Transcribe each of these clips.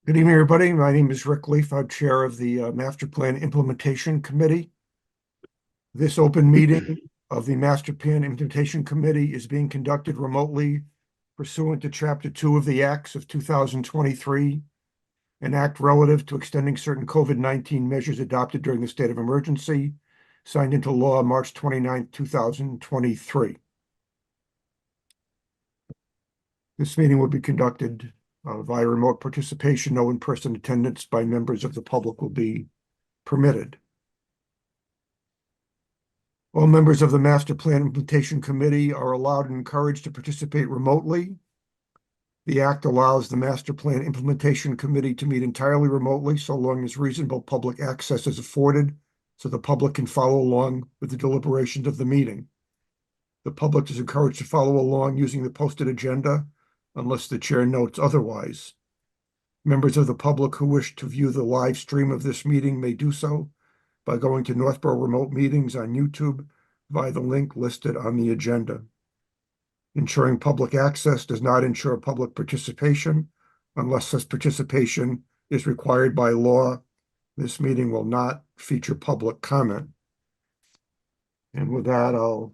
Good evening, everybody. My name is Rick Leaf. I'm chair of the Master Plan Implementation Committee. This open meeting of the Master Plan Implementation Committee is being conducted remotely pursuant to Chapter 2 of the Acts of 2023, an act relative to extending certain COVID-19 measures adopted during the state of emergency, signed into law March 29, 2023. This meeting will be conducted via remote participation. No in-person attendance by members of the public will be permitted. All members of the Master Plan Implementation Committee are allowed and encouraged to participate remotely. The act allows the Master Plan Implementation Committee to meet entirely remotely so long as reasonable public access is afforded so the public can follow along with the deliberations of the meeting. The public is encouraged to follow along using the posted agenda unless the chair notes otherwise. Members of the public who wish to view the live stream of this meeting may do so by going to Northborough Remote Meetings on YouTube via the link listed on the agenda. Ensuring public access does not ensure public participation unless such participation is required by law. This meeting will not feature public comment. And with that, I'll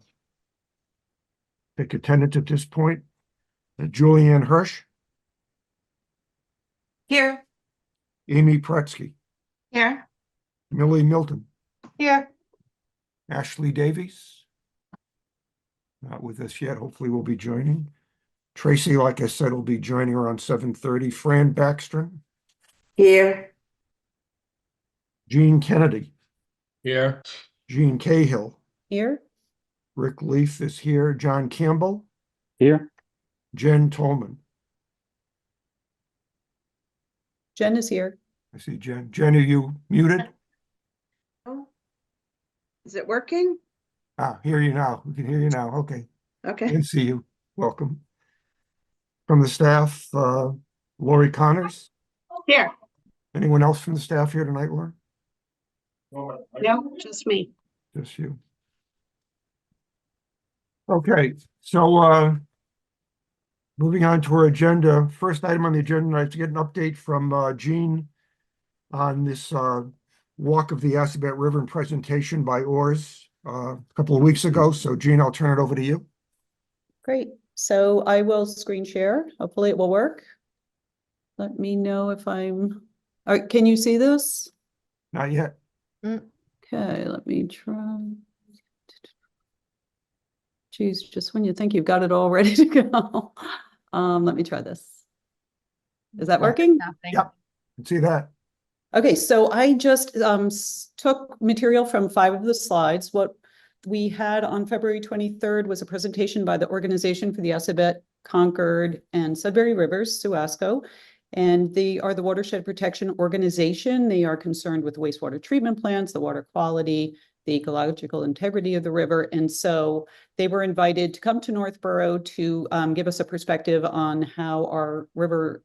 take attendance at this point. Julianne Hirsch. Here. Amy Pretsky. Here. Millie Milton. Here. Ashley Davies. Not with us yet. Hopefully we'll be joining. Tracy, like I said, will be joining around 7:30. Fran Baxter. Here. Gene Kennedy. Here. Gene Cahill. Here. Rick Leaf is here. John Campbell. Here. Jen Tolman. Jen is here. I see Jen. Jen, are you muted? Oh, is it working? Hear you now. We can hear you now. Okay. Okay. Can see you. Welcome. From the staff, Lori Connors. Here. Anyone else from the staff here tonight, Laura? No, just me. Just you. Okay, so moving on to our agenda. First item on the agenda is to get an update from Gene on this walk of the Assabet River and presentation by Oars a couple of weeks ago. So Gene, I'll turn it over to you. Great. So I will screen share. Hopefully it will work. Let me know if I'm, all right, can you see this? Not yet. Okay, let me try. Geez, just when you think you've got it all ready to go. Let me try this. Is that working? Yep, can see that. Okay, so I just took material from 5 of the slides. What we had on February 23rd was a presentation by the Organization for the Assabet, Concord, and Sudbury Rivers, SUASCO. And they are the watershed protection organization. They are concerned with wastewater treatment plants, the water quality, the ecological integrity of the river. And so they were invited to come to Northborough to give us a perspective on how our river,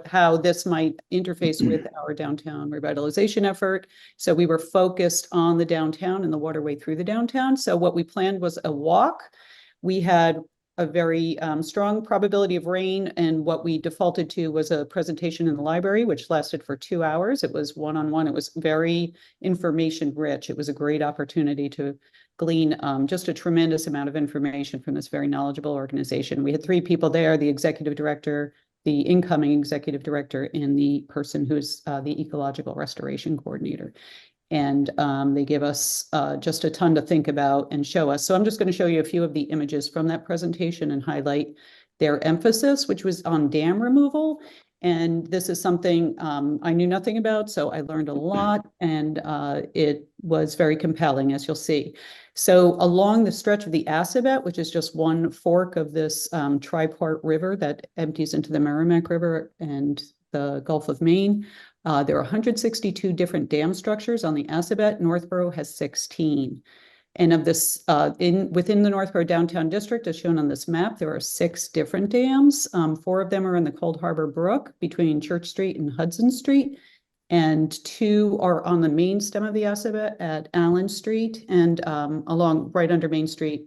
how this might interface with our downtown revitalization effort. So we were focused on the downtown and the waterway through the downtown. So what we planned was a walk. We had a very strong probability of rain, and what we defaulted to was a presentation in the library, which lasted for 2 hours. It was one-on-one. It was very information rich. It was a great opportunity to glean just a tremendous amount of information from this very knowledgeable organization. We had 3 people there: the executive director, the incoming executive director, and the person who's the ecological restoration coordinator. And they give us just a ton to think about and show us. So I'm just going to show you a few of the images from that presentation and highlight their emphasis, which was on dam removal. And this is something I knew nothing about, so I learned a lot, and it was very compelling, as you'll see. So along the stretch of the Assabet, which is just one fork of this tripart river that empties into the Merrimack River and the Gulf of Maine, there are 162 different dam structures on the Assabet. Northborough has 16. And of this, within the Northborough downtown district, as shown on this map, there are 6 different dams. 4 of them are in the Cold Harbor Brook between Church Street and Hudson Street. And 2 are on the main stem of the Assabet at Allen Street. And along right under Main Street,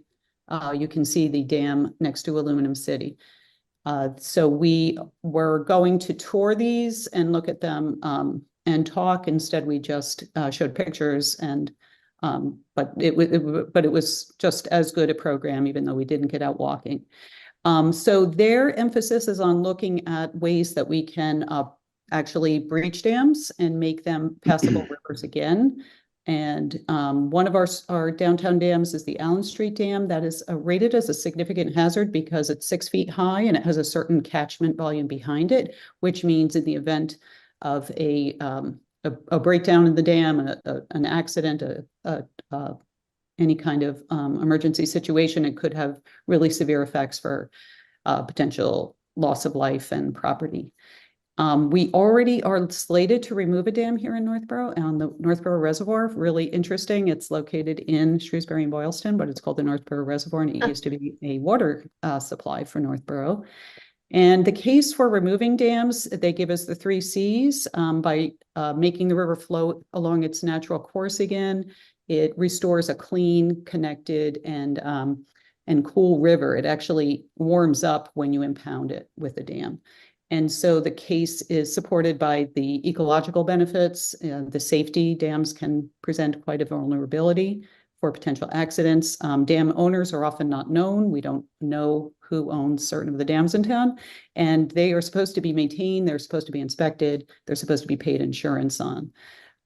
you can see the dam next to Aluminum City. So we were going to tour these and look at them and talk. Instead, we just showed pictures and but it was just as good a program, even though we didn't get out walking. So their emphasis is on looking at ways that we can actually breach dams and make them passable rivers again. And one of our downtown dams is the Allen Street Dam. That is rated as a significant hazard because it's 6 feet high and it has a certain catchment volume behind it, which means in the event of a breakdown in the dam, an accident, any kind of emergency situation, it could have really severe effects for potential loss of life and property. We already are slated to remove a dam here in Northborough on the Northborough Reservoir. Really interesting. It's located in Shrewsbury and Boylston, but it's called the Northborough Reservoir, and it used to be a water supply for Northborough. And the case for removing dams, they give us the 3 C's by making the river flow along its natural course again. It restores a clean, connected, and cool river. It actually warms up when you impound it with a dam. And so the case is supported by the ecological benefits, the safety. Dams can present quite a vulnerability for potential accidents. Dam owners are often not known. We don't know who owns certain of the dams in town, and they are supposed to be maintained. They're supposed to be inspected. They're supposed to be paid insurance on.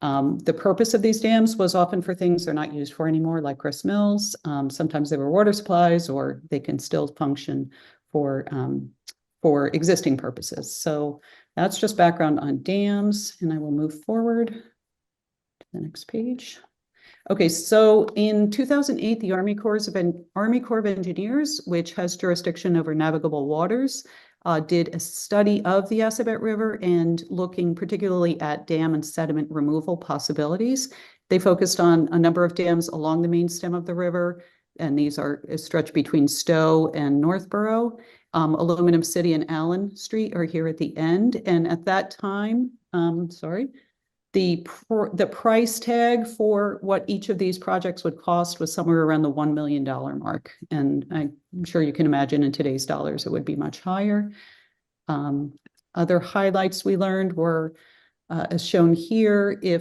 The purpose of these dams was often for things they're not used for anymore, like grist mills. Sometimes they were water supplies, or they can still function for existing purposes. So that's just background on dams, and I will move forward to the next page. Okay, so in 2008, the Army Corps of Engineers, which has jurisdiction over navigable waters, did a study of the Assabet River and looking particularly at dam and sediment removal possibilities. They focused on a number of dams along the main stem of the river, and these are stretched between Stowe and Northborough. Aluminum City and Allen Street are here at the end. And at that time, the price tag for what each of these projects would cost was somewhere around the $1 million mark. And I'm sure you can imagine in today's dollars, it would be much higher. Other highlights we learned were, as shown here, in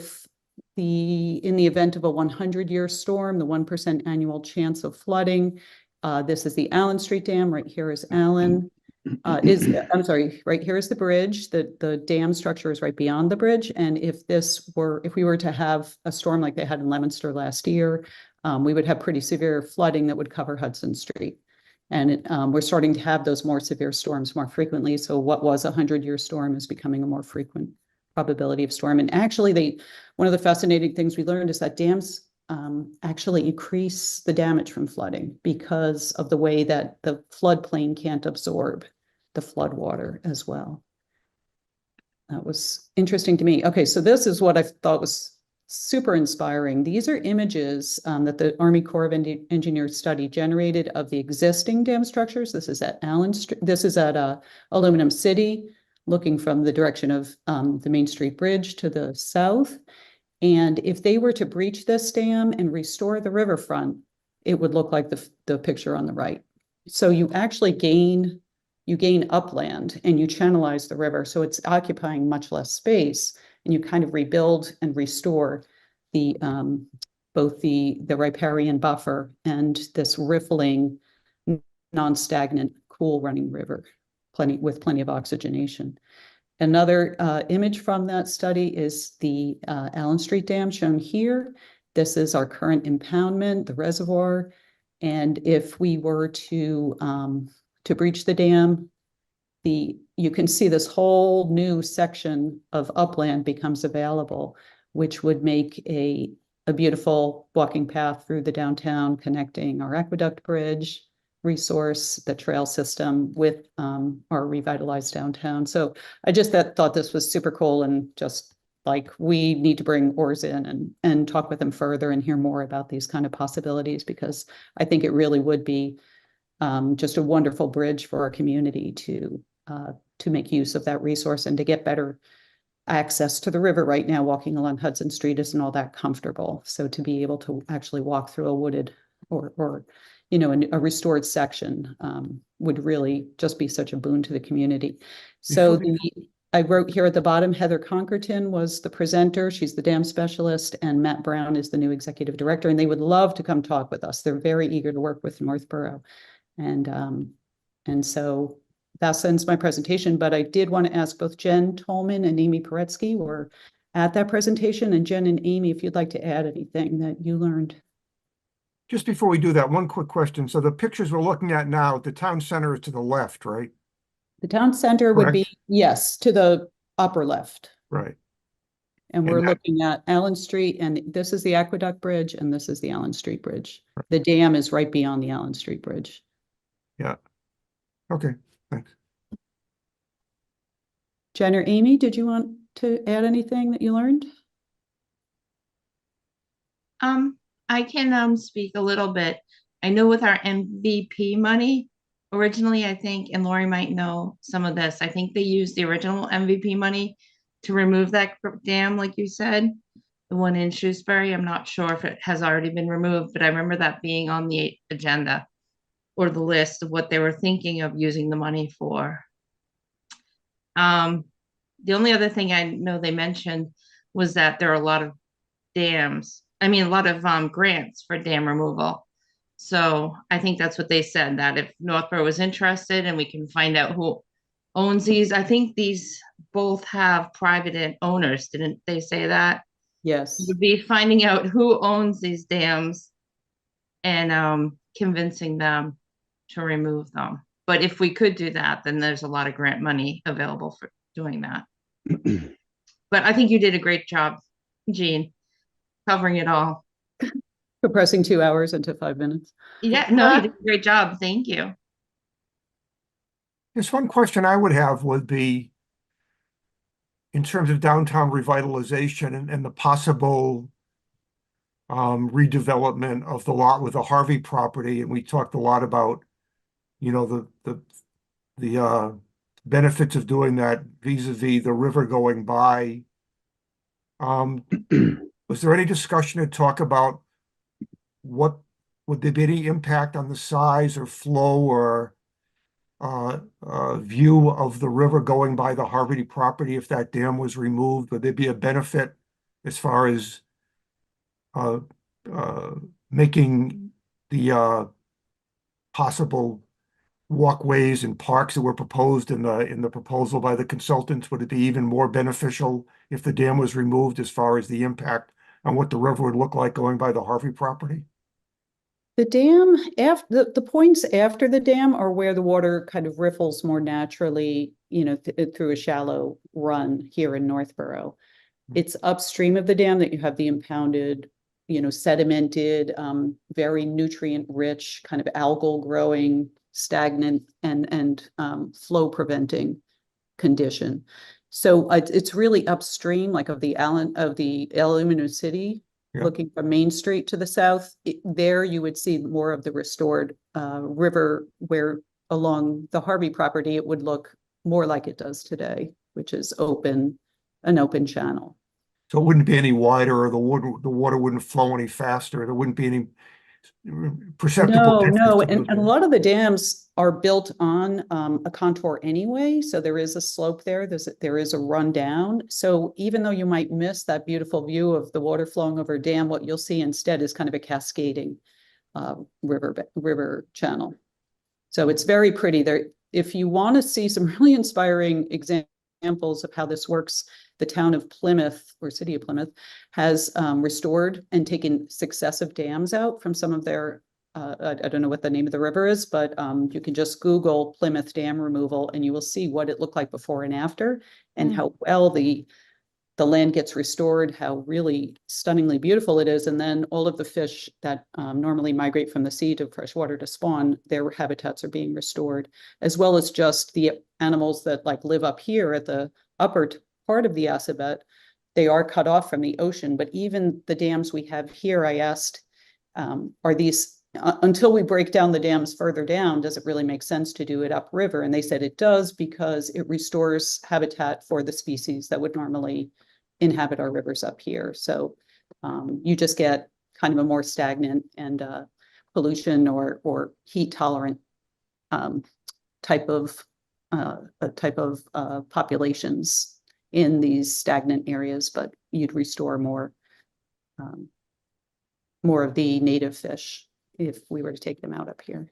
the event of a 100-year storm, the 1% annual chance of flooding. This is the Allen Street Dam. Right here is Allen. Right here is the bridge. The dam structure is right beyond the bridge. And if we were to have a storm like they had in Leominster last year, we would have pretty severe flooding that would cover Hudson Street. And we're starting to have those more severe storms more frequently. So what was a 100-year storm is becoming a more frequent probability of storm. And actually, one of the fascinating things we learned is that dams actually increase the damage from flooding because of the way that the floodplain can't absorb the flood water as well. That was interesting to me. Okay, so this is what I thought was super inspiring. These are images that the Army Corps of Engineers study generated of the existing dam structures. This is at Allen Street. This is at Aluminum City, looking from the direction of the Main Street Bridge to the south. And if they were to breach this dam and restore the riverfront, it would look like the picture on the right. So you actually gain upland and you channelize the river. So it's occupying much less space, and you kind of rebuild and restore both the riparian buffer and this riffling, non-stagnant, cool running river, with plenty of oxygenation. Another image from that study is the Allen Street Dam shown here. This is our current impoundment, the reservoir. And if we were to breach the dam, you can see this whole new section of upland becomes available, which would make a beautiful walking path through the downtown, connecting our aqueduct bridge resource, the trail system with our revitalized downtown. So I just thought this was super cool, and just like we need to bring oars in and talk with them further and hear more about these kind of possibilities, because I think it really would be just a wonderful bridge for our community to make use of that resource and to get better access to the river. Right now, walking along Hudson Street isn't all that comfortable. So to be able to actually walk through a wooded or you know, a restored section would really just be such a boon to the community. So I wrote here at the bottom, Heather Conkerton was the presenter. She's the dam specialist, and Matt Brown is the new executive director, and they would love to come talk with us. They're very eager to work with Northborough. And so that ends my presentation, but I did want to ask both Jen Tolman and Amy Paretsky were at that presentation, and Jen and Amy, if you'd like to add anything that you learned. Just before we do that, one quick question. So the pictures we're looking at now, the town center is to the left, right? The town center would be, Correct. yes, to the upper left. Right. And we're And that- looking at Allen Street, and this is the Aqueduct Bridge, and this is the Allen Street Bridge. The dam is right beyond the Allen Street Bridge. Yeah. Okay, thanks. Jen or Amy, did you want to add anything that you learned? I can speak a little bit. I know with our MVP money, originally, I think, and Lori might know some of this, I think they used the original MVP money to remove that dam, like you said, the one in Shrewsbury. I'm not sure if it has already been removed, but I remember that being on the agenda or the list of what they were thinking of using the money for. The only other thing I know they mentioned was that there are a lot of dams, a lot of grants for dam removal. So I think that's what they said, that if Northborough was interested and we can find out who owns these, I think these both have private owners, didn't they say that? Yes. Would be finding out who owns these dams and convincing them to remove them. But if we could do that, then there's a lot of grant money available for doing that. But I think you did a great job, Jean, covering it all. Compressing 2 hours into 5 minutes. Yeah, no, you did a great job. Thank you. Just one question I would have would be in terms of downtown revitalization and the possible redevelopment of the lot with the Harvey property. And we talked a lot about, you know, the benefits of doing that vis-a-vis the river going by. Was there any discussion to talk about what would there be any impact on the size or flow or view of the river going by the Harvey property if that dam was removed? Would there be a benefit as far as making the possible walkways and parks that were proposed in the proposal by the consultants? Would it be even more beneficial if the dam was removed as far as the impact on what the river would look like going by the Harvey property? The dam, after the points after the dam are where the water kind of riffles more naturally, you know, through a shallow run here in Northborough. It's upstream of the dam that you have the impounded, you know, sedimented, very nutrient rich, kind of algal growing, stagnant and flow preventing condition. So it's really upstream, like of the Aluminum City. Yeah. Looking from Main Street to the south, there you would see more of the restored river, where along the Harvey property, it would look more like it does today, which is an open channel. So it wouldn't be any wider, or the water wouldn't flow any faster. There wouldn't be any perceptible difference. No, and a lot of the dams are built on a contour anyway, so there is a slope there. There is a run down. So even though you might miss that beautiful view of the water flowing over a dam, what you'll see instead is kind of a cascading river channel. So it's very pretty there. If you want to see some really inspiring examples of how this works, the town of Plymouth, or city of Plymouth, has restored and taken successive dams out from some of their, I don't know what the name of the river is, but you can just Google Plymouth dam removal and you will see what it looked like before and after, and how well the land gets restored, how really stunningly beautiful it is. And then all of the fish that normally migrate from the sea to freshwater to spawn, their habitats are being restored, as well as just the animals that like live up here at the upper part of the Assabet. They are cut off from the ocean, but even the dams we have here, I asked, are these, until we break down the dams further down, does it really make sense to do it upriver? And they said it does, because it restores habitat for the species that would normally inhabit our rivers up here. So you just get kind of a more stagnant and pollution or heat tolerant type of populations in these stagnant areas, but you'd restore more of the native fish if we were to take them out up here.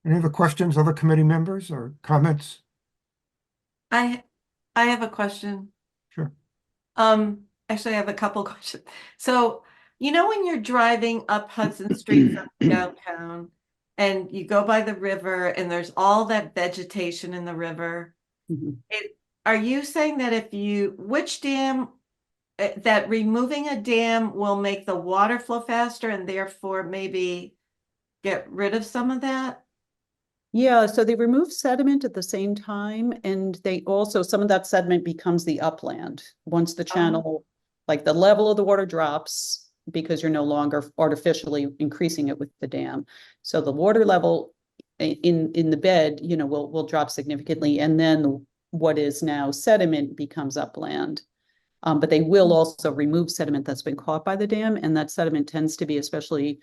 Any other questions, other committee members or comments? I have a question. Sure. Actually, I have a couple questions. So, you know, when you're driving up Hudson Street from downtown and you go by the river and there's all that vegetation in the river, Mhm. are you saying that which dam, that removing a dam will make the water flow faster and therefore maybe get rid of some of that? Yeah, so they remove sediment at the same time, and they also, some of that sediment becomes the upland. Once the channel, like the level of the water drops, because you're no longer artificially increasing it with the dam. So the water level in the bed, you know, will drop significantly, and then what is now sediment becomes upland. But they will also remove sediment that's been caught by the dam, and that sediment tends to be, especially,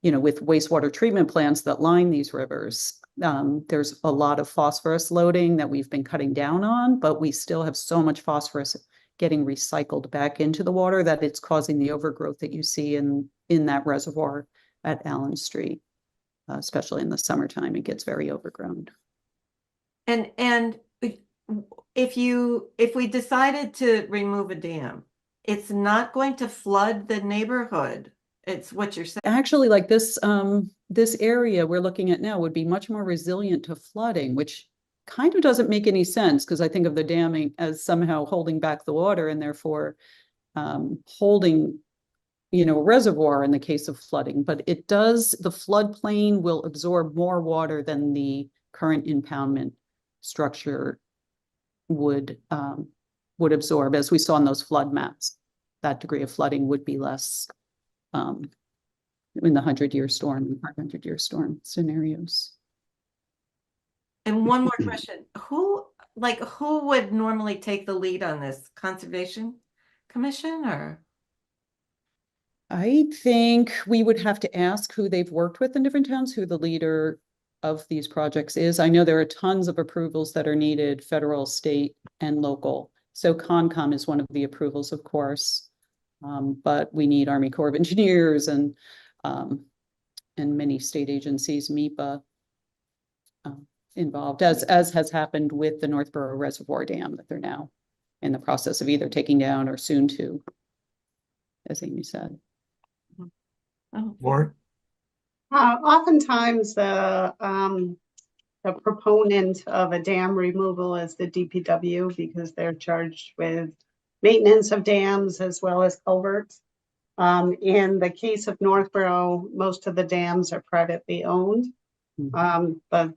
you know, with wastewater treatment plants that line these rivers, there's a lot of phosphorus loading that we've been cutting down on, but we still have so much phosphorus getting recycled back into the water that it's causing the overgrowth that you see in that reservoir at Allen Street. Especially in the summertime, it gets very overgrown. And if we decided to remove a dam, it's not going to flood the neighborhood. It's what you're saying. Actually, like this area we're looking at now would be much more resilient to flooding, which kind of doesn't make any sense, because I think of the damming as somehow holding back the water and therefore holding, you know, a reservoir in the case of flooding. But it does, the floodplain will absorb more water than the current impoundment structure would absorb, as we saw in those flood maps. That degree of flooding would be less in the 100-year storm and 500-year storm scenarios. And one more question. Who would normally take the lead on this? Conservation Commission or? I think we would have to ask who they've worked with in different towns, who the leader of these projects is. I know there are tons of approvals that are needed, federal, state, and local. So Concom is one of the approvals, of course. But we need Army Corps of Engineers and many state agencies, MEPA, involved, as has happened with the Northborough Reservoir Dam that they're now in the process of either taking down or soon to, as Amy said. Oh, Lauren? Oftentimes the proponent of a dam removal is the DPW, because they're charged with maintenance of dams as well as culverts. In the case of Northborough, most of the dams are privately owned, but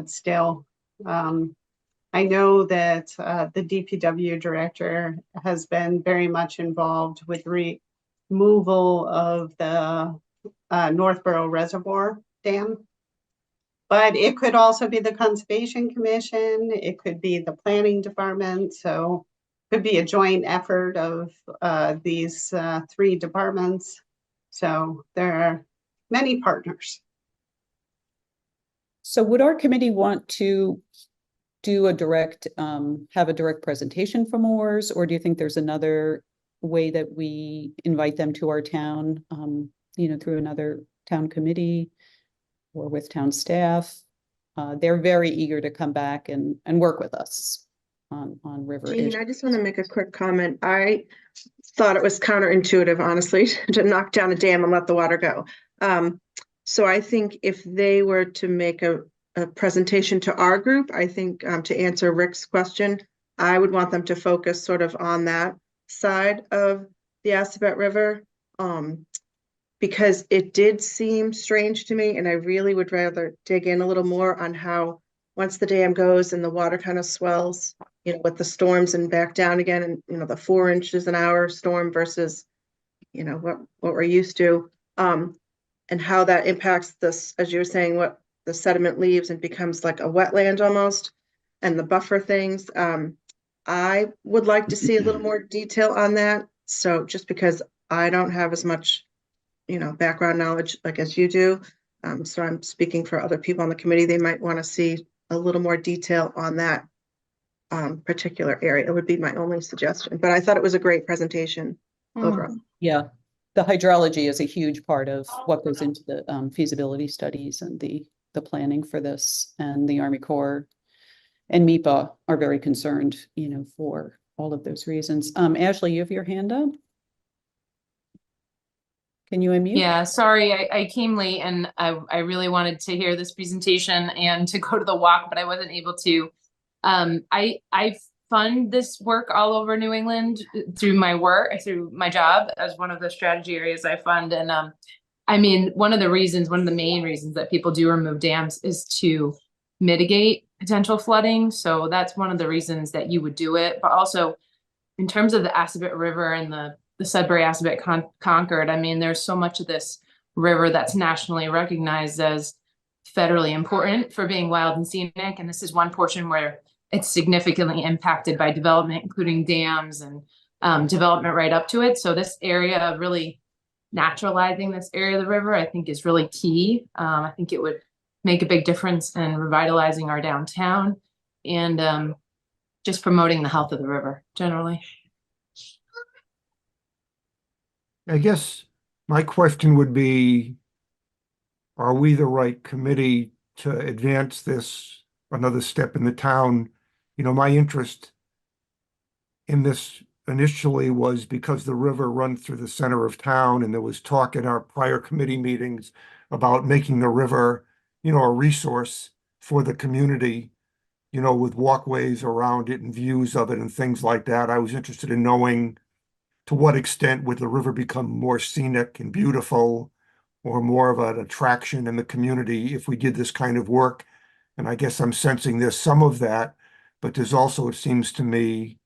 still, I know that the DPW director has been very much involved with removal of the Northborough Reservoir Dam. But it could also be the Conservation Commission, it could be the Planning Department, so it could be a joint effort of these three departments. So there are many partners. So would our committee want to do a direct, have a direct presentation from ORS, or do you think there's another way that we invite them to our town, you know, through another town committee or with town staff? They're very eager to come back and work with us on river Jean, issues. I just want to make a quick comment. I thought it was counterintuitive, honestly, to knock down a dam and let the water go. So I think if they were to make a presentation to our group, I think to answer Rick's question, I would want them to focus sort of on that side of the Assabet River, because it did seem strange to me, and I really would rather dig in a little more on how once the dam goes and the water kind of swells, you know, with the storms and back down again, and you know, the 4 inches an hour storm versus, you know, what we're used to, and how that impacts this, as you were saying, what the sediment leaves and becomes like a wetland almost, and the buffer things. I would like to see a little more detail on that. So just because I don't have as much background knowledge like as you do. So I'm speaking for other people on the committee. They might want to see a little more detail on that particular area. It would be my only suggestion, but I thought it was a great presentation overall. Yeah, the hydrology is a huge part of what goes into the feasibility studies and the planning for this. And the Army Corps and MEPA are very concerned, for all of those reasons. Ashley, you have your hand up? Can you unmute? Yeah, sorry, I came late and I really wanted to hear this presentation and to go to the walk, but I wasn't able to. I fund this work all over New England through my job as one of the strategy areas I fund. And I mean, one of the main reasons that people do remove dams is to mitigate potential flooding. So that's one of the reasons that you would do it. But also in terms of the Assabet River and the Sudbury Assabet Concord, I mean, there's so much of this river that's nationally recognized as federally important for being wild and scenic. And this is one portion where it's significantly impacted by development, including dams and development right up to it. So this area, really naturalizing this area of the river, I think is really key. I think it would make a big difference in revitalizing our downtown and just promoting the health of the river generally. I guess my question would be, are we the right committee to advance this another step in the town? My interest in this initially was because the river runs through the center of town, and there was talk in our prior committee meetings about making the river, a resource for the community, with walkways around it and views of it and things like that. I was interested in knowing to what extent would the river become more scenic and beautiful or more of an attraction in the community if we did this kind of work. And I guess I'm sensing there's some of that, but there's also, it seems to me,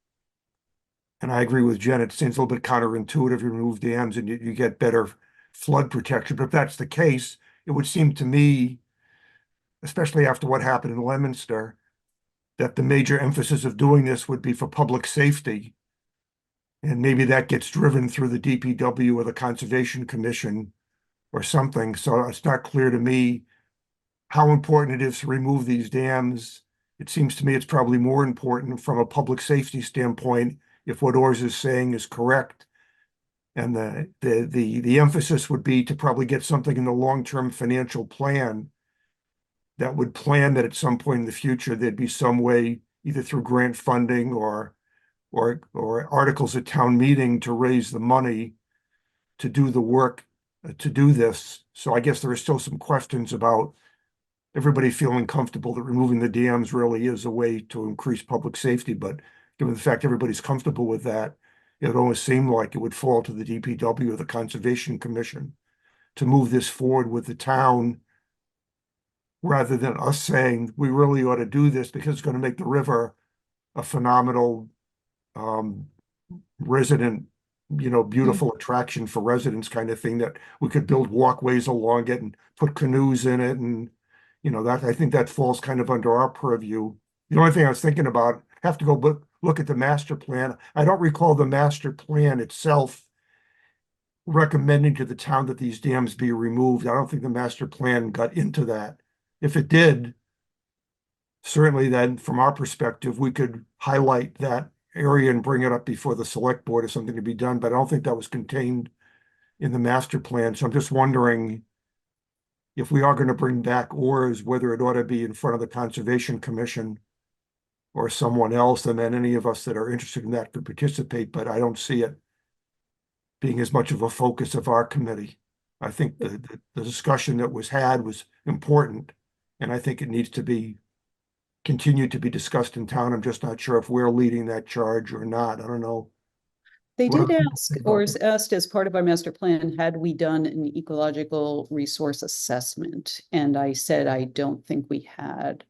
and I agree with Jen, it seems a little bit counterintuitive. You remove dams and you get better flood protection. But if that's the case, it would seem to me, especially after what happened in Leominster, that the major emphasis of doing this would be for public safety. And maybe that gets driven through the DPW or the Conservation Commission or something. So it's not clear to me how important it is to remove these dams. It seems to me it's probably more important from a public safety standpoint if what Ors is saying is correct. And the emphasis would be to probably get something in the long-term financial plan that would plan that at some point in the future there'd be some way, either through grant funding or articles at town meeting, to raise the money to do the work to do this. So I guess there are still some questions about everybody feeling comfortable that removing the dams really is a way to increase public safety. But given the fact everybody's comfortable with that, it would almost seem like it would fall to the DPW or the Conservation Commission to move this forward with the town, rather than us saying we really ought to do this because it's going to make the river a phenomenal resident, beautiful attraction for residents kind of thing, that we could build walkways along it and put canoes in it. And, that, I think that falls kind of under our purview. The only thing I was thinking about, have to go look at the master plan. I don't recall the master plan itself recommending to the town that these dams be removed. I don't think the master plan got into that. If it did, certainly then from our perspective, we could highlight that area and bring it up before the select board as something to be done, but I don't think that was contained in the master plan. So I'm just wondering if we are going to bring back Ors, whether it ought to be in front of the Conservation Commission or someone else, and then any of us that are interested in that could participate, but I don't see it being as much of a focus of our committee. I think the discussion that was had was important, and I think it needs to be continued to be discussed in town. I'm just not sure if we're leading that charge or not. I don't know. They What did do you ask, think or about was asked as part of our master plan, had we done an ecological resource assessment? And I said, I don't think we had.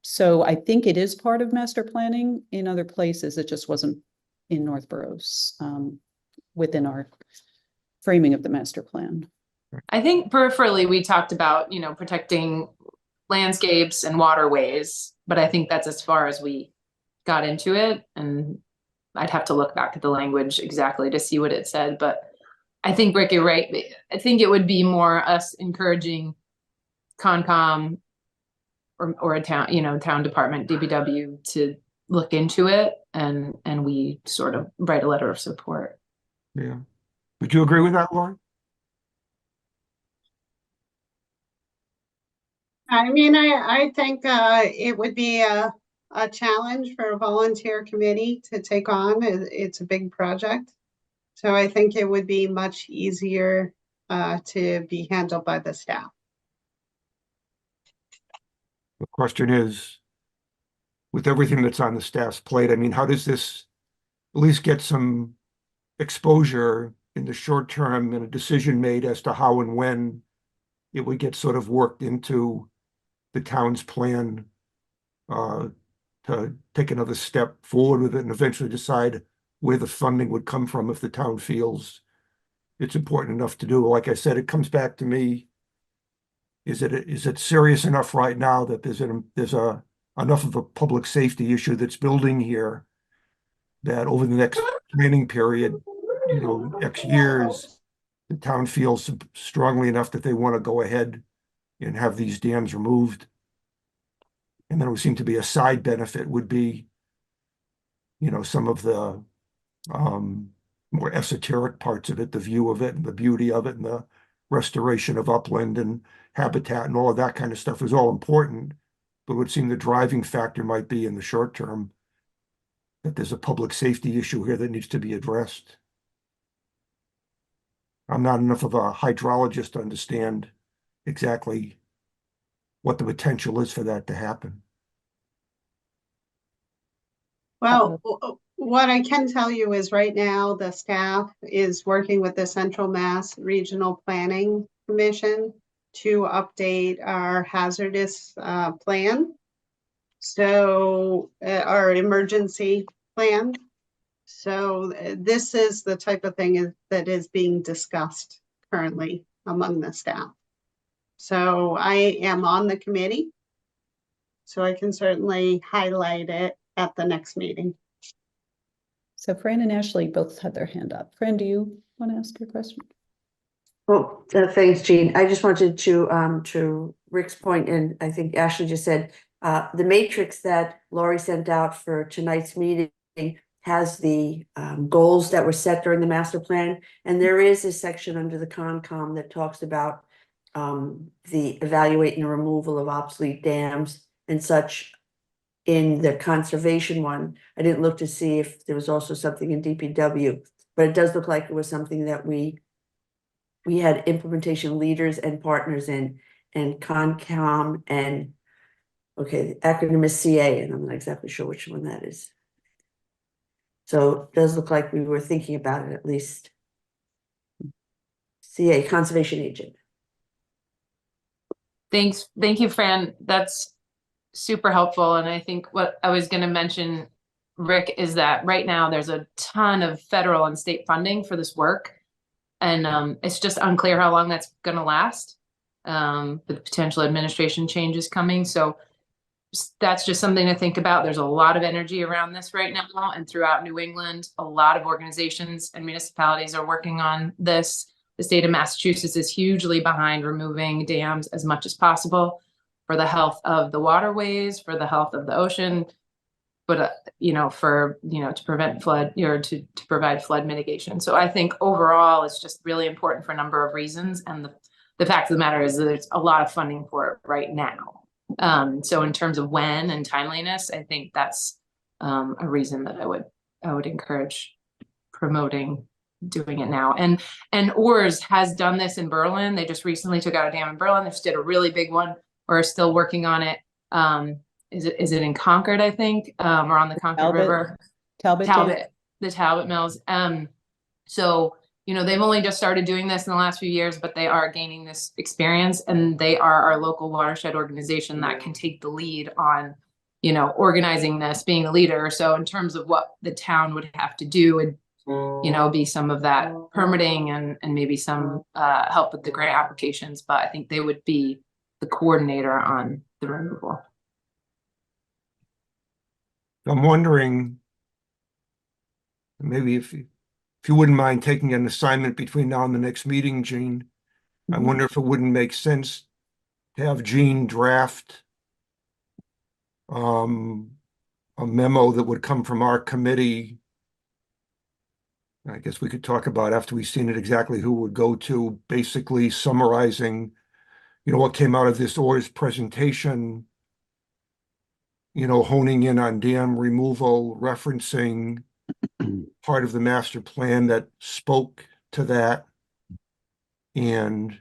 So I think it is part of master planning in other places. It just wasn't in Northborough's, within our framing of the master plan. I think peripherally we talked about, protecting landscapes and waterways, but I think that's as far as we got into it. And I'd have to look back at the language exactly to see what it said, but I think Rick, you're right. I think it would be more us encouraging Concom or a town, town department, DPW to look into it and we sort of write a letter of support. Yeah. Would you agree with that, Lauren? I mean, I think it would be a challenge for a volunteer committee to take on. It's a big project. So I think it would be much easier to be handled by the staff. The question is, with everything that's on the staff's plate, I mean, how does this at least get some exposure in the short term and a decision made as to how and when it would get sort of worked into the town's plan to take another step forward with it and eventually decide where the funding would come from if the town feels it's important enough to do. Like I said, it comes back to me. Is it serious enough right now that there's enough of a public safety issue that's building here that over the next planning period, X years, the town feels strongly enough that they want to go ahead and have these dams removed. And then it would seem to be a side benefit would be, some of the more esoteric parts of it, the view of it and the beauty of it and the restoration of upland and habitat and all of that kind of stuff is all important. But it would seem the driving factor might be in the short term that there's a public safety issue here that needs to be addressed. I'm not enough of a hydrologist to understand exactly what the potential is for that to happen. Well, what I can tell you is right now the staff is working with the Central Mass Regional Planning Commission to update our hazardous plan. So our emergency plan. So this is the type of thing that is being discussed currently among the staff. So I am on the committee, so I can certainly highlight it at the next meeting. So Fran and Ashley both had their hand up. Fran, do you want to ask your question? Oh, thanks, Jean. I just wanted to Rick's point, and I think Ashley just said, the matrix that Laurie sent out for tonight's meeting has the goals that were set during the master plan. And there is a section under the Concom that talks about the evaluating and removal of obsolete dams and such in the conservation one. I didn't look to see if there was also something in DPW, but it does look like it was something that we had implementation leaders and partners in, and Concom and, okay, the acronym is CA, and I'm not exactly sure which one that is. So it does look like we were thinking about it, at least. CA, Conservation Agent. Thanks. Thank you, Fran. That's super helpful. And I think what I was going to mention, Rick, is that right now there's a ton of federal and state funding for this work. And it's just unclear how long that's going to last with potential administration changes coming. So that's just something to think about. There's a lot of energy around this right now, and throughout New England, a lot of organizations and municipalities are working on this. The state of Massachusetts is hugely behind removing dams as much as possible for the health of the waterways, for the health of the ocean, but to prevent flood or to provide flood mitigation. So I think overall it's just really important for a number of reasons. And the fact of the matter is that there's a lot of funding for it right now. So in terms of when and timeliness, I think that's a reason that I would encourage promoting doing it now. And ORS has done this in Berlin. They just recently took out a dam in Berlin. They just did a really big one, or are still working on it. Is it in Concord, I think, or on the Concord River? Talbot, the Talbot Mills. So, they've only just started doing this in the last few years, but they are gaining this experience, and they are our local watershed organization that can take the lead on, organizing this, being the leader. So in terms of what the town would have to do, and be some of that permitting and maybe some help with the grant applications, but I think they would be the coordinator on the removal. I'm wondering, maybe if if you wouldn't mind taking an assignment between now and the next meeting, Jean, I Mhm. wonder if it wouldn't make sense to have Jean draft a memo that would come from our committee. I guess we could talk about after we've seen it exactly who would go to, basically summarizing, what came out of this OR's presentation, honing in on dam removal, referencing part of the master plan that spoke to that, and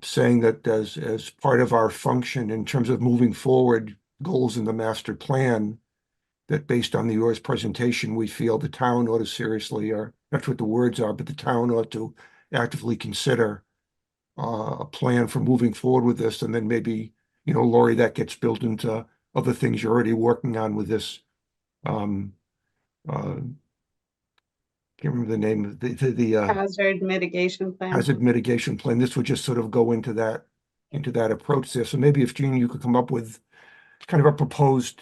saying that as part of our function in terms of moving forward goals in the master plan, that based on the OR's presentation, we feel the town ought to seriously, or that's what the words are, but the town ought to actively consider a plan for moving forward with this. And then maybe, Lori, that gets built into other things you're already working on with this. Can't remember the name of the Hazard mitigation plan. hazard mitigation plan. This would just sort of go into that approach there. So maybe if Jean, you could come up with kind of a proposed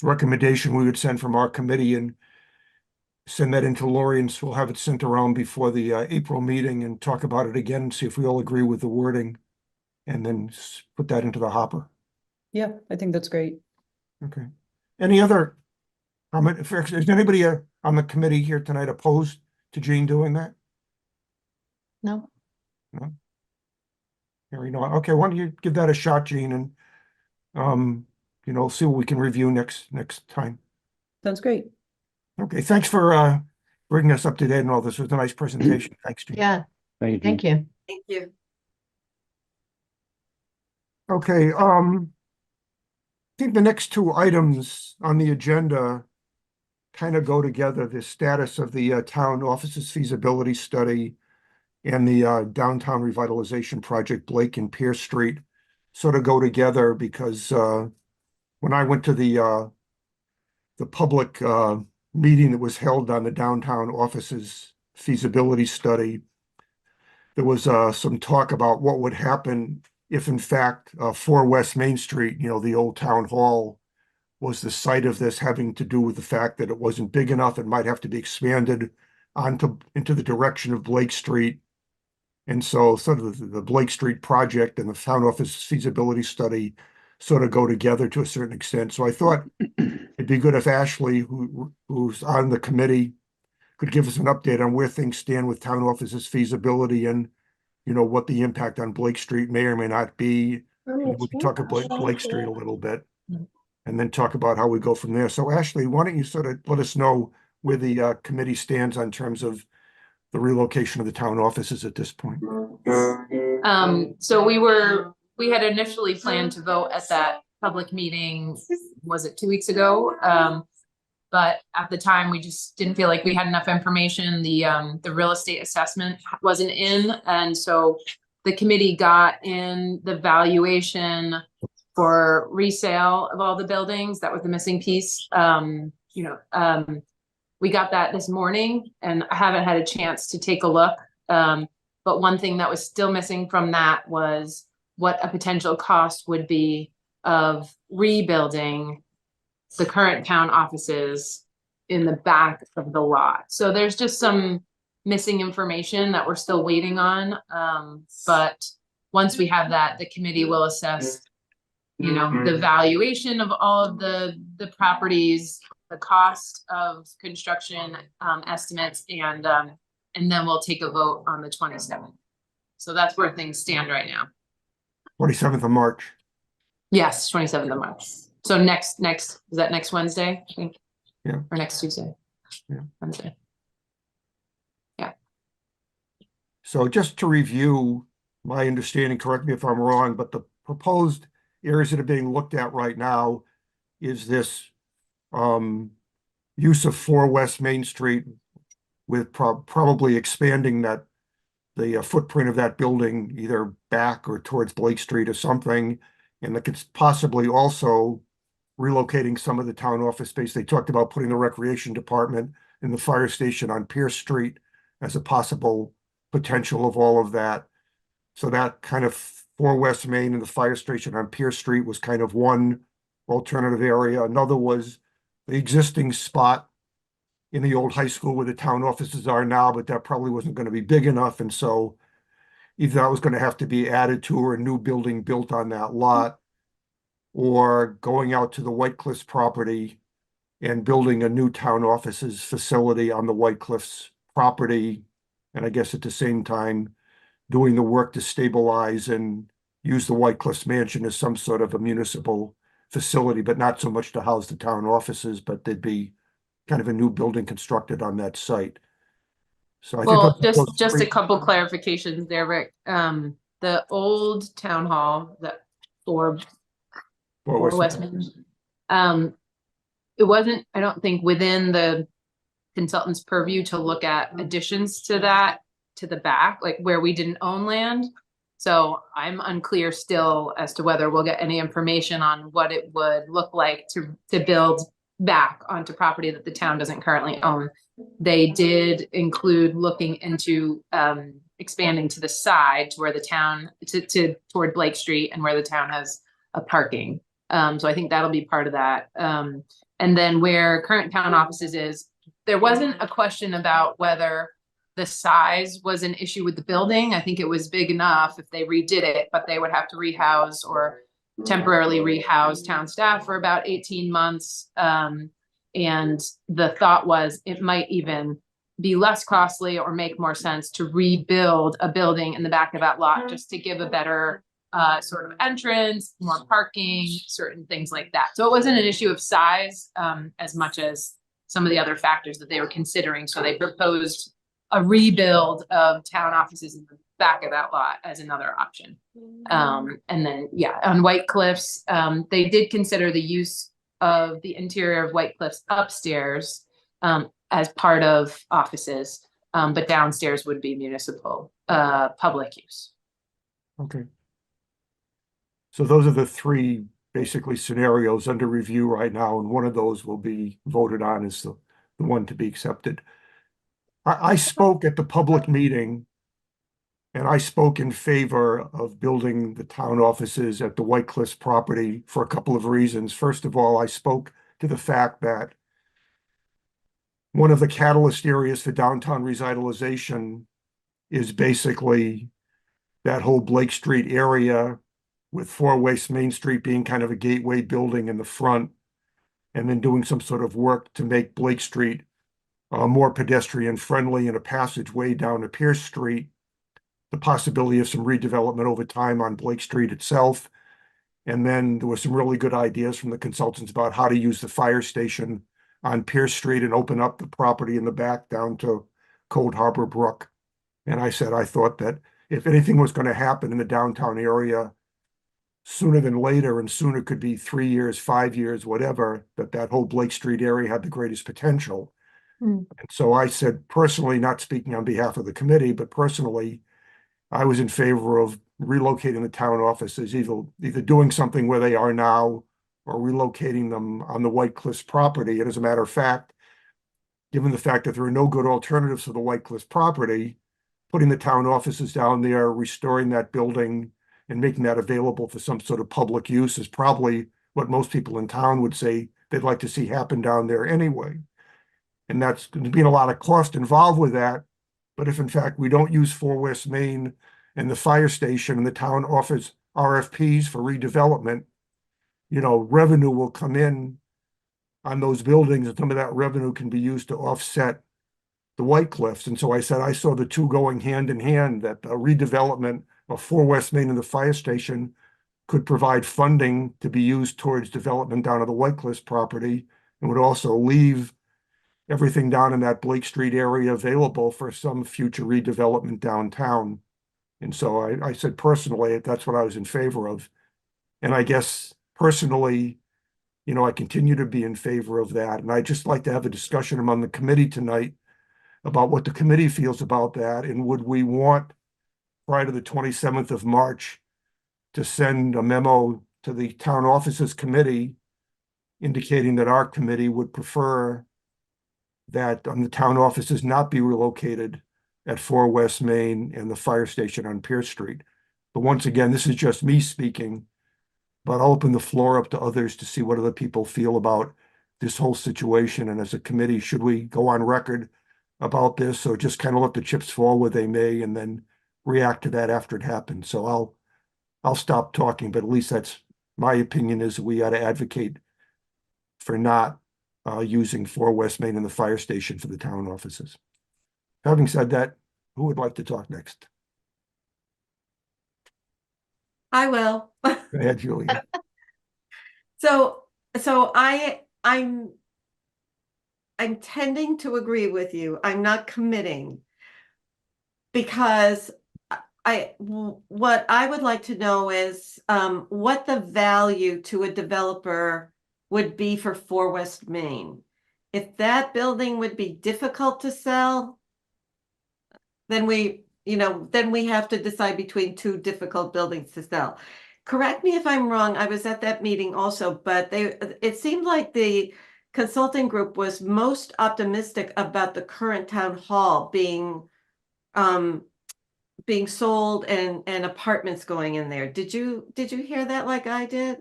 recommendation we would send from our committee and send that into Lori, and so we'll have it sent around before the April meeting and talk about it again and see if we all agree with the wording, and then put that into the hopper. Yeah, I think that's great. Okay. Any other comment? Is anybody on the committee here tonight opposed to Jean doing that? No. Hearing none. Okay, why don't you give that a shot, Jean, and see what we can review next time. Sounds great. Okay, thanks for bringing us up to date and all this. It was a nice presentation. Thanks, Jean. Yeah, Thank you. thank you. Thank you. Okay, I think the next two items on the agenda kind of go together. The status of the town offices feasibility study and the downtown revitalization project, Blake and Pierce Street, sort of go together because when I went to the public meeting that was held on the downtown offices feasibility study, there was some talk about what would happen if in fact 4 West Main Street, the old town hall, was the site of this, having to do with the fact that it wasn't big enough. It might have to be expanded into the direction of Blake Street. And so sort of the Blake Street project and the town office feasibility study sort of go together to a certain extent. So I thought it'd be good if Ashley, who's on the committee, could give us an update on where things stand with town offices feasibility and, what the impact on Blake Street may or may not be. And we can talk about Blake Street a little bit and then talk about how we go from there. So Ashley, why don't you sort of let us know where the committee stands on terms of the relocation of the town offices at this point? So we had initially planned to vote at that public meeting, was it 2 weeks ago? But at the time, we just didn't feel like we had enough information. The real estate assessment wasn't in, and so the committee got in the valuation for resale of all the buildings. That was the missing piece. We got that this morning, and I haven't had a chance to take a look. But one thing that was still missing from that was what a potential cost would be of rebuilding the current town offices in the back of the lot. So there's just some missing information that we're still waiting on. But once we have that, the committee will assess, the valuation of all of the properties, the cost of construction estimates, and then we'll take a vote on the 27th. So that's where things stand right now. 27th of March. Yes, 27th of March. So next, is that next Wednesday, I think? Yeah. Or next Tuesday? Yeah. Wednesday. So just to review my understanding, correct me if I'm wrong, but the proposed areas that are being looked at right now is this use of 4 West Main Street with probably expanding the footprint of that building either back or towards Blake Street or something, and that could possibly also relocating some of the town office space. They talked about putting the recreation department and the fire station on Pierce Street as a possible potential of all of that. So that kind of 4 West Main and the fire station on Pierce Street was kind of one alternative area. Another was the existing spot in the old high school where the town offices are now, but that probably wasn't going to be big enough. And so either that was going to have to be added to or a new building built on that lot, or going out to the White Cliffs property and building a new town offices facility on the White Cliffs property. And I guess at the same time, doing the work to stabilize and use the White Cliffs mansion as some sort of a municipal facility, but not so much to house the town offices, but there'd be kind of a new building constructed on that site. So I think Well, those just a three- couple clarifications there, Rick. The old town hall that for Or Westminster, it wasn't, I don't think, within the consultant's purview to look at additions to that, to the back, like where we didn't own land. So I'm unclear still as to whether we'll get any information on what it would look like to build back onto property that the town doesn't currently own. They did include looking into expanding to the side to where the town toward Blake Street and where the town has a parking. So I think that'll be part of that. And then where current town offices is, there wasn't a question about whether the size was an issue with the building. I think it was big enough if they redid it, but they would have to rehouse or temporarily rehouse town staff for about 18 months. And the thought was it might even be less costly or make more sense to rebuild a building in the back of that lot just to give a better sort of entrance, more parking, certain things like that. So it wasn't an issue of size as much as some of the other factors that they were considering. So they proposed a rebuild of town offices in the back of that lot as another option. And then, yeah, on White Cliffs, they did consider the use of the interior of White Cliffs upstairs as part of offices, but downstairs would be municipal public use. Okay. So those are the three basically scenarios under review right now, and one of those will be voted on as the one to be accepted. I spoke at the public meeting, and I spoke in favor of building the town offices at the White Cliffs property for a couple of reasons. First of all, I spoke to the fact that one of the catalyst areas for downtown revitalization is basically that whole Blake Street area, with 4 West Main Street being kind of a gateway building in the front, and then doing some sort of work to make Blake Street more pedestrian friendly and a passageway down to Pierce Street, the possibility of some redevelopment over time on Blake Street itself. And then there were some really good ideas from the consultants about how to use the fire station on Pierce Street and open up the property in the back down to Cold Harbor Brook. And I said, I thought that if anything was going to happen in the downtown area sooner than later, and sooner could be 3 years, 5 years, whatever, that whole Blake Street area had the greatest potential. And so I said, personally, not speaking on behalf of the committee, but personally, I was in favor of relocating the town offices, either doing something where they are now or relocating them on the White Cliffs property. And as a matter of fact, given the fact that there are no good alternatives to the White Cliffs property, putting the town offices down there, restoring that building and making that available for some sort of public use is probably what most people in town would say they'd like to see happen down there anyway. And that's going to be a lot of cost involved with that. But if in fact we don't use 4 West Main and the fire station and the town offers RFPs for redevelopment, revenue will come in on those buildings, and some of that revenue can be used to offset the White Cliffs. And so I said, I saw the two going hand in hand, that a redevelopment of 4 West Main and the fire station could provide funding to be used towards development down at the White Cliffs property, and would also leave everything down in that Blake Street area available for some future redevelopment downtown. And so I said personally, that's what I was in favor of. And I guess personally, I continue to be in favor of that. And I'd just like to have a discussion among the committee tonight about what the committee feels about that. And would we want, prior to the 27th of March, to send a memo to the town offices committee indicating that our committee would prefer that the town offices not be relocated at 4 West Main and the fire station on Pierce Street. But once again, this is just me speaking, but I'll open the floor up to others to see what other people feel about this whole situation, and as a committee, should we go on record about this, or just kind of let the chips fall where they may and then react to that after it happens? So I'll stop talking, but at least that's my opinion, is we ought to advocate for not using 4 West Main and the fire station for the town offices. Having said that, who would like to talk next? I will. Go ahead, Julia. So I'm tending to agree with you. I'm not committing. Because what I would like to know is what the value to a developer would be for 4 West Main. If that building would be difficult to sell, then we have to decide between 2 difficult buildings to sell. Correct me if I'm wrong, I was at that meeting also, but it seemed like the consulting group was most optimistic about the current town hall being sold and apartments going in there. Did you hear that like I did?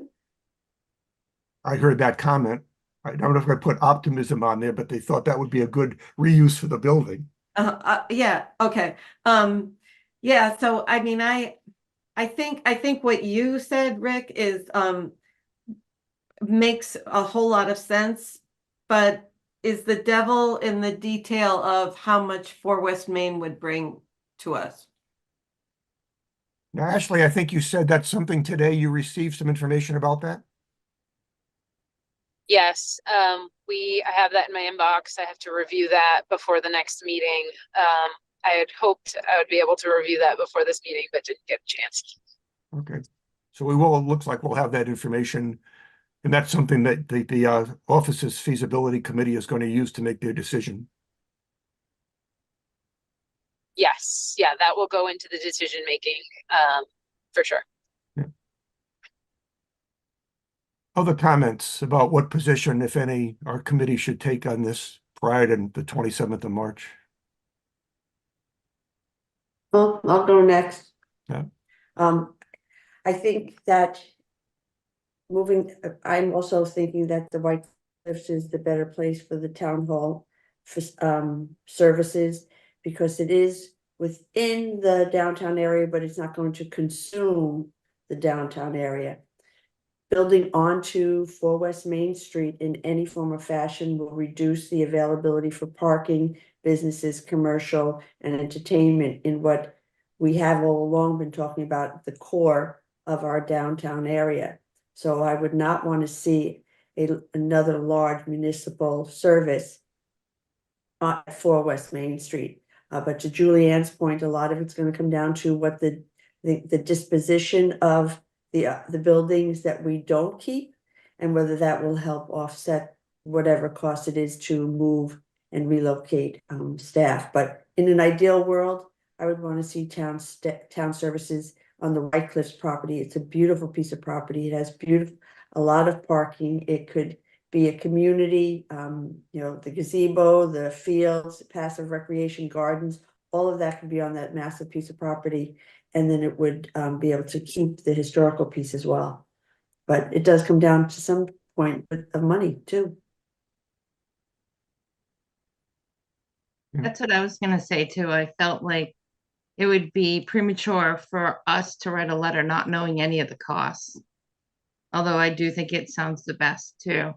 I heard that comment. I don't know if I put optimism on there, but they thought that would be a good reuse for the building. Yeah, okay. Yeah, so I mean, I think what you said, Rick, is makes a whole lot of sense, but is the devil in the detail of how much 4 West Main would bring to us? Now, Ashley, I think you said that's something today. You received some information about that? Yes, I have that in my inbox. I have to review that before the next meeting. I had hoped I would be able to review that before this meeting, but didn't get a chance. Okay. So we will, it looks like we'll have that information. And that's something that the office's feasibility committee is going to use to make their decision. Yes, yeah, that will go into the decision making, for sure. Other comments about what position, if any, our committee should take on this prior to the 27th of March? Well, I'll go next. Yeah. I think that I'm also thinking that the White Cliffs is the better place for the town hall for services, because it is within the downtown area, but it's not going to consume the downtown area. Building onto 4 West Main Street in any form or fashion will reduce the availability for parking, businesses, commercial, and entertainment in what we have all along been talking about, the core of our downtown area. So I would not want to see another large municipal service on 4 West Main Street. But to Julianne's point, a lot of it's going to come down to what the disposition of the buildings that we don't keep, and whether that will help offset whatever cost it is to move and relocate staff. But in an ideal world, I would want to see town services on the White Cliffs property. It's a beautiful piece of property. It has a lot of parking. It could be a community, the gazebo, the fields, passive recreation gardens, all of that could be on that massive piece of property. And then it would be able to keep the historical piece as well. But it does come down to some point of money too. That's what I was gonna say too. I felt like it would be premature for us to write a letter not knowing any of the costs. Although I do think it sounds the best too.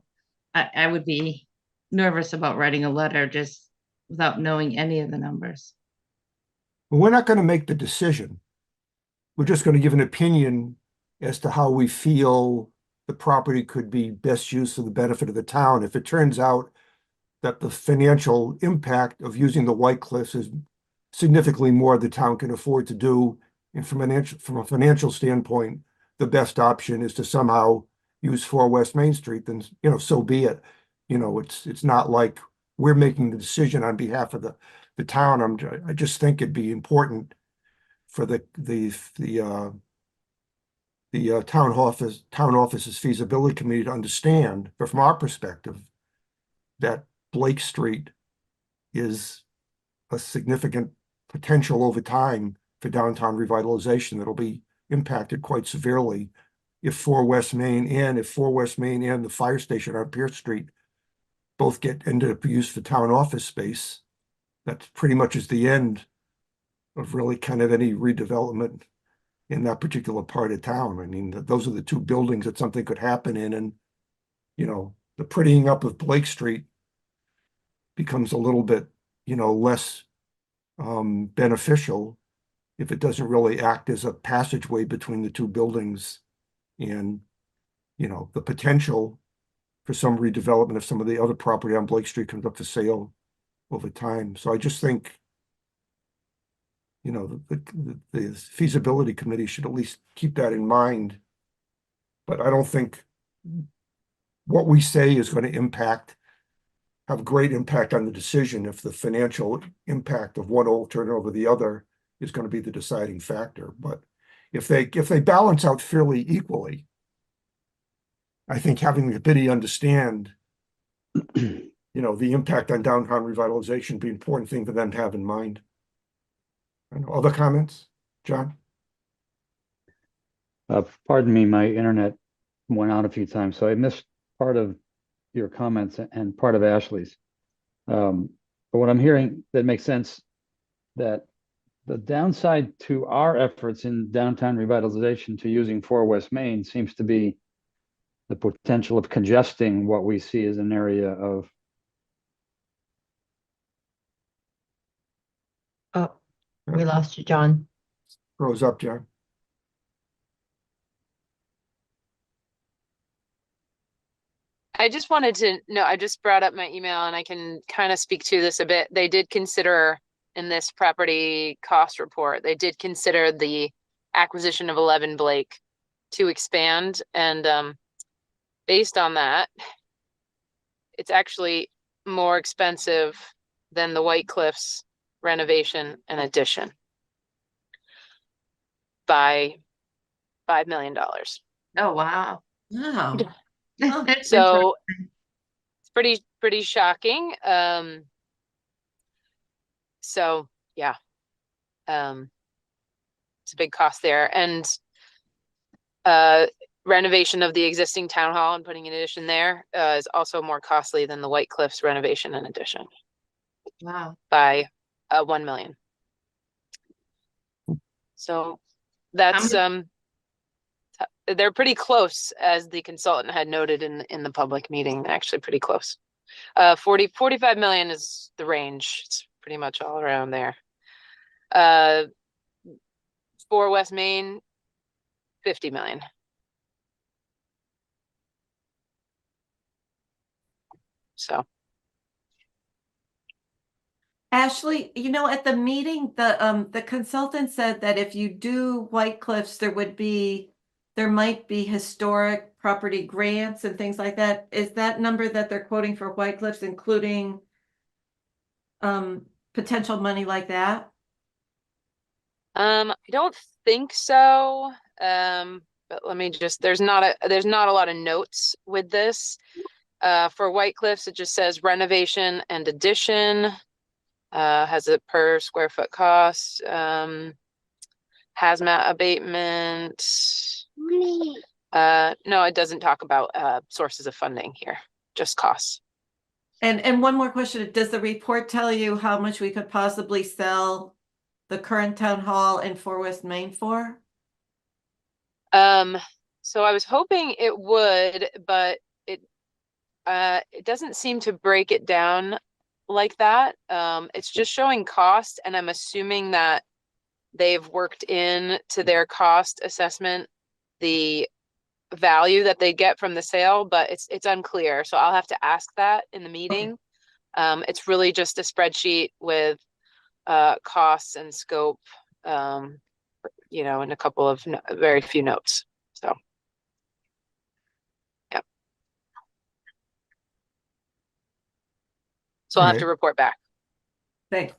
I would be nervous about writing a letter just without knowing any of the numbers. We're not going to make the decision. We're just going to give an opinion as to how we feel the property could be best used for the benefit of the town. If it turns out that the financial impact of using the White Cliffs is significantly more the town can afford to do, and from a financial standpoint, the best option is to somehow use 4 West Main Street, then, so be it. It's not like we're making the decision on behalf of the town. I just think it'd be important for the town office's feasibility committee to understand, but from our perspective, that Blake Street is a significant potential over time for downtown revitalization that'll be impacted quite severely if 4 West Main and the fire station on Pierce Street both ended up used for town office space. That pretty much is the end of really kind of any redevelopment in that particular part of town. I mean, those are the two buildings that something could happen in, and, you know, the prettying up of Blake Street becomes a little bit, you know, less beneficial if it doesn't really act as a passageway between the two buildings, and, you know, the potential for some redevelopment of some of the other property on Blake Street comes up for sale over time. So I just think, you know, the feasibility committee should at least keep that in mind. But I don't think what we say is going to have great impact on the decision if the financial impact of one alternative over the other is going to be the deciding factor. But if they balance out fairly equally, I think having the committee understand, you know, the impact on downtown revitalization be an important thing for them to have in mind. And other comments, John? Pardon me, my internet went out a few times, so I missed part of your comments and part of Ashley's. But what I'm hearing that makes sense, that the downside to our efforts in downtown revitalization to using 4 West Main seems to be the potential of congesting what we see as an area of. Oh, we lost you, John. Rose up, John. I just wanted to know, I just brought up my email and I can kind of speak to this a bit. They did consider in this property cost report, they did consider the acquisition of 11 Blake to expand, and based on that, it's actually more expensive than the White Cliffs renovation and addition by $5 million. Oh, wow. Wow. That's So it's pretty shocking. So yeah, it's a big cost there, and renovation of the existing town hall and putting an addition there is also more costly than the White Cliffs renovation and addition wow. by 1 million. So that's they're pretty close, as the consultant had noted in the public meeting, actually pretty close. 45 million is the range. It's pretty much all around there. 4 West Main, 50 million. So Ashley, you know, at the meeting, the consultant said that if you do White Cliffs, there might be historic property grants and things like that. Is that number that they're quoting for White Cliffs including potential money like that? I don't think so. But let me just, there's not a lot of notes with this. For White Cliffs, it just says renovation and addition, has a per square foot cost, hazmat abatement. No, it doesn't talk about sources of funding here, just costs. And one more question, does the report tell you how much we could possibly sell the current town hall in 4 West Main for? So I was hoping it would, but it doesn't seem to break it down like that. It's just showing cost, and I'm assuming that they've worked in to their cost assessment the value that they get from the sale, but it's unclear. So I'll have to ask that in the meeting. It's really just a spreadsheet with costs and scope, you know, and a couple of very few notes. So yeah. So I'll have to report back. Thanks.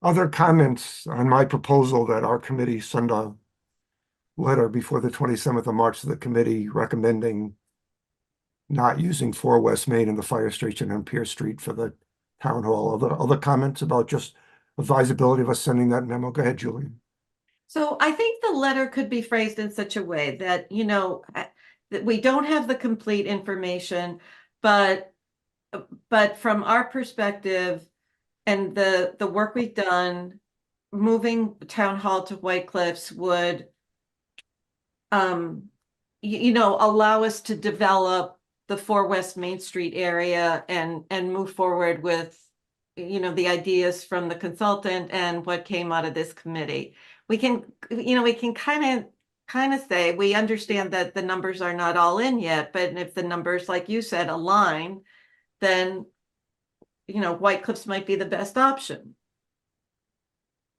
Other comments on my proposal that our committee send a letter before the 27th of March to the committee recommending not using 4 West Main and the fire station on Pierce Street for the town hall. Other comments about just advisability of us sending that memo? Go ahead, Julian. So I think the letter could be phrased in such a way that, you know, that we don't have the complete information. But from our perspective and the work we've done, moving town hall to White Cliffs would allow us to develop the 4 West Main Street area and move forward with, the ideas from the consultant and what came out of this committee. We can kind of say, we understand that the numbers are not all in yet, but if the numbers, like you said, align, then, White Cliffs might be the best option.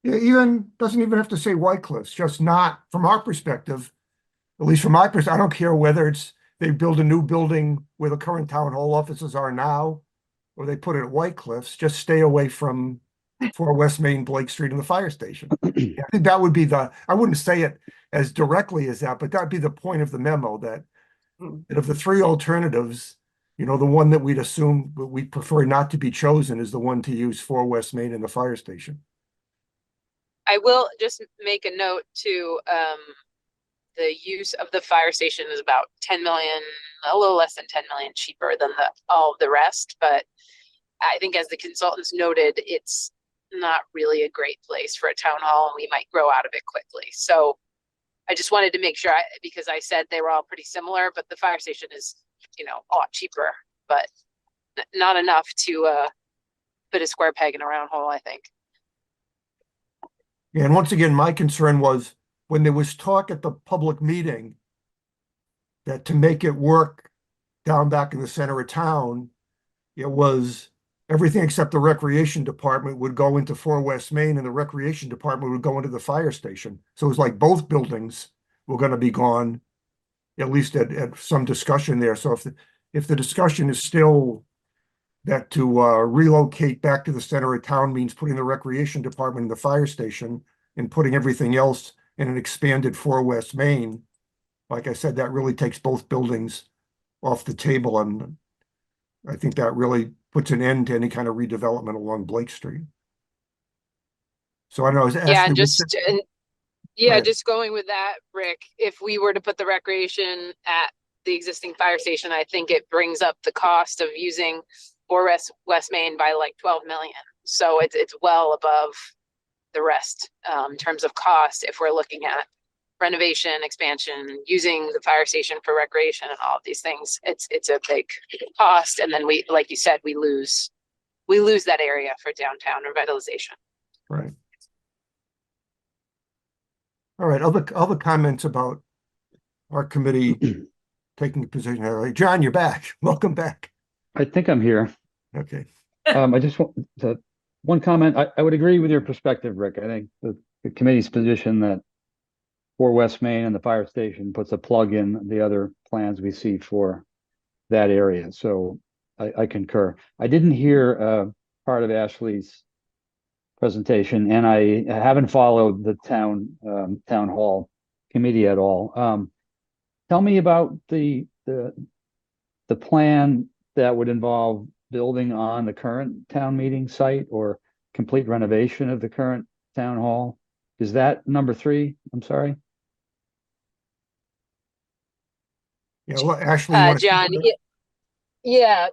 Yeah, doesn't even have to say White Cliffs, just not, from our perspective, at least from my perspective, I don't care whether it's they build a new building where the current town hall offices are now, or they put it at White Cliffs, just stay away from 4 West Main, Blake Street, and the fire station. I think that would be I wouldn't say it as directly as that, but that'd be the point of the memo, that of the 3 alternatives, the one that we'd assume, but we'd prefer not to be chosen is the one to use 4 West Main and the fire station. I will just make a note to, the use of the fire station is about 10 million, a little less than 10 million cheaper than all of the rest. But I think, as the consultants noted, it's not really a great place for a town hall, and we might grow out of it quickly. So I just wanted to make sure, because I said they were all pretty similar, but the fire station is, a lot cheaper, but not enough to put a square peg in a round hole, I think. Yeah, and once again, my concern was when there was talk at the public meeting that to make it work down back in the center of town, it was everything except the recreation department would go into 4 West Main, and the recreation department would go into the fire station. So it was like both buildings were going to be gone, at least at some discussion there. So if the discussion is still that to relocate back to the center of town means putting the recreation department in the fire station and putting everything else in an expanded 4 West Main, like I said, that really takes both buildings off the table, and I think that really puts an end to any kind of redevelopment along Blake Street. So I don't know. Just going with that, Rick, if we were to put the recreation at the existing fire station, I think it brings up the cost of using 4 West Main by like 12 million. So it's well above the rest in terms of cost if we're looking at renovation, expansion, using the fire station for recreation and all of these things. It's a big cost, and then we, like you said, we lose that area for downtown revitalization. Right. All right. Other comments about our committee taking a position. John, you're back. Welcome back. I think I'm here. Okay. I just want to, one comment. I would agree with your perspective, Rick. I think the committee's position that 4 West Main and the fire station puts a plug in the other plans we see for that area. So I concur. I didn't hear part of Ashley's presentation, and I haven't followed the town hall committee at all. Tell me about the plan that would involve building on the current town meeting site or complete renovation of the current town hall. Is that number 3? I'm sorry. Yeah, well, Ashley, John,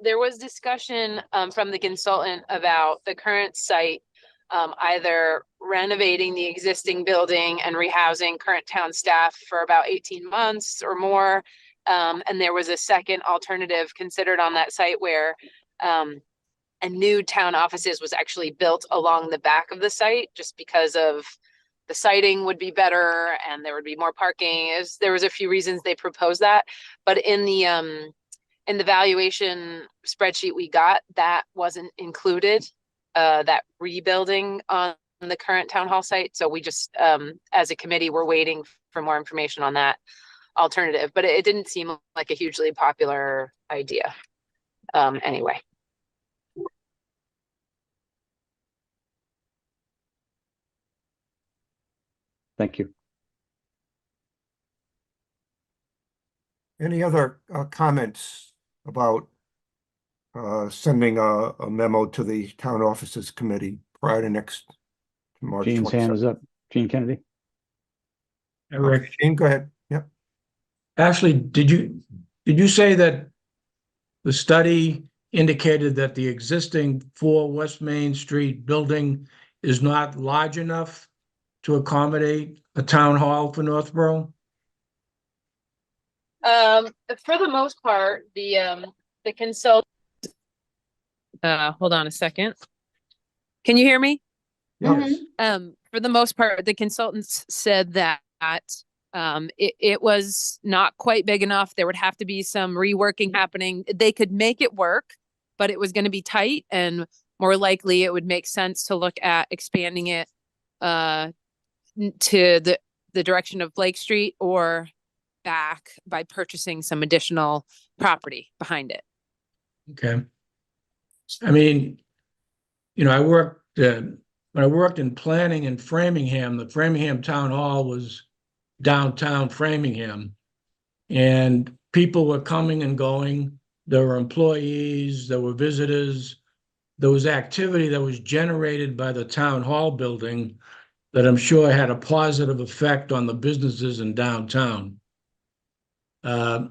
there was discussion from the consultant about the current site, either renovating the existing building and rehousing current town staff for about 18 months or more. And there was a second alternative considered on that site where a new town offices was actually built along the back of the site, just because of the siting would be better and there would be more parking. There was a few reasons they proposed that, but in the valuation spreadsheet we got, that wasn't included, that rebuilding on the current town hall site. So we just, as a committee, we're waiting for more information on that alternative, but it didn't seem like a hugely popular idea anyway. Thank you. any other comments about sending a memo to the town offices committee prior to next March Gene's hand is 27th? up. Gene Kennedy. Rick, Gene, go ahead. Yep. Ashley, did you say that the study indicated that the existing 4 West Main Street building is not large enough to accommodate a town hall for Northborough? For the most part, the consult. Hold on a second. Can you hear me? Yes. For the most part, the consultants said that it was not quite big enough. There would have to be some reworking happening. They could make it work, but it was going to be tight, and more likely it would make sense to look at expanding it to the direction of Blake Street or back by purchasing some additional property behind it. Okay. I mean, you know, when I worked in planning in Framingham, the Framingham Town Hall was downtown Framingham. And people were coming and going. There were employees, there were visitors. There was activity that was generated by the town hall building that I'm sure had a positive effect on the businesses in downtown. I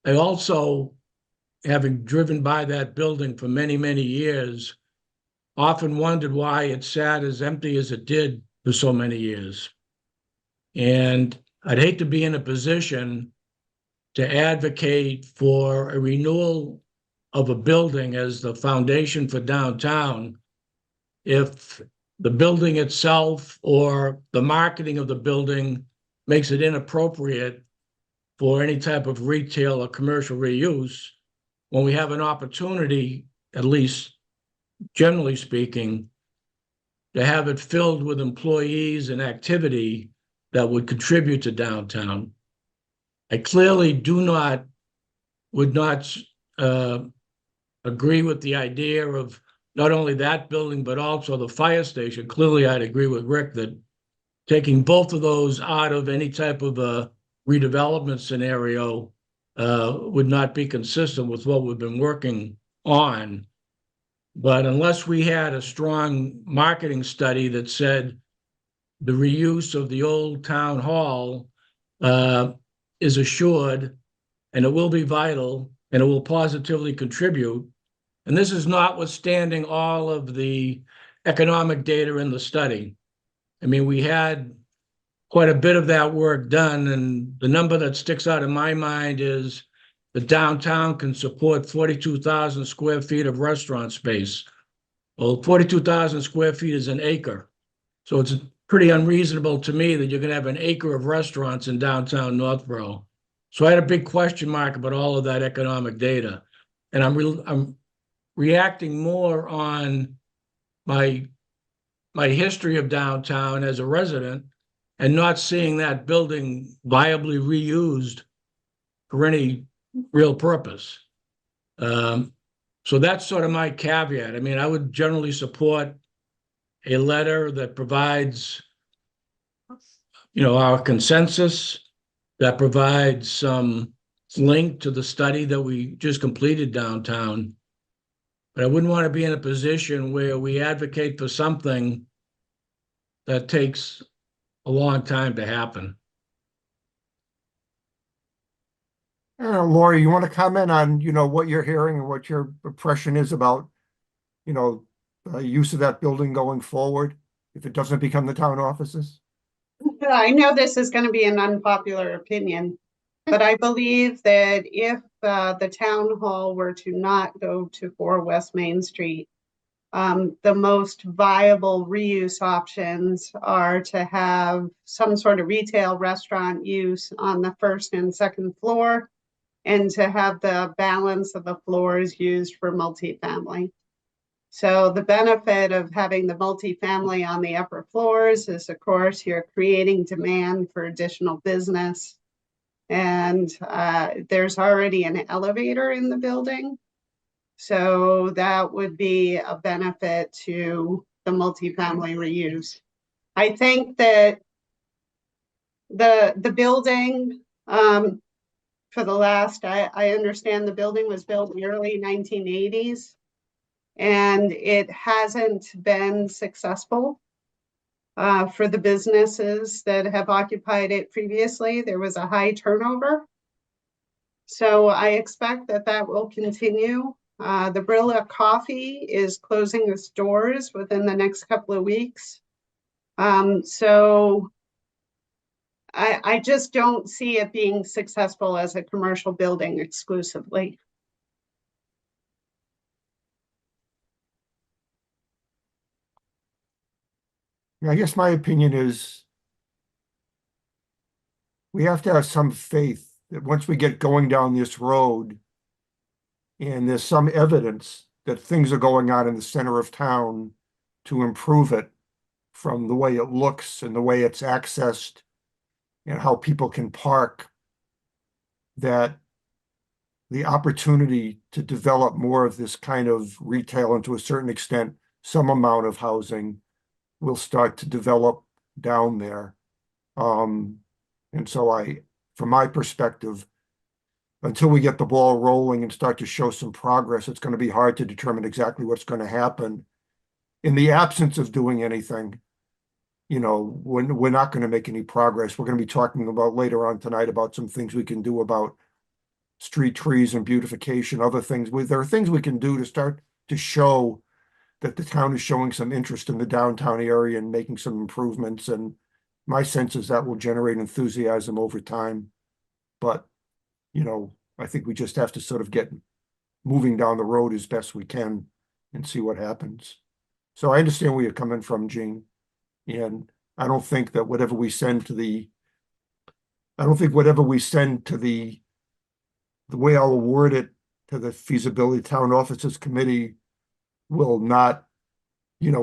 also, having driven by that building for many, many years, often wondered why it sat as empty as it did for so many years. And I'd hate to be in a position to advocate for a renewal of a building as the foundation for downtown if the building itself or the marketing of the building makes it inappropriate for any type of retail or commercial reuse, when we have an opportunity, at least generally speaking, to have it filled with employees and activity that would contribute to downtown. I clearly would not agree with the idea of not only that building, but also the fire station. Clearly, I'd agree with Rick that taking both of those out of any type of a redevelopment scenario would not be consistent with what we've been working on. But unless we had a strong marketing study that said the reuse of the old town hall is assured, and it will be vital, and it will positively contribute. And this is notwithstanding all of the economic data in the study. I mean, we had quite a bit of that work done, and the number that sticks out in my mind is the downtown can support 42,000 square feet of restaurant space. Well, 42,000 square feet is an acre. So it's pretty unreasonable to me that you're going to have an acre of restaurants in downtown Northborough. So I had a big question mark about all of that economic data. And I'm reacting more on my history of downtown as a resident and not seeing that building viably reused for any real purpose. So that's sort of my caveat. I mean, I would generally support a letter that provides, our consensus, that provides some link to the study that we just completed downtown. But I wouldn't want to be in a position where we advocate for something that takes a long time to happen. Lori, you want to comment on, what you're hearing and what your impression is about, use of that building going forward if it doesn't become the town offices? I know this is going to be an unpopular opinion, but I believe that if the town hall were to not go to 4 West Main Street, the most viable reuse options are to have some sort of retail restaurant use on the first and second floor, and to have the balance of the floors used for multifamily. So the benefit of having the multifamily on the upper floors is, of course, you're creating demand for additional business. And there's already an elevator in the building. So that would be a benefit to the multifamily reuse. I think that the building, for the last, I understand the building was built in the early 1980s. And it hasn't been successful for the businesses that have occupied it previously. There was a high turnover. So I expect that that will continue. The Brilla Coffee is closing its doors within the next couple of weeks. So I just don't see it being successful as a commercial building exclusively. I guess my opinion is we have to have some faith that once we get going down this road and there's some evidence that things are going on in the center of town to improve it from the way it looks and the way it's accessed and how people can park, that the opportunity to develop more of this kind of retail and to a certain extent, some amount of housing will start to develop down there. And so from my perspective, until we get the ball rolling and start to show some progress, it's going to be hard to determine exactly what's going to happen. In the absence of doing anything, we're not going to make any progress. We're going to be talking about later on tonight about some things we can do about street trees and beautification, other things. There are things we can do to start to show that the town is showing some interest in the downtown area and making some improvements. And my sense is that will generate enthusiasm over time. But, I think we just have to sort of get moving down the road as best we can and see what happens. So I understand where you're coming from, Gene. And I don't think that whatever we send to the way I'll word it to the feasibility town officers committee will not,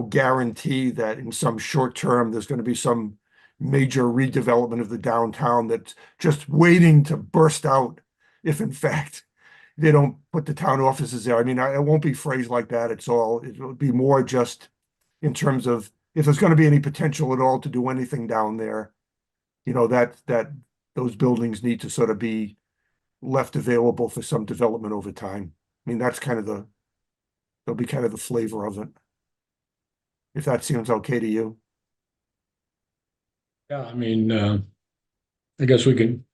guarantee that in some short term, there's going to be some major redevelopment of the downtown that's just waiting to burst out if in fact they don't put the town offices there. I mean, it won't be phrased like that. It will be more just in terms of if there's going to be any potential at all to do anything down there, that those buildings need to sort of be left available for some development over time. I mean, that'll be kind of the flavor of it. If that seems okay to you. Yeah, I mean, I guess we can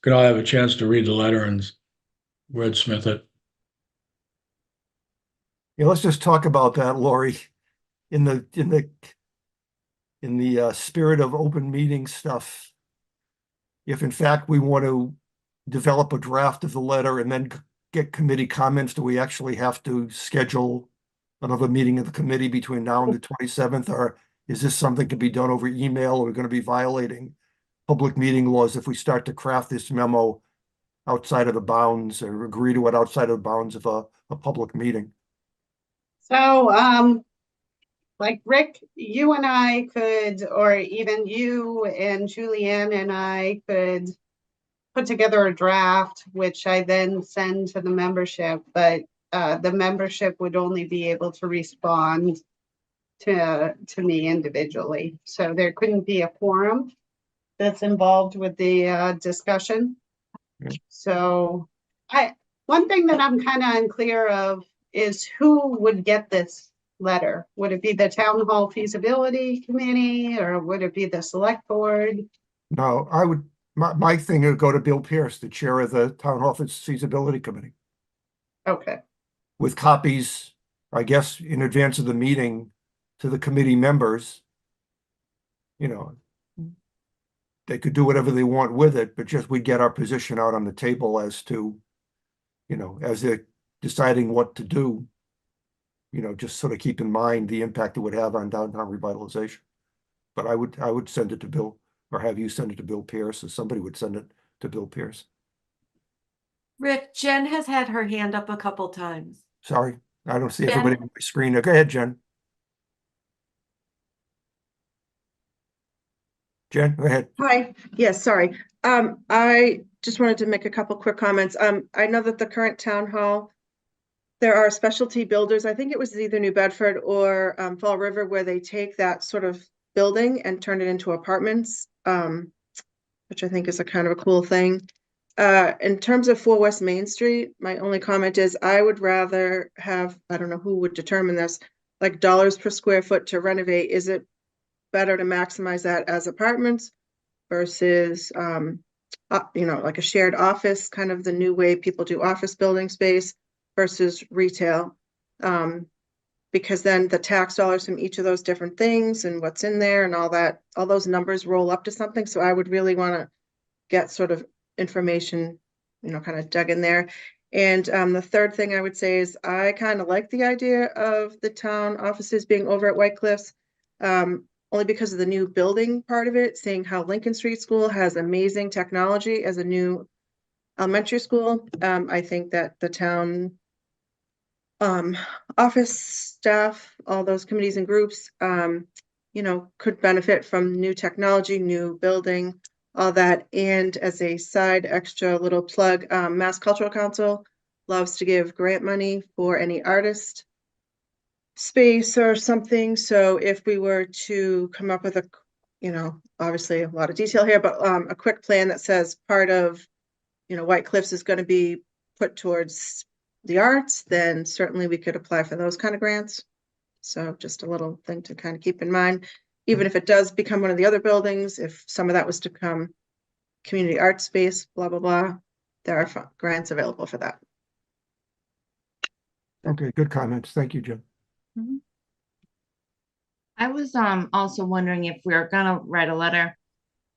all have a chance to read the letter and wordsmith it. Yeah, let's just talk about that, Lori, in the spirit of open meeting stuff. If in fact we want to develop a draft of the letter and then get committee comments, do we actually have to schedule another meeting of the committee between now and the 27th? Or is this something to be done over email? Or are we going to be violating public meeting laws if we start to craft this memo outside of the bounds or agree to it outside of the bounds of a public meeting? So, like Rick, you and I could, or even you and Julianne and I could put together a draft, which I then send to the membership, but the membership would only be able to respond to me individually. So there couldn't be a quorum that's involved with the discussion. Yeah. So one thing that I'm kind of unclear of is who would get this letter. Would it be the town hall feasibility committee or would it be the select board? No, my thing would go to Bill Pierce, the chair of the town office feasibility committee, Okay. with copies, I guess, in advance of the meeting to the committee members. They could do whatever they want with it, but just we get our position out on the table as to, as they're deciding what to do, just sort of keep in mind the impact it would have on downtown revitalization. But I would send it to Bill, or have you send it to Bill Pierce, or somebody would send it to Bill Pierce. Rick, Jen has had her hand up a couple times. Sorry, I don't see Jen? everybody on my screen. Go ahead, Jen. Jen, go ahead. Hi, yes, sorry. I just wanted to make a couple quick comments. I know that the current town hall, there are specialty builders. I think it was either New Bedford or Fall River where they take that sort of building and turn it into apartments, which I think is a kind of a cool thing. In terms of 4 West Main Street, my only comment is I would rather have, I don't know who would determine this, like dollars per square foot to renovate. Is it better to maximize that as apartments versus like a shared office, kind of the new way people do office building space versus retail. Because then the tax dollars from each of those different things and what's in there and all that, all those numbers roll up to something. So I would really want to get sort of information, kind of dug in there. And the third thing I would say is I kind of like the idea of the town offices being over at White Cliffs, only because of the new building part of it, seeing how Lincoln Street School has amazing technology as a new elementary school. I think that the town office staff, all those committees and groups, could benefit from new technology, new building, all that. And as a side extra little plug, Mass Cultural Council loves to give grant money for any artist space or something. So if we were to come up with obviously a lot of detail here, but a quick plan that says part of, White Cliffs is going to be put towards the arts, then certainly we could apply for those kind of grants. So just a little thing to kind of keep in mind, even if it does become one of the other buildings, if some of that was to come community art space, blah, blah, blah, there are grants available for that. Okay, good comments. Thank you, Jim. I was also wondering if we're gonna write a letter,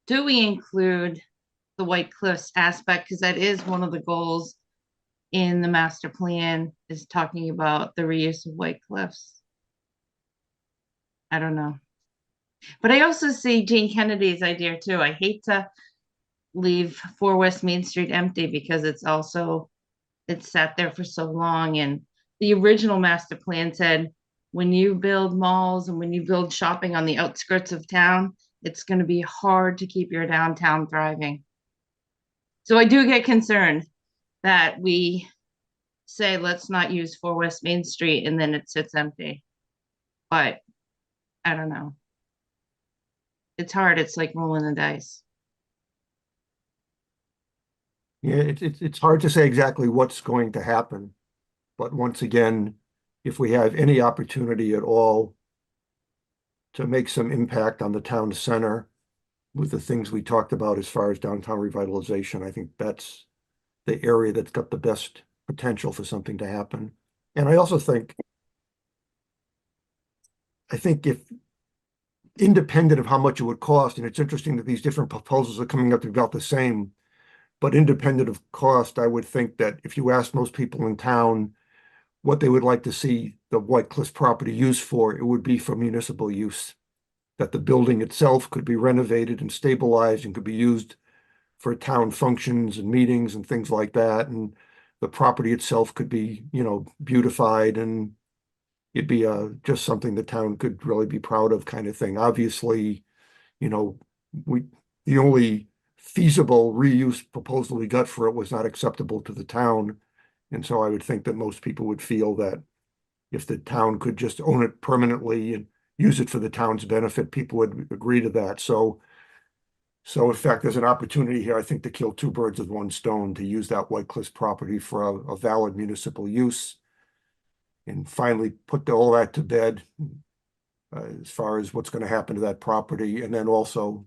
do we include the White Cliffs aspect? Because that is one of the goals in the master plan, is talking about the reuse of White Cliffs. I don't know. But I also see Jane Kennedy's idea too. I hate to leave 4 West Main Street empty because it's sat there for so long. And the original master plan said, when you build malls and when you build shopping on the outskirts of town, it's going to be hard to keep your downtown thriving. So I do get concerned that we say, let's not use 4 West Main Street, and then it sits empty. But I don't know. It's hard. It's like rolling the dice. Yeah, it's hard to say exactly what's going to happen. But once again, if we have any opportunity at all to make some impact on the town center with the things we talked about as far as downtown revitalization, I think that's the area that's got the best potential for something to happen. And I also think if independent of how much it would cost, and it's interesting that these different proposals are coming up to about the same, but independent of cost, I would think that if you ask most people in town what they would like to see the White Cliffs property used for, it would be for municipal use. That the building itself could be renovated and stabilized and could be used for town functions and meetings and things like that. And the property itself could be, beautified, and it'd be just something the town could really be proud of, kind of thing. Obviously, the only feasible reuse proposal we got for it was not acceptable to the town. And so I would think that most people would feel that if the town could just own it permanently and use it for the town's benefit, people would agree to that. So in fact, there's an opportunity here, I think, to kill 2 birds with 1 stone, to use that White Cliffs property for a valid municipal use, and finally put all that to bed as far as what's going to happen to that property. And then also,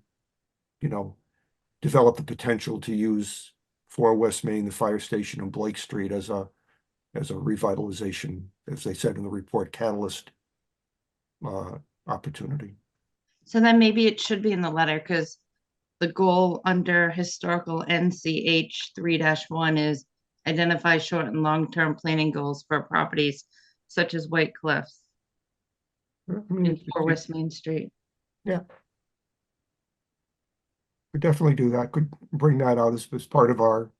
develop the potential to use 4 West Main, the fire station, and Blake Street as a revitalization, as they said in the report, catalyst opportunity. So then maybe it should be in the letter, because the goal under historical NCH 3-1 is identify short and long-term planning goals for properties such as White Cliffs and 4 West Main Street. Yeah. We definitely do that. Could bring that out as part of our,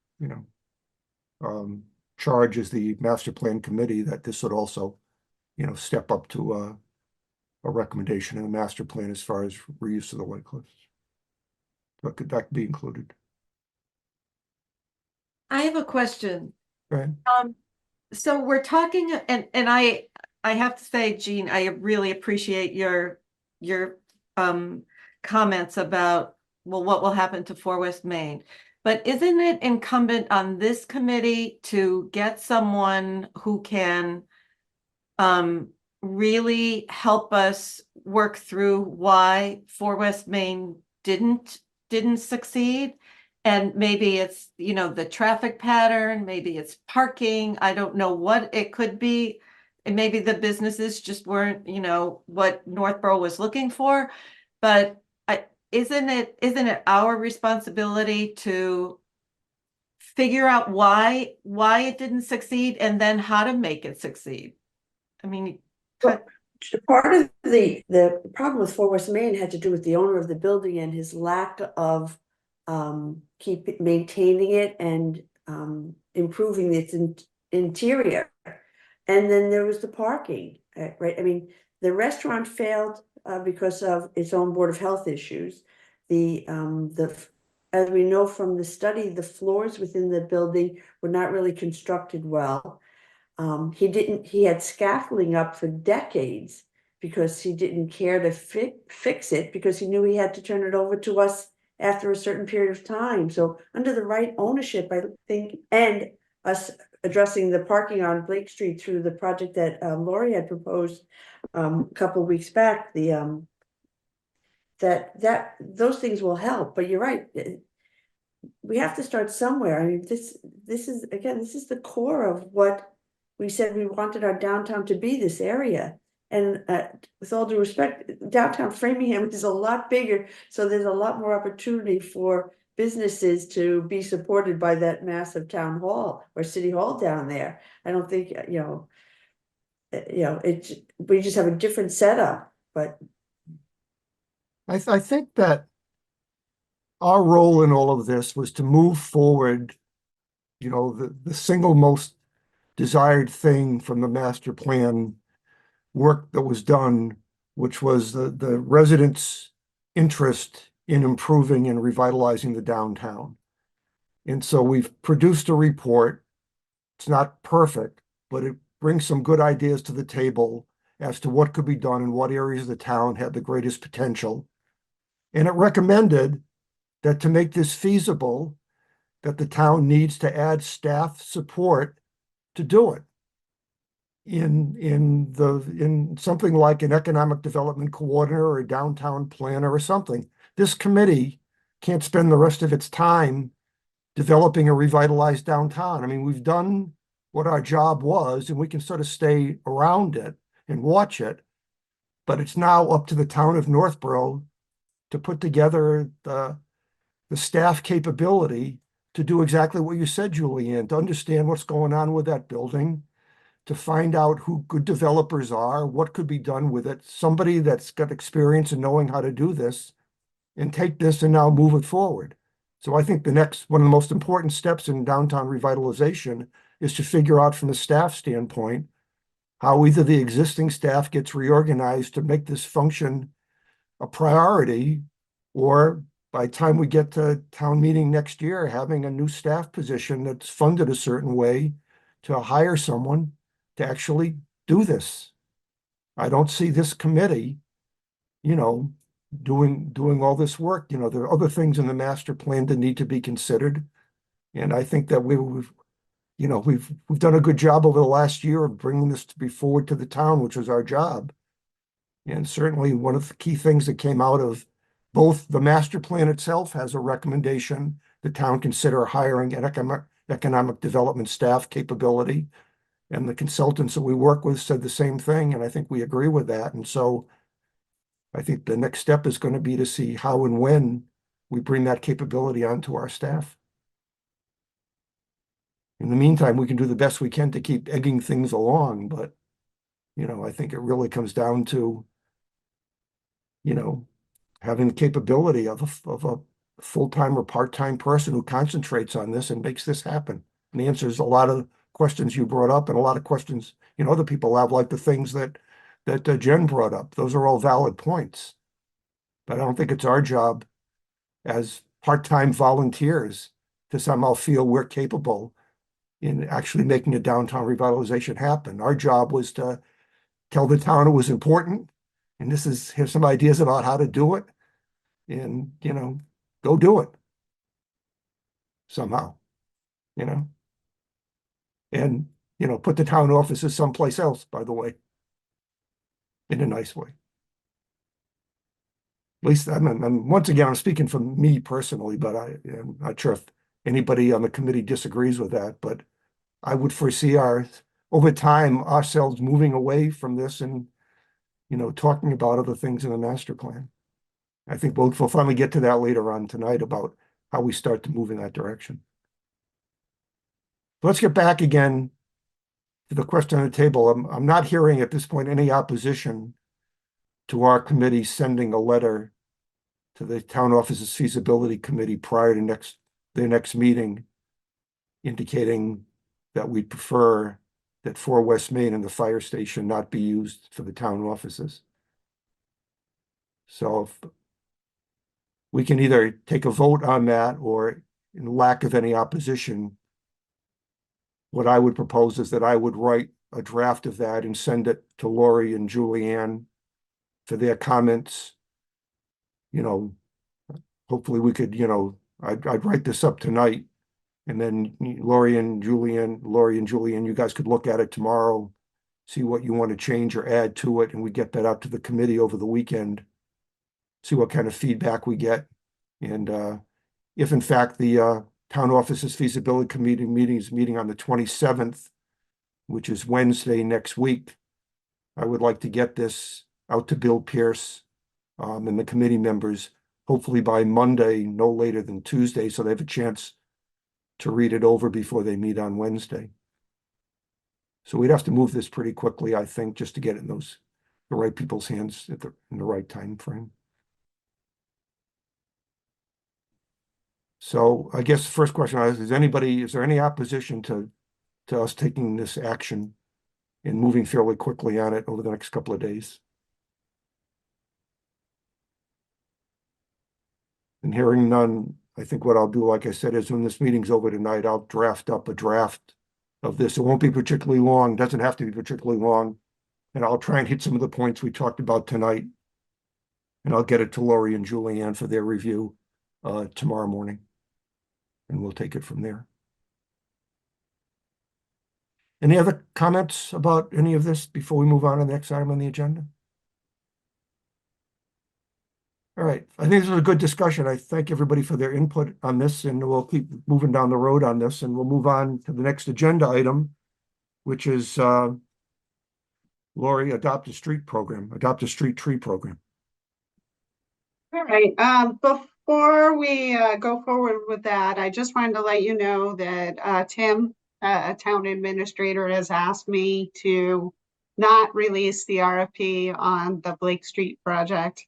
charge as the master plan committee, that this would also, step up to a recommendation in the master plan as far as reuse of the White Cliffs. But could that be included? I have a question. Right. So we're talking, and I have to say, Jean, I really appreciate your comments about, well, what will happen to 4 West Main. But isn't it incumbent on this committee to get someone who can really help us work through why 4 West Main didn't succeed, And maybe it's, you know, the traffic pattern, maybe it's parking, I don't know what it could be. And maybe the businesses just weren't, you know, what Northborough was looking for. But isn't it our responsibility to figure out why it didn't succeed and then how to make it succeed? I mean, Well, part of the problem with 4 West Main had to do with the owner of the building and his lack of maintaining it and improving its interior. And then there was the parking, right? I mean, the restaurant failed because of its own Board of Health issues. As we know from the study, the floors within the building were not really constructed well. He had scaffolding up for decades because he didn't care to fix it because he knew he had to turn it over to us after a certain period of time. So under the right ownership, I think, and us addressing the parking on Blake Street through the project that Lori had proposed a couple of weeks back, that those things will help. But you're right. We have to start somewhere. I mean, this is the core of what we said we wanted our downtown to be, this area. And with all due respect, downtown Framingham is a lot bigger, so there's a lot more opportunity for businesses to be supported by that massive town hall or city hall down there. I don't think, we just have a different setup, but. I think that our role in all of this was to move forward, the single most desired thing from the master plan work that was done, which was the residents' interest in improving and revitalizing the downtown. And so we've produced a report. It's not perfect, but it brings some good ideas to the table as to what could be done and what areas of the town had the greatest potential. And it recommended that to make this feasible, that the town needs to add staff support to do it in something like an economic development coordinator or a downtown planner or something. This committee can't spend the rest of its time developing a revitalized downtown. I mean, we've done what our job was, and we can sort of stay around it and watch it, but it's now up to the town of Northborough to put together the staff capability to do exactly what you said, Julianne, to understand what's going on with that building, to find out who good developers are, what could be done with it, somebody that's got experience in knowing how to do this, and take this and now move it forward. So I think one of the most important steps in downtown revitalization is to figure out from the staff standpoint how either the existing staff gets reorganized to make this function a priority, or by the time we get to town meeting next year, having a new staff position that's funded a certain way to hire someone to actually do this. I don't see this committee, doing all this work. There are other things in the master plan that need to be considered. And I think that we've done a good job over the last year of bringing this to be forward to the town, which was our job. And certainly one of the key things that came out of both the master plan itself has a recommendation the town consider hiring an economic development staff capability. And the consultants that we work with said the same thing, and I think we agree with that. And so I think the next step is going to be to see how and when we bring that capability onto our staff. In the meantime, we can do the best we can to keep egging things along, but I think it really comes down to having the capability of a full-time or part-time person who concentrates on this and makes this happen. And answers a lot of questions you brought up and a lot of questions other people have, like the things that Jen brought up. Those are all valid points. But I don't think it's our job as part-time volunteers to somehow feel we're capable in actually making a downtown revitalization happen. Our job was to tell the town it was important, and here's some ideas about how to do it, and go do it somehow, and put the town offices someplace else, by the way, in a nice way. At least I'm once again, I'm speaking for me personally, but I'm not sure if anybody on the committee disagrees with that, but I would foresee over time, ourselves moving away from this and, talking about other things in the master plan. I think we'll finally get to that later on tonight about how we start to move in that direction. Let's get back again to the question on the table. I'm not hearing at this point any opposition to our committee sending a letter to the town office's feasibility committee prior to their next meeting, indicating that we prefer that 4 West Main and the fire station not be used for the town offices. So if we can either take a vote on that, or in lack of any opposition, what I would propose is that I would write a draft of that and send it to Lori and Julianne for their comments. Hopefully we could, I'd write this up tonight, and then Lori and Julianne, you guys could look at it tomorrow, see what you want to change or add to it, and we get that out to the committee over the weekend, see what kind of feedback we get. And if in fact the town office's feasibility committee meeting on the 27th, which is Wednesday next week, I would like to get this out to Bill Pierce and the committee members, hopefully by Monday, no later than Tuesday, so they have a chance to read it over before they meet on Wednesday. So we'd have to move this pretty quickly, I think, just to get it in the right people's hands in the right time frame. So I guess the first question is there any opposition to us taking this action and moving fairly quickly on it over the next couple of days? And hearing none, I think what I'll do, like I said, is when this meeting's over tonight, I'll draft up a draft of this. It won't be particularly long, doesn't have to be particularly long. And I'll try and hit some of the points we talked about tonight. And I'll get it to Lori and Julianne for their review tomorrow morning. And we'll take it from there. Any other comments about any of this before we move on to the next item on the agenda? All right, I think this was a good discussion. I thank everybody for their input on this, and we'll keep moving down the road on this, and we'll move on to the next agenda item, which is Lori, Adopt a Street Tree Program. All right, before we go forward with that, I just wanted to let you know that Tim, a town administrator, has asked me to not release the RFP on the Blake Street project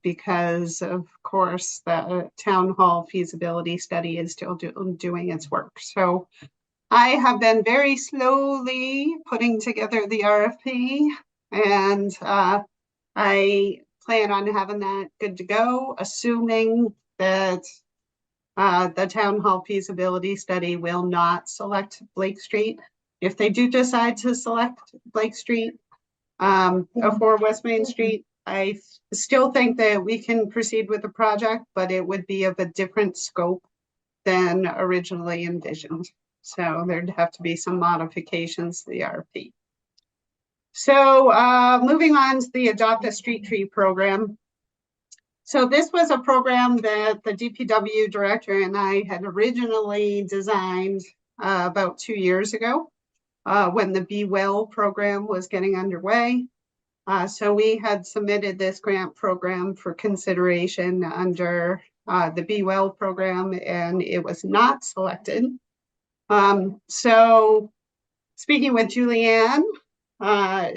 because, of course, the town hall feasibility study is still doing its work. So I have been very slowly putting together the RFP, and I plan on having that good to go, assuming that the town hall feasibility study will not select Blake Street. If they do decide to select Blake Street for West Main Street, I still think that we can proceed with the project, but it would be of a different scope than originally envisioned. So there'd have to be some modifications to the RFP. So moving on to the Adopt a Street Tree program. So this was a program that the DPW director and I had originally designed about 2 years ago when the Be Well program was getting underway. So we had submitted this grant program for consideration under the Be Well program, and it was not selected. So speaking with Julianne,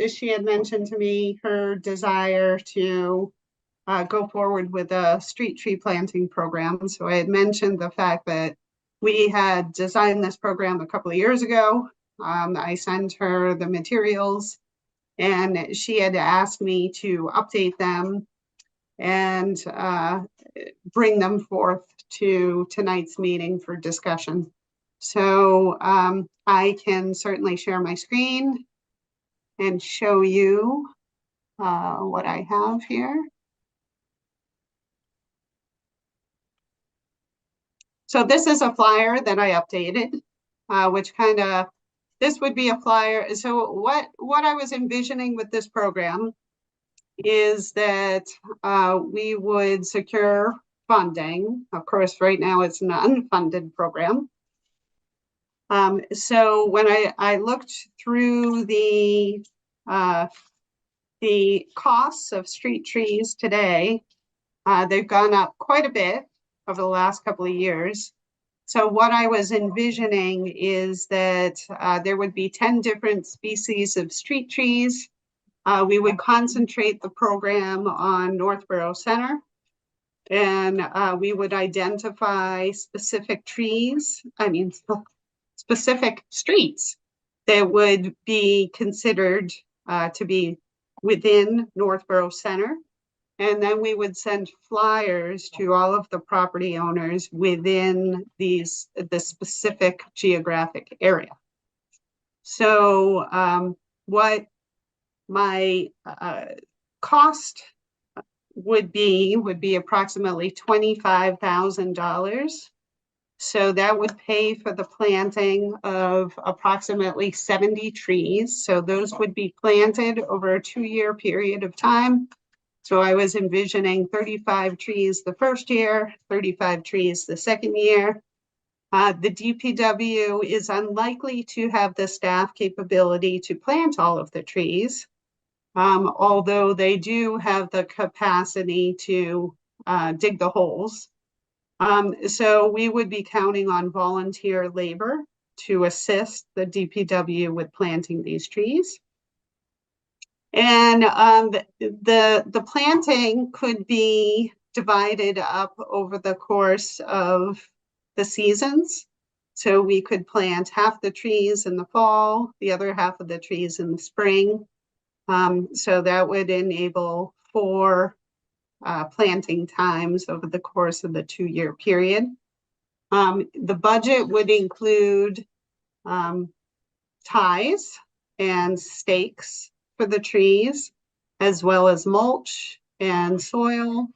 she had mentioned to me her desire to go forward with a street tree planting program. So I had mentioned the fact that we had designed this program a couple of years ago. I sent her the materials, and she had asked me to update them and bring them forth to tonight's meeting for discussion. So I can certainly share my screen and show you what I have here. So this is a flyer that I updated, which this would be a flyer. So what I was envisioning with this program is that we would secure funding. Of course, right now it's an unfunded program. So when I looked through the costs of street trees today, they've gone up quite a bit over the last couple of years. So what I was envisioning is that there would be 10 different species of street trees. We would concentrate the program on Northborough Center, and we would identify specific trees, specific streets that would be considered to be within Northborough Center. And then we would send flyers to all of the property owners within the specific geographic area. So what my cost would be approximately $25,000. So that would pay for the planting of approximately 70 trees. So those would be planted over a 2-year period of time. So I was envisioning 35 trees the first year, 35 trees the second year. The DPW is unlikely to have the staff capability to plant all of the trees, although they do have the capacity to dig the holes. So we would be counting on volunteer labor to assist the DPW with planting these trees. And the planting could be divided up over the course of the seasons. So we could plant half the trees in the fall, the other half of the trees in the spring. So that would enable 4 planting times over the course of the 2-year period. The budget would include ties and stakes for the trees, as well as mulch and soil.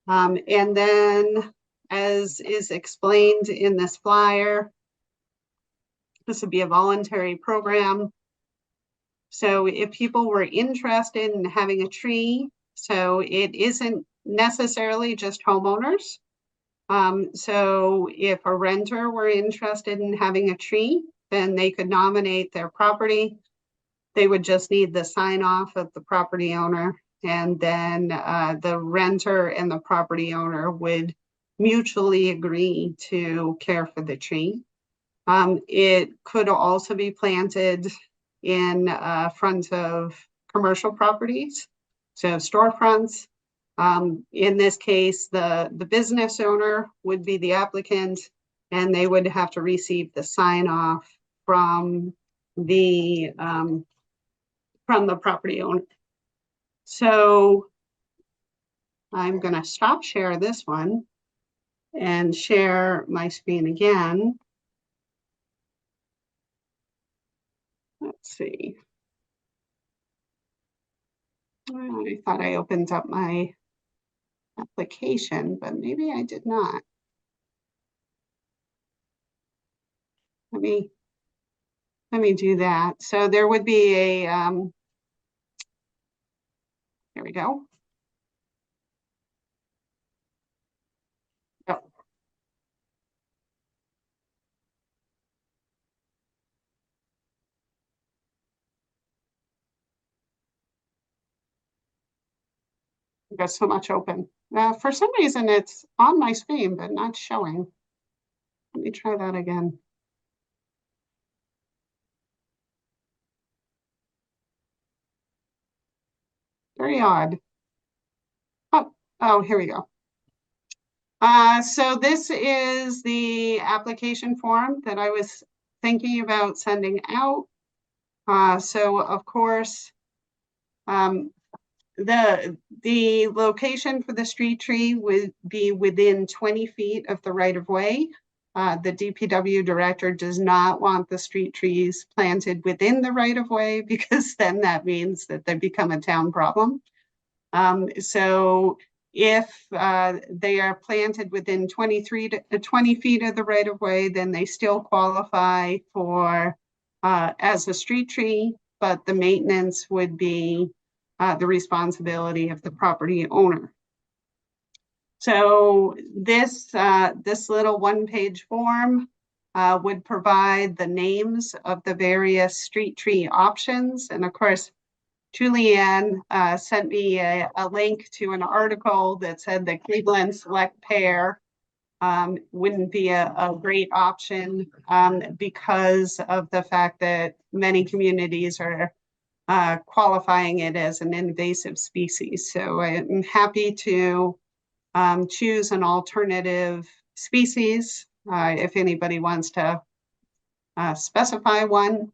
And then, as is explained in this flyer, this would be a voluntary program. So if people were interested in having a tree, so it isn't necessarily just homeowners. So if a renter were interested in having a tree, then they could nominate their property. They would just need the sign off of the property owner, and then the renter and the property owner would mutually agree to care for the tree. It could also be planted in front of commercial properties, so storefronts. In this case, the business owner would be the applicant, and they would have to receive the sign off from the property owner. So I'm going to stop share this one and share my screen again. Let's see. I thought I opened up my application, but maybe I did not. Let me do that. So there would be a, here we go. Oh. I've got so much open. For some reason, it's on my screen, but not showing. Let me try that again. Very odd. Oh, here we go. So this is the application form that I was thinking about sending out. So of course, the location for the street tree would be within 20 feet of the right of way. The DPW director does not want the street trees planted within the right of way, because then that means that they become a town problem. So if they are planted within 20 feet of the right of way, then they still qualify for as a street tree, but the maintenance would be the responsibility of the property owner. So this little one-page form would provide the names of the various street tree options. And of course, Julianne sent me a link to an article that said the Cleveland Select Pear wouldn't be a great option because of the fact that many communities are qualifying it as an invasive species. So I'm happy to choose an alternative species if anybody wants to specify one.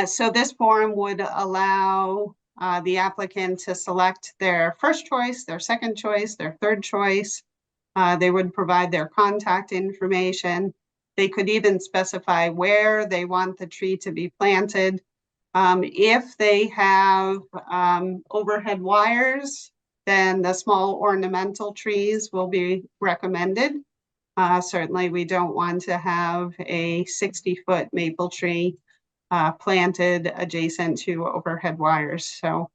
So this form would allow the applicant to select their first choice, their second choice, their third choice. They would provide their contact information. They could even specify where they want the tree to be planted. If they have overhead wires, then the small ornamental trees will be recommended. Certainly, we don't want to have a 60-foot maple tree planted adjacent to overhead wires. So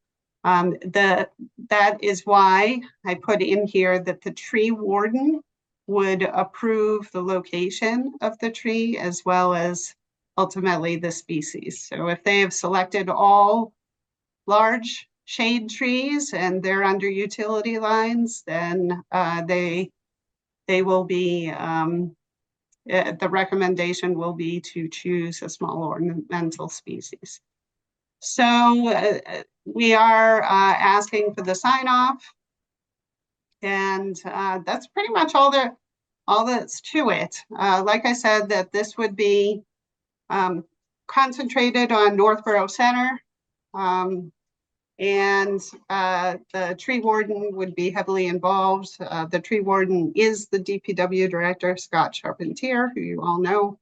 that is why I put in here that the tree warden would approve the location of the tree as well as ultimately the species. So if they have selected all large shade trees and they're under utility lines, then they will be, the recommendation will be to choose a small ornamental species. So we are asking for the sign off, and that's pretty much all that's to it. Like I said, that this would be concentrated on Northborough Center. And the tree warden would be heavily involved. The tree warden is the DPW director, Scott Charpentier, who you all know.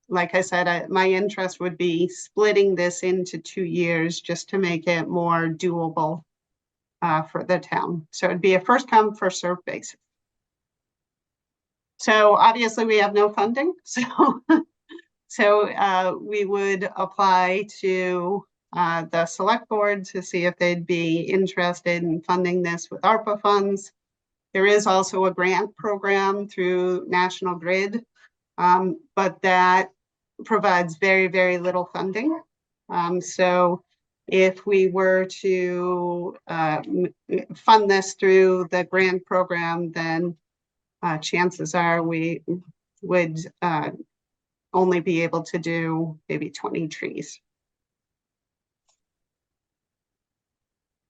Like I said, my interest would be splitting this into 2 years just to make it more doable for the town. So it'd be a first come, first served basis. So obviously we have no funding, so we would apply to the select board to see if they'd be interested in funding this with ARPA funds. There is also a grant program through National Grid, but that provides very, very little funding. So if we were to fund this through the grant program, then chances are we would only be able to do maybe 20 trees.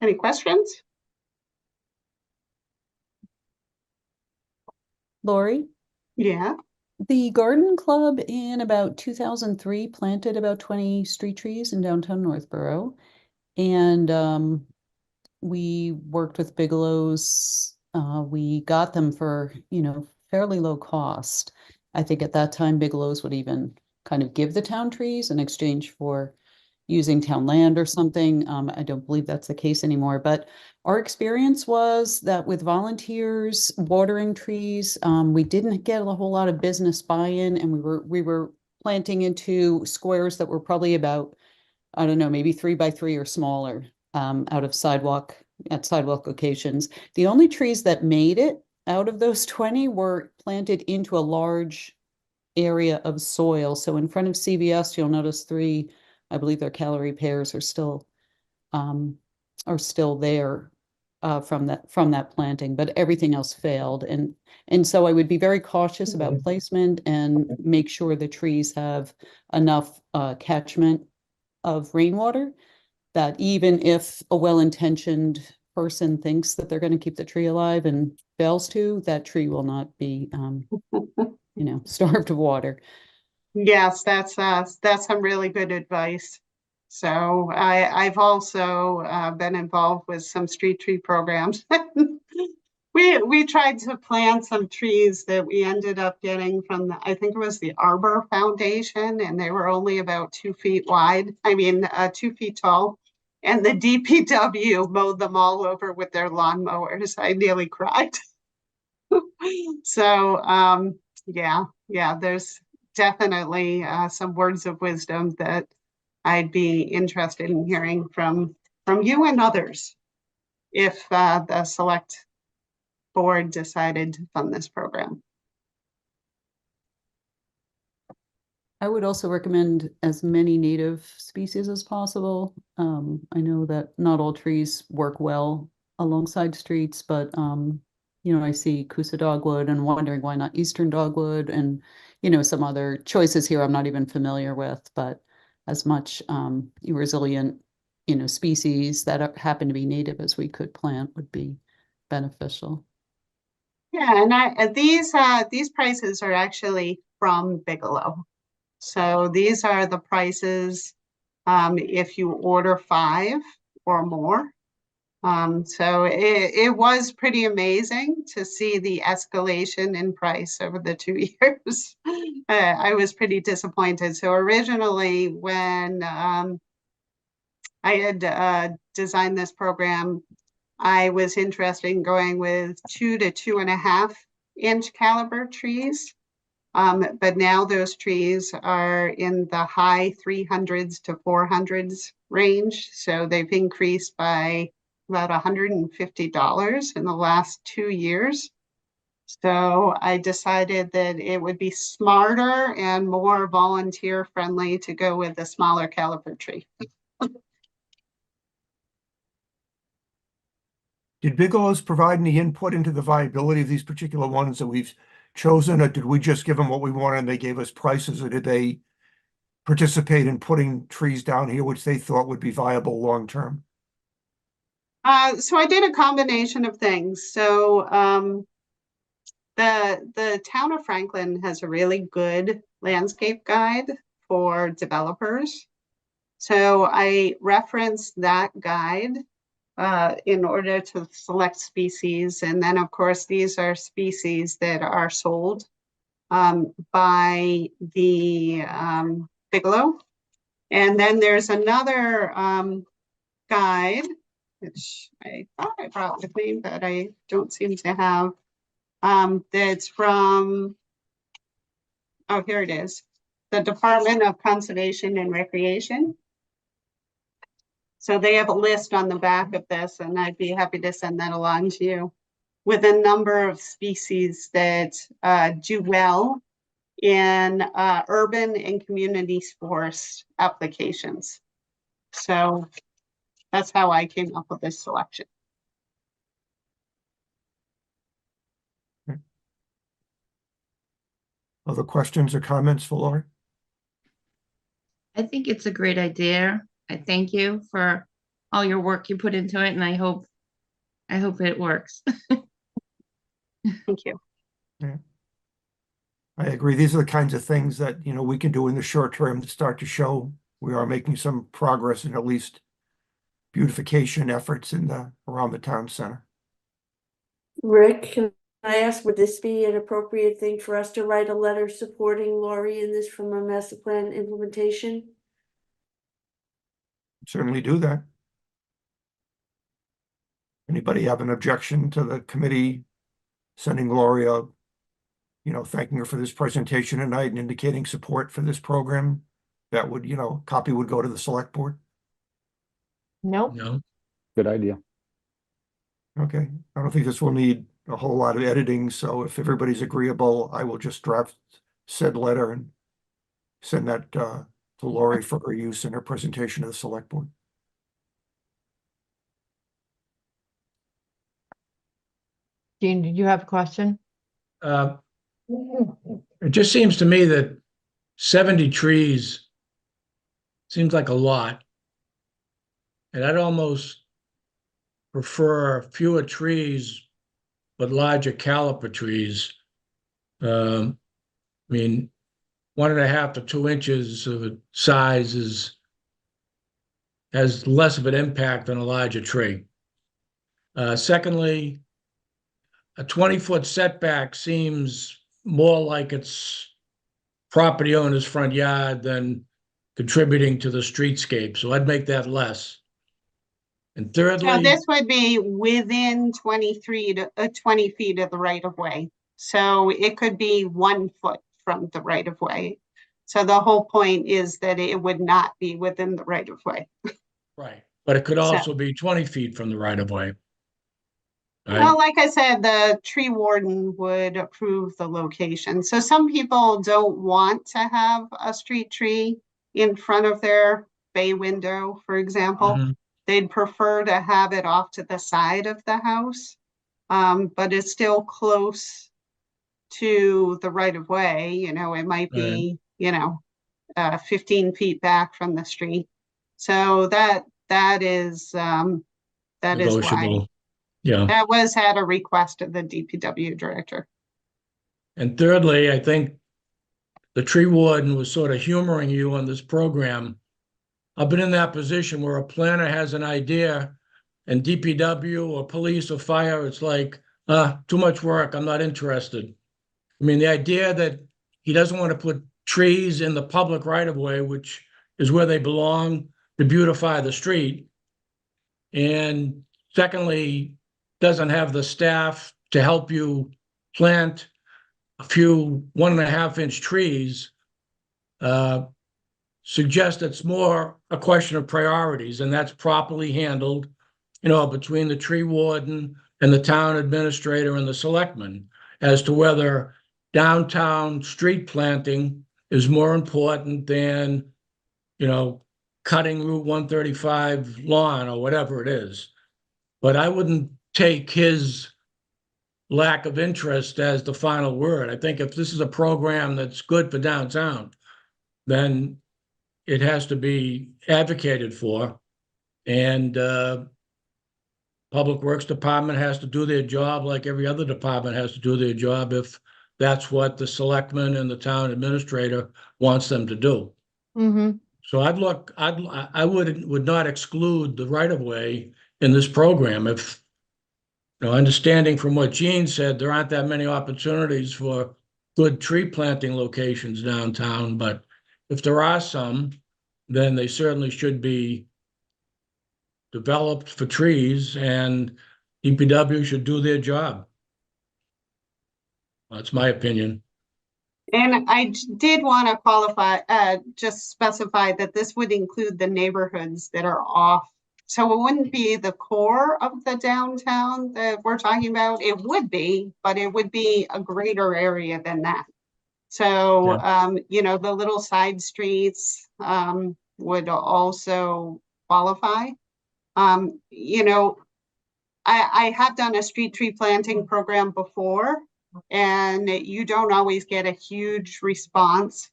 Any questions? Lori, Yeah. the garden club in about 2003 planted about 20 street trees in downtown Northborough. And we worked with Bigelow's. We got them for, fairly low cost. I think at that time, Bigelow's would even kind of give the town trees in exchange for using town land or something. I don't believe that's the case anymore, but our experience was that with volunteers watering trees, we didn't get a whole lot of business buy-in, and we were planting into squares that were probably about, I don't know, maybe 3 by 3 or smaller, out of sidewalk locations. The only trees that made it out of those 20 were planted into a large area of soil. So in front of CVS, you'll notice 3, I believe they're Calorie pears, are still there from that planting, but everything else failed. And so I would be very cautious about placement and make sure the trees have enough catchment of rainwater, that even if a well-intentioned person thinks that they're going to keep the tree alive and fails to, that tree will not be, starved of water. Yes, that's some really good advice. So I've also been involved with some street tree programs. We tried to plant some trees that we ended up getting from I think it was the Arbor Foundation, and they were only about 2 feet wide. 2 feet tall. And the DPW mowed them all over with their lawnmowers. I nearly cried. So yeah, there's definitely some words of wisdom that I'd be interested in hearing from you and others if the select board decided to fund this program. I would also recommend as many native species as possible. I know that not all trees work well alongside streets, but I see Coosa dogwood and wondering why not eastern dogwood and, some other choices here I'm not even familiar with, but as much resilient, species that happen to be native as we could plant would be beneficial. Yeah, and these prices are actually from Bigelow. So these are the prices if you order 5 or more. So it was pretty amazing to see the escalation in price over the 2 years. I was pretty disappointed. So originally when I had designed this program, I was interested in going with 2 to 2.5 inch caliber trees. But now those trees are in the high 300s to 400s range. So they've increased by about $150 in the last 2 years. So I decided that it would be smarter and more volunteer friendly to go with a smaller caliber tree. Did Bigelow's provide any input into the viability of these particular ones that we've chosen, or did we just give them what we wanted and they gave us prices, or did they participate in putting trees down here which they thought would be viable long term? So I did a combination of things. So the town of Franklin has a really good landscape guide for developers. So I referenced that guide in order to select species. And then of course, these are species that are sold by the Bigelow. And then there's another guide, which I thought I brought with me, but I don't seem to have, that's from, oh, here it is, the Department of Conservation and Recreation. So they have a list on the back of this, and I'd be happy to send that along to you with a number of species that do well in urban and community forest applications. So that's how I came up with this selection. Other questions or comments for Lori? I think it's a great idea. I thank you for all your work you put into it, and I hope it works. Thank you. Yeah. I agree. These are the kinds of things that, we can do in the short term to start to show we are making some progress in at least beautification efforts around the town center. Rick, can I ask, would this be an appropriate thing for us to write a letter supporting Lori in this from a master plan implementation? Certainly do that. Anybody have an objection to the committee sending Lori a, thanking her for this presentation tonight and indicating support for this program? That would, copy would go to the select board. Nope. No, Good idea. Okay, I don't think this will need a whole lot of editing, so if everybody's agreeable, I will just draft said letter and send that to Lori for her use in her presentation to the select board. Jean, did you have a question? it just seems to me that 70 trees seems like a lot. And I'd almost prefer fewer trees, but larger caliper trees. I mean, 1.5 to 2 inches of size has less of an impact on a larger tree. Secondly, a 20-foot setback seems more like it's property owner's front yard than contributing to the streetscape. So I'd make that less. And thirdly, So this would be within 20 feet of the right of way. So it could be 1 foot from the right of way. So the whole point is that it would not be within the right of way. Right, but it could So- also be 20 feet from the right of way. Well, like I said, the tree warden would approve the location. So some people don't want to have a street tree in front of their bay window, for example. Mhm. They'd prefer to have it off to the side of the house. But it's still close to the right of way, you know, it might be, 15 feet back from the street. So that is why. Negotiable. Yeah. That was at a request of the DPW director. And thirdly, I think the tree warden was sort of humoring you on this program. I've been in that position where a planner has an idea and DPW or police or fire, it's like, too much work, I'm not interested. I mean, the idea that he doesn't want to put trees in the public right of way, which is where they belong to beautify the street. And secondly, doesn't have the staff to help you plant a few 1.5-inch trees, suggest it's more a question of priorities, and that's properly handled, between the tree warden and the town administrator and the selectman as to whether downtown street planting is more important than, cutting Route 135 lawn or whatever it is. But I wouldn't take his lack of interest as the final word. I think if this is a program that's good for downtown, then it has to be advocated for. And Public Works Department has to do their job like every other department has to do their job if that's what the selectman and the town administrator wants them to do. Mm-hmm. So I would not exclude the right of way in this program if, understanding from what Gene said, there aren't that many opportunities for good tree planting locations downtown, but if there are some, then they certainly should be developed for trees, and DPW should do their job. That's my opinion. And I did want to qualify, just specify that this would include the neighborhoods that are off. So it wouldn't be the core of the downtown that we're talking about. It would be, but it would be a greater area than that. So, the little side streets would also qualify. I have done a street tree planting program before, and you don't always get a huge response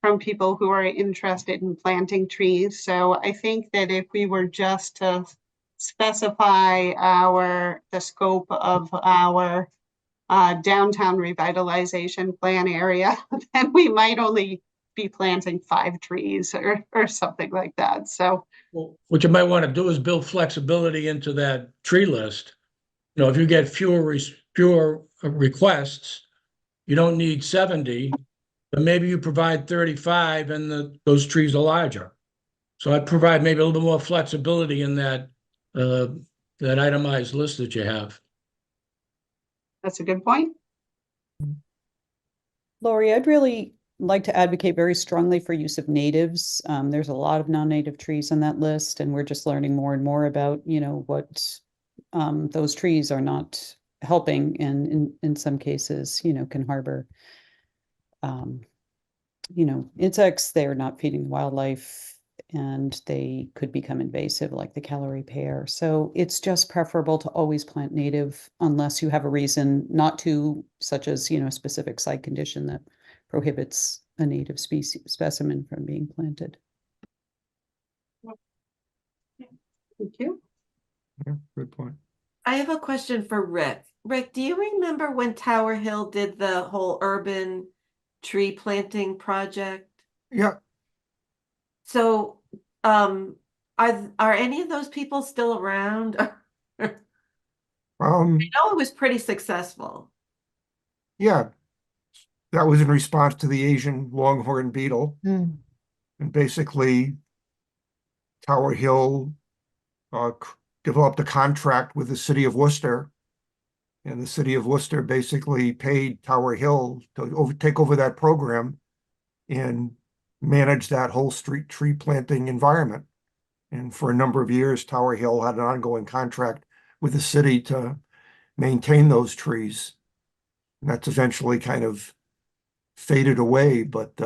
from people who are interested in planting trees. So I think that if we were just to specify the scope of our downtown revitalization plan area, then we might only be planting 5 trees or something like that. So Well, what you might want to do is build flexibility into that tree list. If you get fewer requests, you don't need 70, but maybe you provide 35 and those trees are larger. So I'd provide maybe a little bit more flexibility in that itemized list that you have. that's a good point. Lori, I'd really like to advocate very strongly for use of natives. There's a lot of non-native trees on that list, and we're just learning more and more about, what those trees are not helping, and in some cases, can harbor, insects. They're not feeding wildlife, and they could become invasive, like the Callery pear. So it's just preferable to always plant native unless you have a reason not to, such as, a specific site condition that prohibits a native specimen from being planted. Thank you. Yeah, good point. I have a question for Rick. Rick, do you remember when Tower Hill did the whole urban tree planting project? Yeah, So, are any of those people still around? I know it was pretty successful. yeah. That was in response to the Asian longhorn beetle. Mm. And basically, Tower Hill developed a contract with the city of Worcester. And the city of Worcester basically paid Tower Hill to take over that program. And manage that whole street tree planting environment. And for a number of years, Tower Hill had an ongoing contract with the city to maintain those trees. And that's eventually kind of faded away, but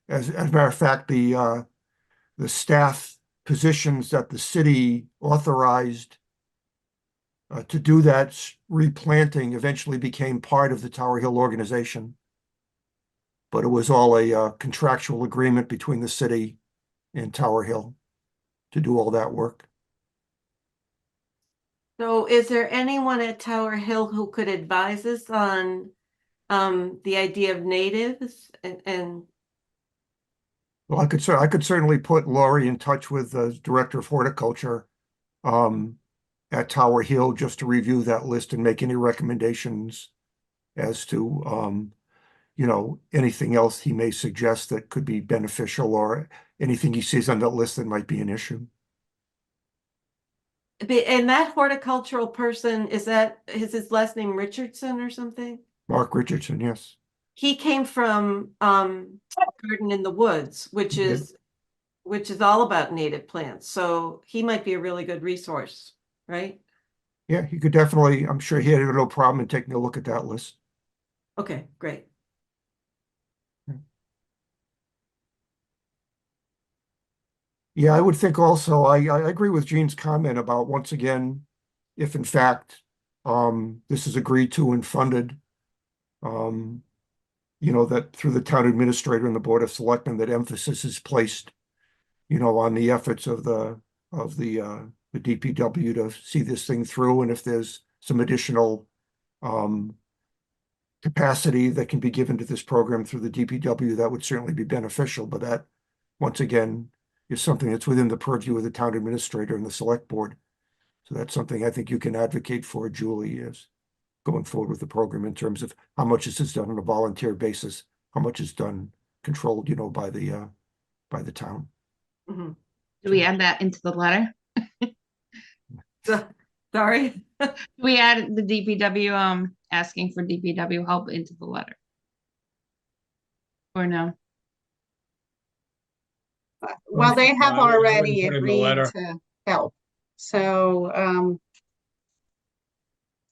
as a matter of fact, the staff positions that the city authorized to do that replanting eventually became part of the Tower Hill organization. But it was all a contractual agreement between the city and Tower Hill to do all that work. So is there anyone at Tower Hill who could advise us on the idea of natives and Well, I could certainly put Laurie in touch with the director of horticulture at Tower Hill just to review that list and make any recommendations as to anything else he may suggest that could be beneficial or anything he sees on that list that might be an issue. and that horticultural person, is his last name Richardson or something? Mark Richardson, yes. He came from Garden in the Woods, which He did. is all about native plants. So he might be a really good resource, right? Yeah, he could definitely, I'm sure he had no problem in taking a look at that list. Okay, great. Yeah, I would think also, I agree with Jean's comment about, once again, if in fact this is agreed to and funded, that through the town administrator and the Board of Selectmen, that emphasis is placed, on the efforts of the DPW to see this thing through, and if there's some additional capacity that can be given to this program through the DPW, that would certainly be beneficial. But that, once again, is something that's within the purview of the town administrator and the select board. So that's something I think you can advocate for, Julie, is going forward with the program in terms of how much this is done on a volunteer basis, how much is done controlled, by the town. Mhm. Do we add that into the letter? Sorry. Do we add the DPW, asking for DPW help into the letter? Or no? Well, they have I wouldn't already put in the agreed letter. to help. So,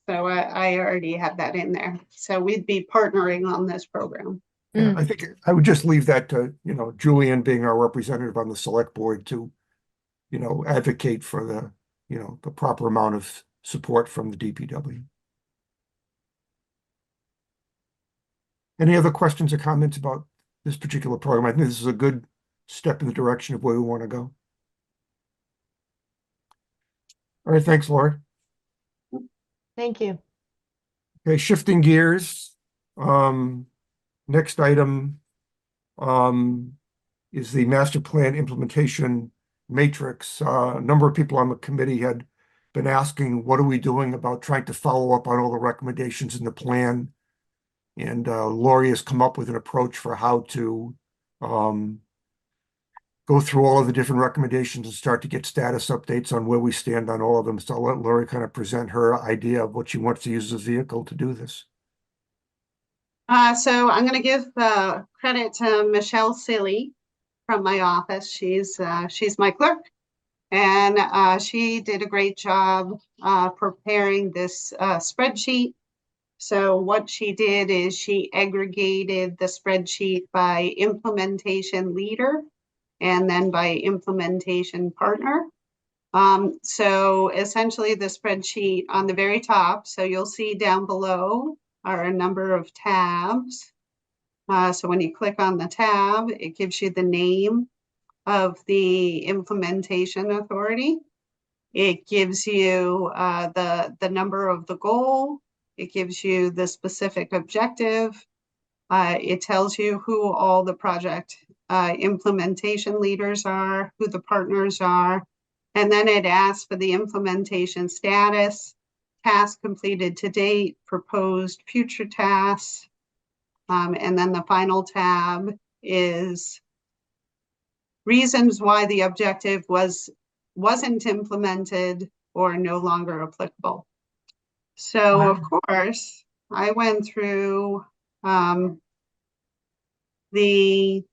I already have that in there. So we'd be partnering on this program. Yeah, I think I would just leave that to, Julian being our representative on the select board to, advocate for the proper amount of support from the DPW. Any other questions or comments about this particular program? I think this is a good step in the direction of where we want to go. All right, thanks, Laura. Thank you. Okay, shifting gears. Next item is the master plan implementation matrix. A number of people on the committee had been asking, what are we doing about trying to follow up on all the recommendations in the plan? And Laurie has come up with an approach for how to go through all of the different recommendations and start to get status updates on where we stand on all of them. So I'll let Laurie kind of present her idea of what she wants to use as a vehicle to do this. So I'm going to give credit to Michelle Silly from my office. She's my clerk, and she did a great job preparing this spreadsheet. So what she did is she aggregated the spreadsheet by implementation leader and then by implementation partner. So essentially the spreadsheet on the very top, so you'll see down below are a number of tabs. So when you click on the tab, it gives you the name of the implementation authority. It gives you the number of the goal. It gives you the specific objective. It tells you who all the project implementation leaders are, who the partners are, and then it asks for the implementation status, task completed to date, proposed future tasks, and then the final tab is reasons why the objective wasn't implemented or no longer applicable. So of course, I went through the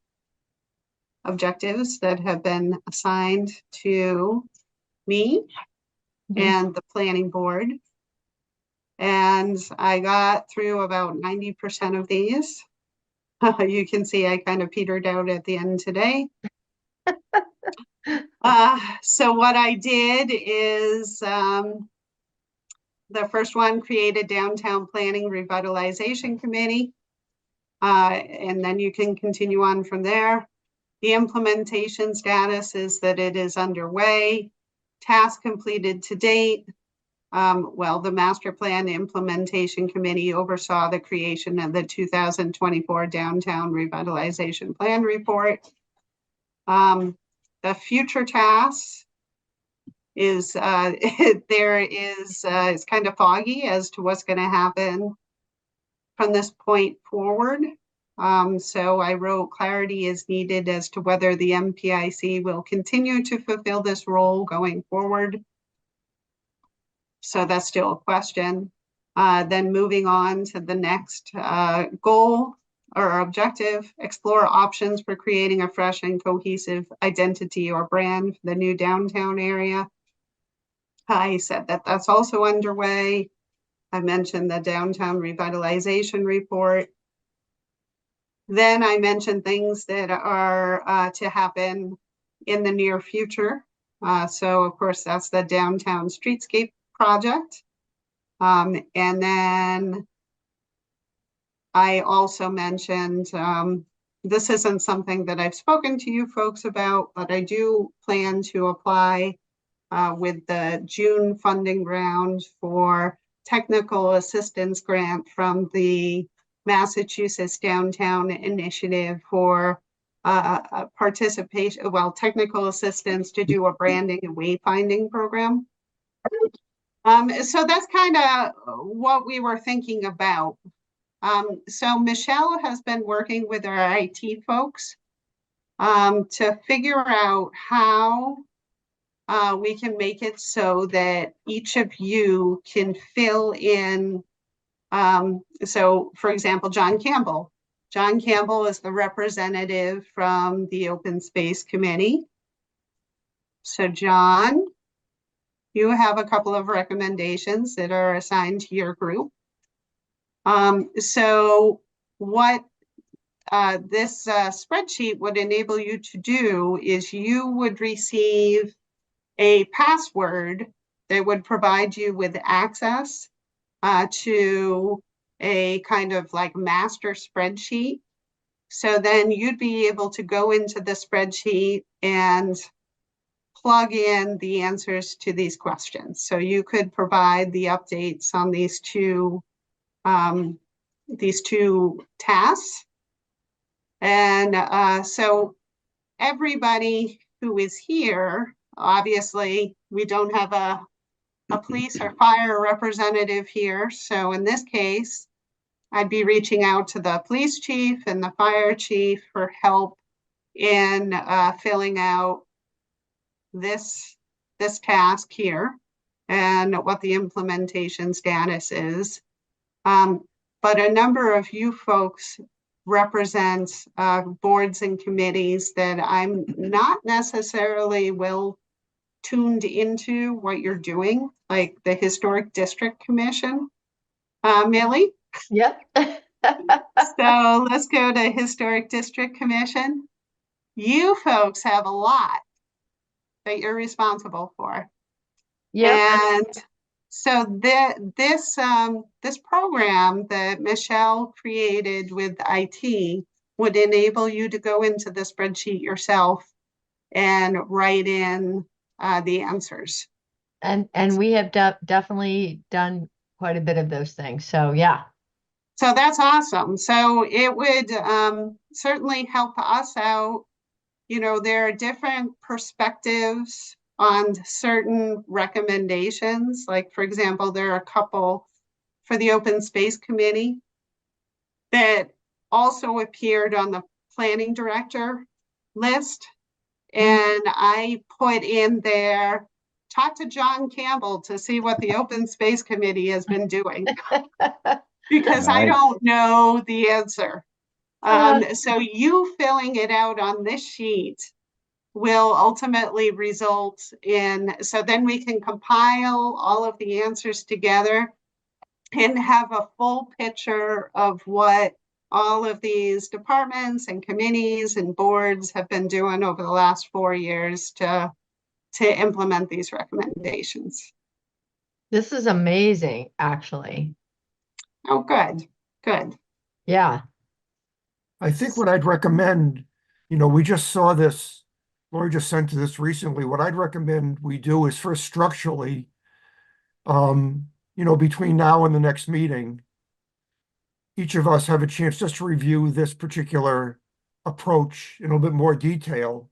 objectives that have been assigned to me and the planning board. And I got through about 90% of these. You can see I kind of petered out at the end today. So what I did is the first one, create a downtown planning revitalization committee. And then you can continue on from there. The implementation status is that it is underway. Task completed to date. Well, the master plan implementation committee oversaw the creation of the 2024 downtown revitalization plan report. The future tasks is it's kind of foggy as to what's going to happen from this point forward. So I wrote clarity is needed as to whether the MPIC will continue to fulfill this role going forward. So that's still a question. Then moving on to the next goal or objective, explore options for creating a fresh and cohesive identity or brand for the new downtown area. I said that that's also underway. I mentioned the downtown revitalization report. Then I mentioned things that are to happen in the near future. So of course, that's the downtown streetscape project. And then I also mentioned, this isn't something that I've spoken to you folks about, but I do plan to apply with the June funding round for technical assistance grant from the Massachusetts Downtown Initiative for participation, well, technical assistance to do a branding and wayfinding program. So that's kind of what we were thinking about. So Michelle has been working with our IT folks to figure out how we can make it so that each of you can fill in. So for example, John Campbell. John Campbell is the representative from the Open Space Committee. So John, you have a couple of recommendations that are assigned to your group. So what this spreadsheet would enable you to do is you would receive a password that would provide you with access to a kind of like master spreadsheet. So then you'd be able to go into the spreadsheet and plug in the answers to these questions. So you could provide the updates on these two tasks. And so everybody who is here, obviously we don't have a police or fire representative here. So in this case, I'd be reaching out to the police chief and the fire chief for help in filling out this task here and what the implementation status is. But a number of you folks represent boards and committees that I'm not necessarily well tuned into what you're doing, like the Historic District Commission. Millie? Yep. So let's go to Historic District Commission. You folks have a lot that you're responsible for. Yep. And so this program that Michelle created with IT would enable you to go into the spreadsheet yourself and write in the answers. And we have definitely done quite a bit of those things. So yeah. So that's awesome. So it would certainly help us out. You know, there are different perspectives on certain recommendations. Like, for example, there are a couple for the Open Space Committee that also appeared on the planning director list. And I put in there, talk to John Campbell to see what the Open Space Committee has been doing. Because I Nice. don't know the answer. So you filling it out on this sheet will ultimately result in, so then we can compile all of the answers together and have a full picture of what all of these departments and committees and boards have been doing over the last 4 years to implement these recommendations. This is amazing, actually. Oh, good, good. Yeah. I think what I'd recommend, we just saw this, Lori just sent to this recently. What I'd recommend we do is first structurally, between now and the next meeting, each of us have a chance just to review this particular approach in a little bit more detail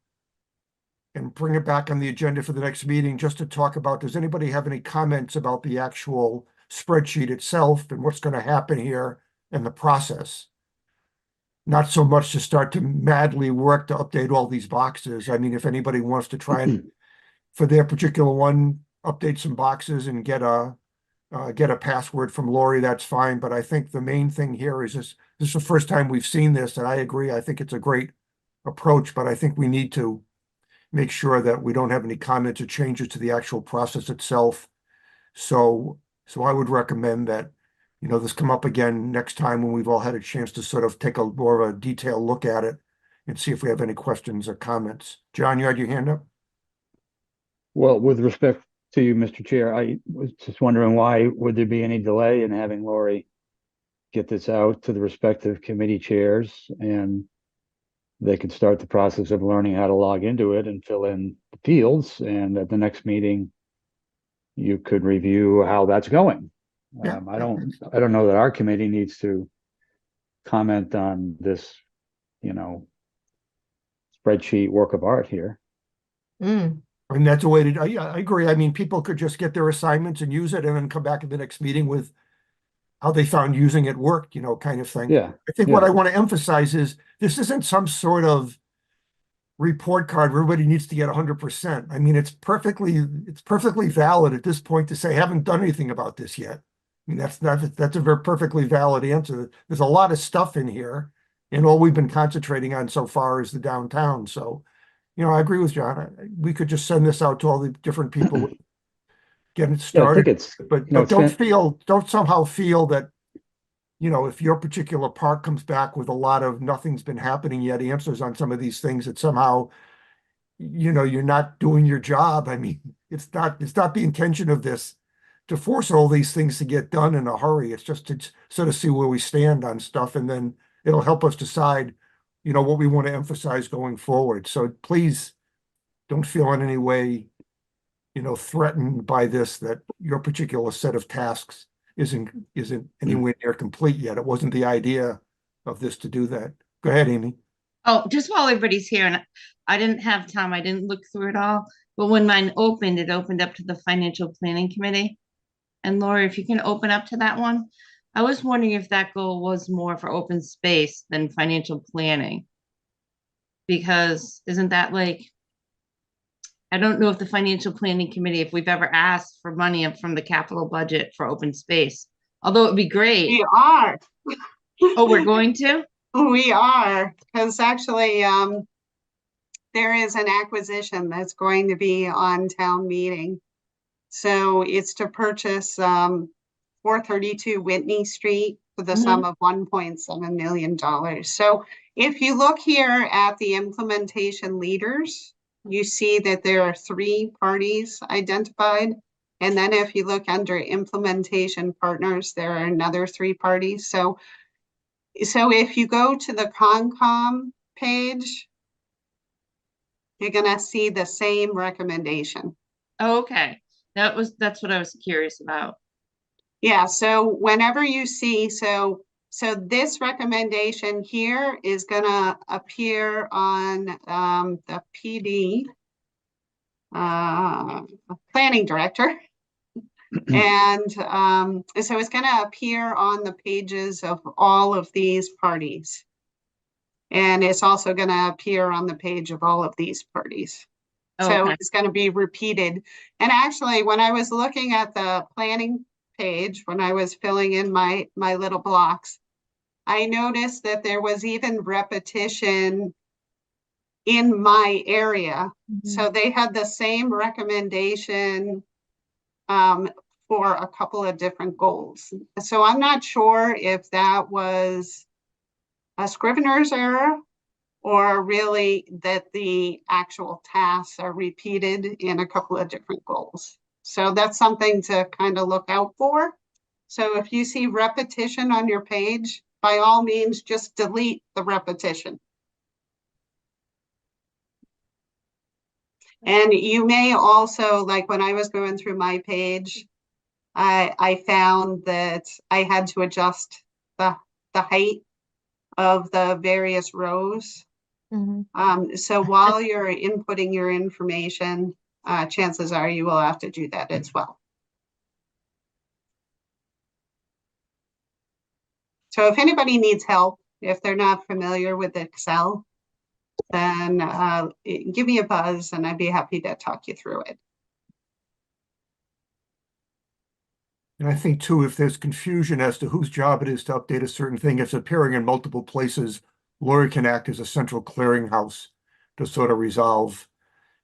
and bring it back on the agenda for the next meeting just to talk about, does anybody have any comments about the actual spreadsheet itself and what's going to happen here and the process? Not so much to start to madly work to update all these boxes. I mean, if anybody wants to try and, for their particular one, update some boxes and get a password from Lori, that's fine. But I think the main thing here is this is the first time we've seen this, and I agree. I think it's a great approach, but I think we need to make sure that we don't have any comments or changes to the actual process itself. So I would recommend that, this come up again next time when we've all had a chance to sort of take a more of a detailed look at it and see if we have any questions or comments. John, you had your hand up? Well, with respect to you, Mr. Chair, I was just wondering why would there be any delay in having Lori get this out to the respective committee chairs, and they could start the process of learning how to log into it and fill in the fields, and at the next meeting you could review how that's going. Yeah, I don't know that our committee needs to comment on this, spreadsheet work of art here. Mm. I mean, that's a way to, yeah, I agree. I mean, people could just get their assignments and use it and then come back at the next meeting with how they found using it worked, kind of thing. Yeah. I think what I want to emphasize is this isn't some sort of report card where everybody needs to get 100%. I mean, it's perfectly valid at this point to say, haven't done anything about this yet. I mean, that's a very perfectly valid answer. There's a lot of stuff in here, and all we've been concentrating on so far is the downtown. So, I agree with John. We could just send this out to all the different people, get it started. I think it's, But don't somehow feel that, if your particular part comes back with a lot of nothing's been happening yet answers on some of these things, that somehow, you're not doing your job. I mean, it's not the intention of this to force all these things to get done in a hurry. It's just to sort of see where we stand on stuff, and then it'll help us decide, what we want to emphasize going forward. So please don't feel in any way, threatened by this, that your particular set of tasks isn't anywhere near complete yet. It wasn't the idea of this to do that. Go ahead, Amy. Oh, just while everybody's here, and I didn't have time, I didn't look through it all, but when mine opened, it opened up to the Financial Planning Committee. And Lori, if you can open up to that one, I was wondering if that goal was more for open space than financial planning. Because isn't that I don't know if the Financial Planning Committee, if we've ever asked for money from the capital budget for open space, although it'd be great. We are. Oh, we're going to? We are, because actually, there is an acquisition that's going to be on town meeting. So it's to purchase 432 Whitney Street for the sum of $1.7 million. So if you look here at the implementation leaders, you see that there are 3 parties identified. And then if you look under implementation partners, there are another 3 parties. So if you go to the Concom page, you're going to see the same recommendation. Oh, okay. That's what I was curious about. Yeah, so whenever you see, so this recommendation here is gonna appear on the PD planning director. And so it's gonna appear on the pages of all of these parties. And it's also gonna appear on the page of all of these parties. So it's going to be repeated. And actually, when I was looking at the planning page, when I was filling in my little blocks, I noticed that there was even repetition in my area. So they had the same recommendation for a couple of different goals. So I'm not sure if that was a Scrivener's error or really that the actual tasks are repeated in a couple of different goals. So that's something to kind of look out for. So if you see repetition on your page, by all means, just delete the repetition. And you may also, like when I was going through my page, I found that I had to adjust the height of the various rows. So while you're inputting your information, chances are you will have to do that as well. So if anybody needs help, if they're not familiar with Excel, then give me a buzz and I'd be happy to talk you through it. And I think too, if there's confusion as to whose job it is to update a certain thing, if it's appearing in multiple places, Lori can act as a central clearinghouse to sort of resolve,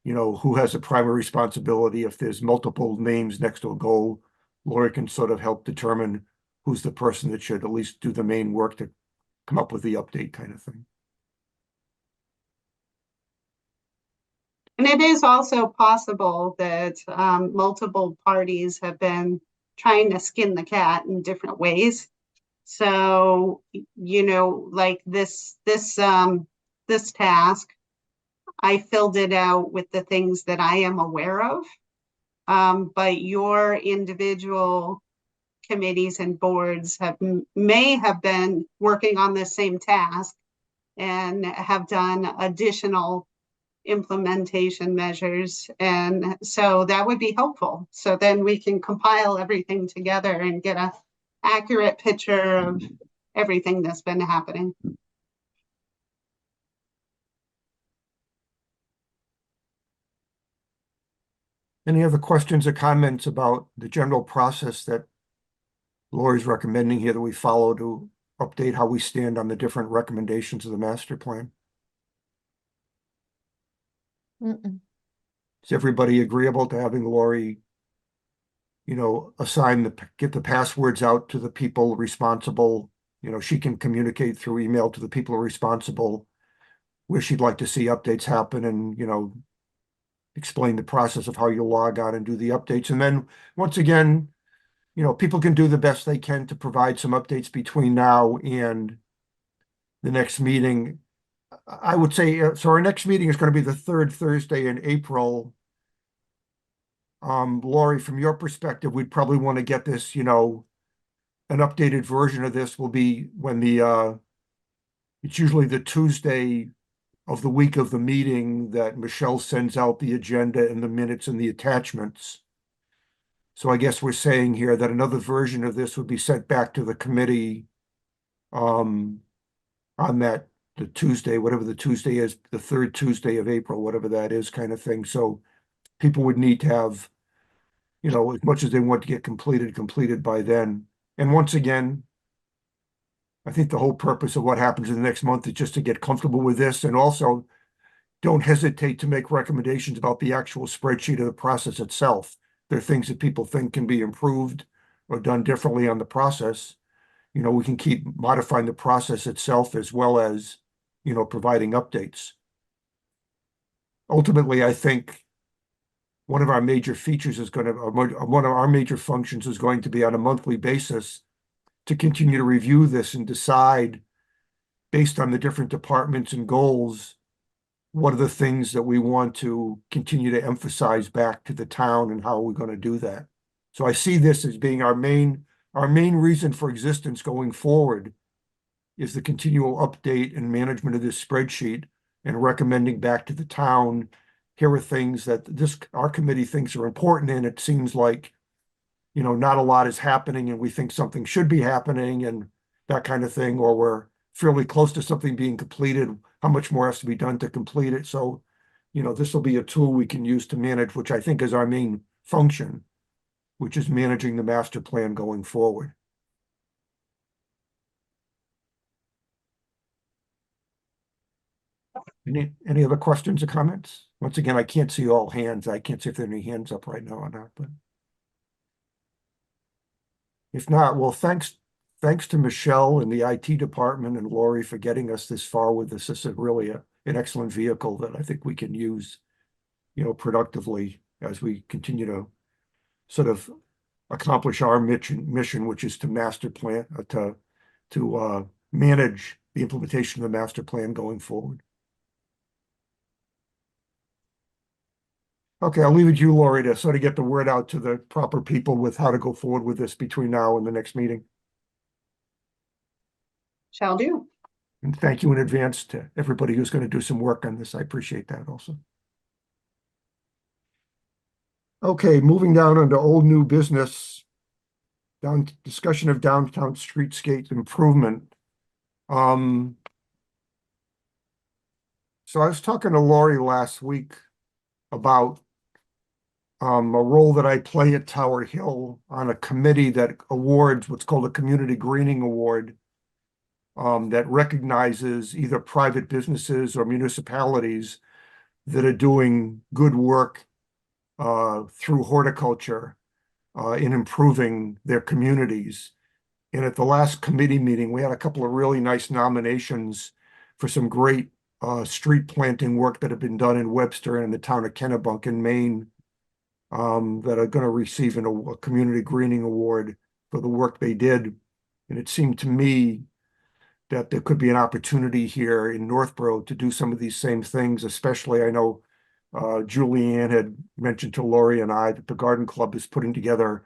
you know, who has a primary responsibility. If there's multiple names next to a goal, Lori can sort of help determine who's the person that should at least do the main work to come up with the update kind of thing. And it is also possible that multiple parties have been trying to skin the cat in different ways. So, you know, like this task, I filled it out with the things that I am aware of. But your individual committees and boards may have been working on the same task and have done additional implementation measures. And so that would be helpful. So then we can compile everything together and get an accurate picture of everything that's been happening. Any other questions or comments about the general process that Lori's recommending here that we follow to update how we stand on the different recommendations of the master plan? Is everybody agreeable to having Lori, you know, get the passwords out to the people responsible? You know, she can communicate through email to the people responsible where she'd like to see updates happen and, you know, explain the process of how you log on and do the updates. And then once again, you know, people can do the best they can to provide some updates between now and the next meeting. I would say, so our next meeting is going to be the third Thursday in April. Lori, from your perspective, we'd probably want to get this, you know, an updated version of this will be when it's usually the Tuesday of the week of the meeting that Michelle sends out the agenda and the minutes and the attachments. So I guess we're saying here that another version of this would be sent back to the committee on the Tuesday, whatever the Tuesday is, the third Tuesday of April, whatever that is kind of thing. So people would need to have, you know, as much as they want to get completed by then. And once again, I think the whole purpose of what happens in the next month is just to get comfortable with this, and also don't hesitate to make recommendations about the actual spreadsheet of the process itself. There are things that people think can be improved or done differently on the process. You know, we can keep modifying the process itself as well as, you know, providing updates. Ultimately, I think one of our major features is going to, one of our major functions is going to be on a monthly basis to continue to review this and decide based on the different departments and goals, what are the things that we want to continue to emphasize back to the town and how are we going to do that? So I see this as being our main reason for existence going forward is the continual update and management of this spreadsheet and recommending back to the town, here are things that our committee thinks are important, and it seems like, you know, not a lot is happening and we think something should be happening and that kind of thing, or we're fairly close to something being completed, how much more has to be done to complete it. So, you know, this will be a tool we can use to manage, which I think is our main function, which is managing the master plan going forward. Any other questions or comments? Once again, I can't see all hands. I can't see if there are any hands up right now or not, but if not, well, thanks to Michelle and the IT department and Lori for getting us this far with this. This is really an excellent vehicle that I think we can use, productively as we continue to sort of accomplish our mission, which is to master plan, to manage the implementation of the master plan going forward. Okay, I'll leave it to you, Lori, to sort of get the word out to the proper people with how to go forward with this between now and the next meeting. Shall do. And thank you in advance to everybody who's going to do some work on this. I appreciate that also. Okay, moving down onto old new business. Discussion of downtown streetscape improvement. So I was talking to Lori last week about a role that I play at Tower Hill on a committee that awards what's called a Community Greening Award, that recognizes either private businesses or municipalities that are doing good work through horticulture in improving their communities. And at the last committee meeting, we had a couple of really nice nominations for some great street planting work that have been done in Webster and in the town of Kennebunk in Maine, that are going to receive a Community Greening Award for the work they did. And it seemed to me that there could be an opportunity here in Northborough to do some of these same things, especially I know Julianne had mentioned to Lori and I that the Garden Club is putting together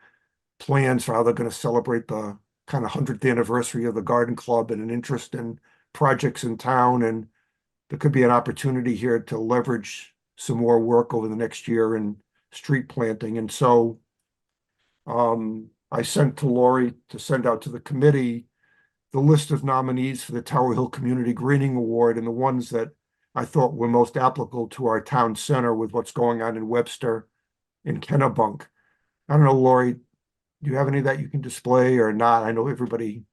plans for how they're going to celebrate the kind of 100th anniversary of the Garden Club and an interest in projects in town. And there could be an opportunity here to leverage some more work over the next year in street planting. And so I sent to Lori to send out to the committee the list of nominees for the Tower Hill Community Greening Award and the ones that I thought were most applicable to our town center with what's going on in Webster and Kennebunk. I don't know, Lori, do you have any that you can display or not? I know everybody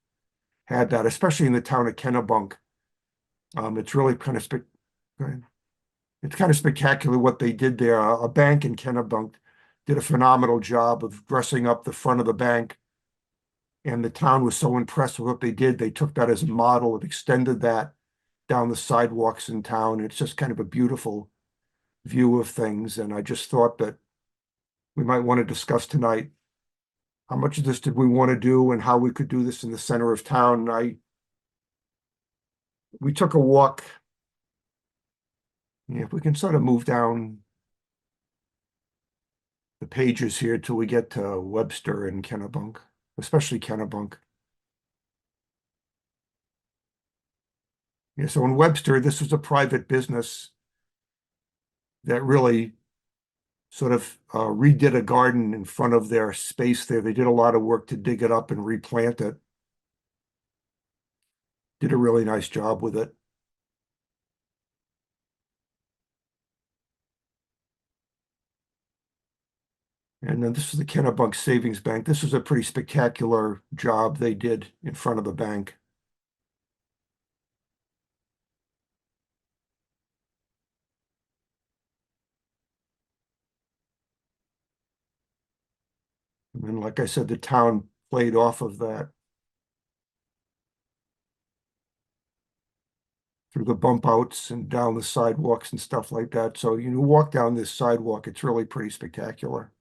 had that, especially in the town of Kennebunk. It's really kind of spectacular what they did there. A bank in Kennebunk did a phenomenal job of dressing up the front of the bank. And the town was so impressed with what they did. They took that as a model and extended that down the sidewalks in town. It's just kind of a beautiful view of things. And I just thought that we might want to discuss tonight how much of this did we want to do and how we could do this in the center of town. We took a walk. Yeah, if we can sort of move down the pages here till we get to Webster and Kennebunk, especially Kennebunk. Yeah, so in Webster, this was a private business that really sort of redid a garden in front of their space there. They did a lot of work to dig it up and replant it. Did a really nice job with it. And then this is the Kennebunk Savings Bank. This was a pretty spectacular job they did in front of the bank. And then, like I said, the town played off of that through the bump outs and down the sidewalks and stuff like that. So you walk down this sidewalk, it's really pretty spectacular.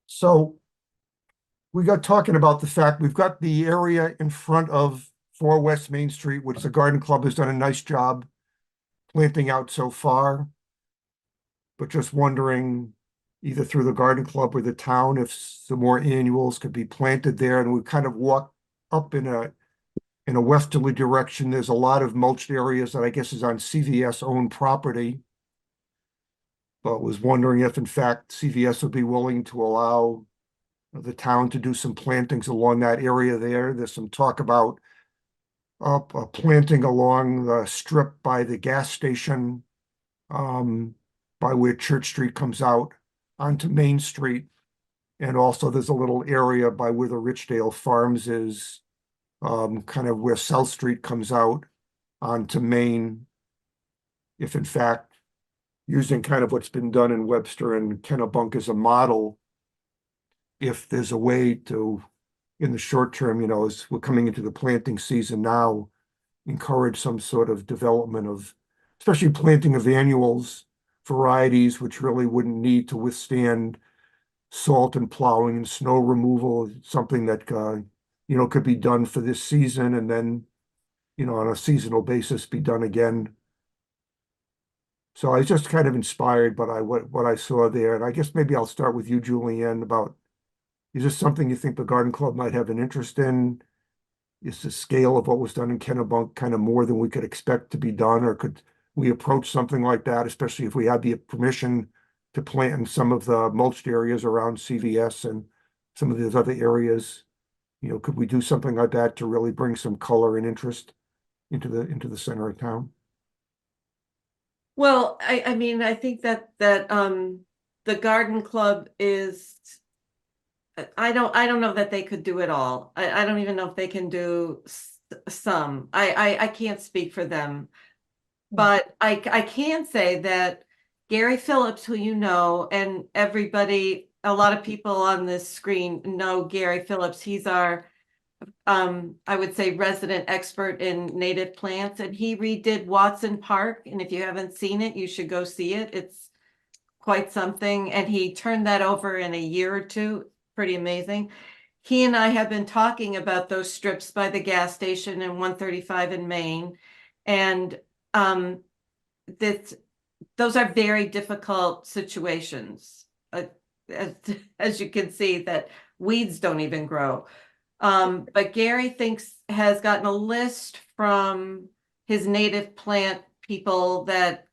So we got talking about the fact we've got the area in front of 4 West Main Street, which the Garden Club has done a nice job planting out so far. But just wondering, either through the Garden Club or the town, if some more annuals could be planted there. And we kind of walk up in a westerly direction. There's a lot of mulched areas that I guess is on CVS owned property. But was wondering if in fact CVS would be willing to allow the town to do some plantings along that area there. There's some talk about planting along the strip by the gas station, by where Church Street comes out onto Main Street. And also there's a little area by where the Richdale Farms is, kind of where South Street comes out onto Main. If in fact, using kind of what's been done in Webster and Kennebunk as a model, if there's a way to, in the short term, as we're coming into the planting season now, encourage some sort of development of, especially planting of annuals, varieties which really wouldn't need to withstand salt and plowing and snow removal, something that could be done for this season and then, on a seasonal basis be done again. So I was just kind of inspired by what I saw there. And I guess maybe I'll start with you, Julianne, about, is this something you think the Garden Club might have an interest in? Is the scale of what was done in Kennebunk kind of more than we could expect to be done? Or could we approach something like that, especially if we had the permission to plant in some of the mulched areas around CVS and some of these other areas? Could we do something like that to really bring some color and interest into the center of town? Well, I mean, I think that the Garden Club is, I don't know that they could do it all. I don't even know if they can do some. I can't speak for them, but I can say that Gary Phillips, who and everybody, a lot of people on this screen know Gary Phillips. He's our I would say resident expert in native plants, and he redid Watson Park. And if you haven't seen it, you should go see it. It's quite something. And he turned that over in a year or two. Pretty amazing. He and I have been talking about those strips by the gas station and 135 in Maine. And those are very difficult situations. As you can see, that weeds don't even grow. But Gary has gotten a list from his native plant people that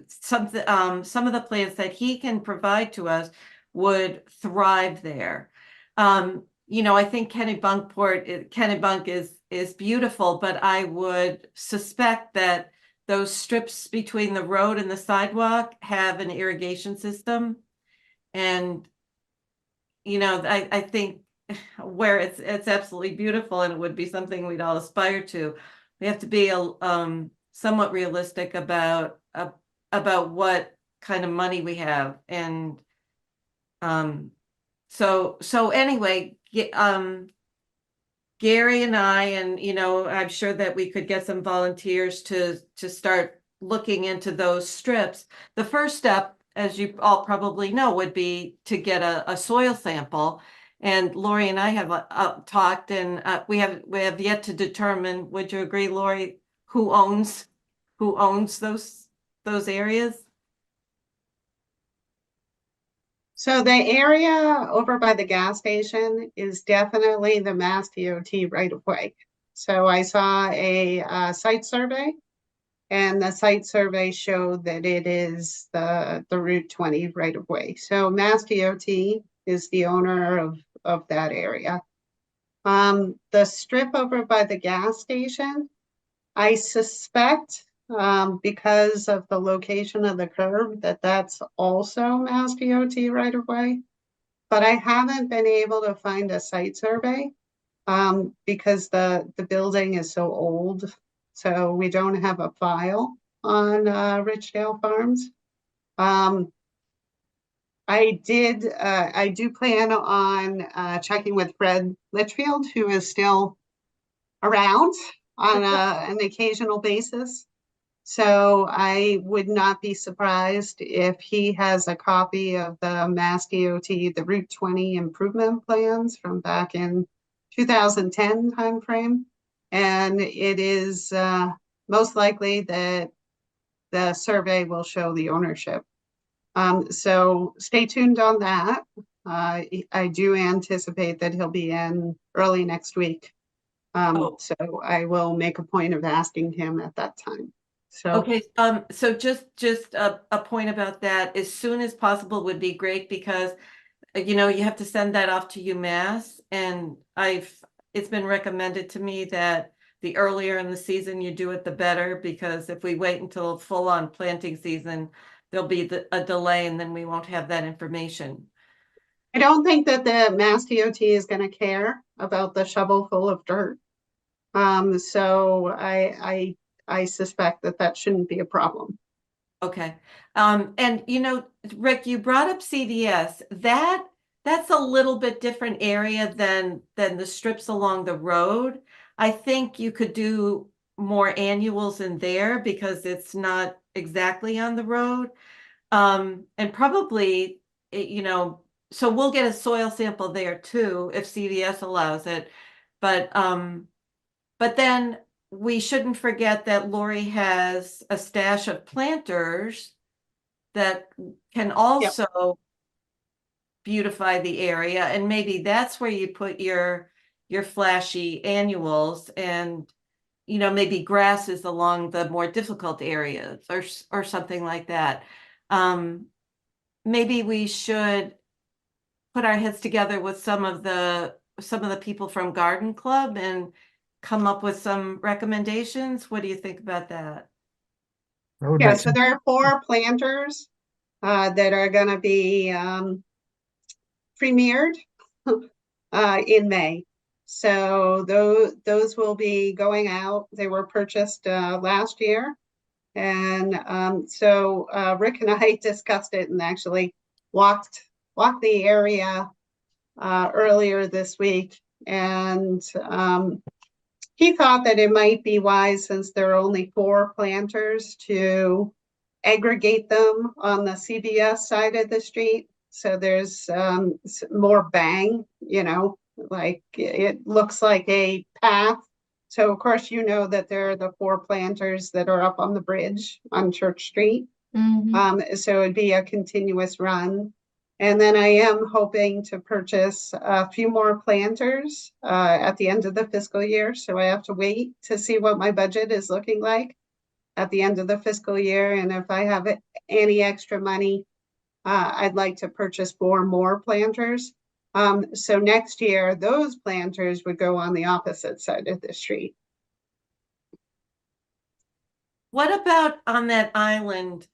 some of the plants that he can provide to us would thrive there. I think Kennebunk is beautiful, but I would suspect that those strips between the road and the sidewalk have an irrigation system. And, I think where it's absolutely beautiful and it would be something we'd all aspire to. We have to be somewhat realistic about what kind of money we have. And so anyway, Gary and I, and I'm sure that we could get some volunteers to start looking into those strips. The first step, as you all probably know, would be to get a soil sample. And Lori and I have talked, and we have yet to determine. Would you agree, Lori, who owns those areas? So the area over by the gas station is definitely the Mass DOT right of way. So I saw a site survey, and the site survey showed that it is the Route 20 right of way. So Mass DOT is the owner of that area. The strip over by the gas station, I suspect because of the location of the curb that's also Mass DOT right of way. But I haven't been able to find a site survey because the building is so old. So we don't have a file on Richdale Farms. I do plan on checking with Fred Litchfield, who is still around on an occasional basis. So I would not be surprised if he has a copy of the Mass DOT, the Route 20 improvement plans from back in 2010 timeframe. And it is most likely that the survey will show the ownership. So stay tuned on that. I do anticipate that he'll be in early next week. So I will make a point of asking him at that time. So okay, so just a point about that, as soon as possible would be great, because you have to send that off to UMass, and it's been recommended to me that the earlier in the season you do it, the better, because if we wait until full-on planting season, there'll be a delay, and then we won't have that information. I don't think that the Mass DOT is gonna care about the shovel full of dirt. So I suspect that that shouldn't be a problem. Okay. And you know, Rick, you brought up CVS. That's a little bit different area than the strips along the road. I think you could do more annuals in there because it's not exactly on the road. And probably, you know, so we'll get a soil sample there too if CVS allows it. But then we shouldn't forget that Lori has a stash of planters that can also beautify the area, and maybe that's where you put your flashy annuals and, you know, maybe grasses along the more difficult areas or something like that. Maybe we should put our heads together with some of the people from Garden Club and come up with some recommendations. What do you think about that? That would Yeah, make so sense. there are 4 planters that are gonna be premiered in May. So those will be going out. They were purchased last year. And so Rick and I discussed it and actually walked the area earlier this week. And he thought that it might be wise, since there are only 4 planters, to aggregate them on the CVS side of the street. So there's more bang, you know, like it looks like a path. So of course, you know that there are the 4 planters that are up on the bridge on Church Street. So it'd be a continuous run. And then I am hoping to purchase a few more planters at the end of the fiscal year. So I have to wait to see what my budget is looking like at the end of the fiscal year. And if I have any extra money, I'd like to purchase 4 more planters. So next year, those planters would go on the opposite side of the street. What about on that island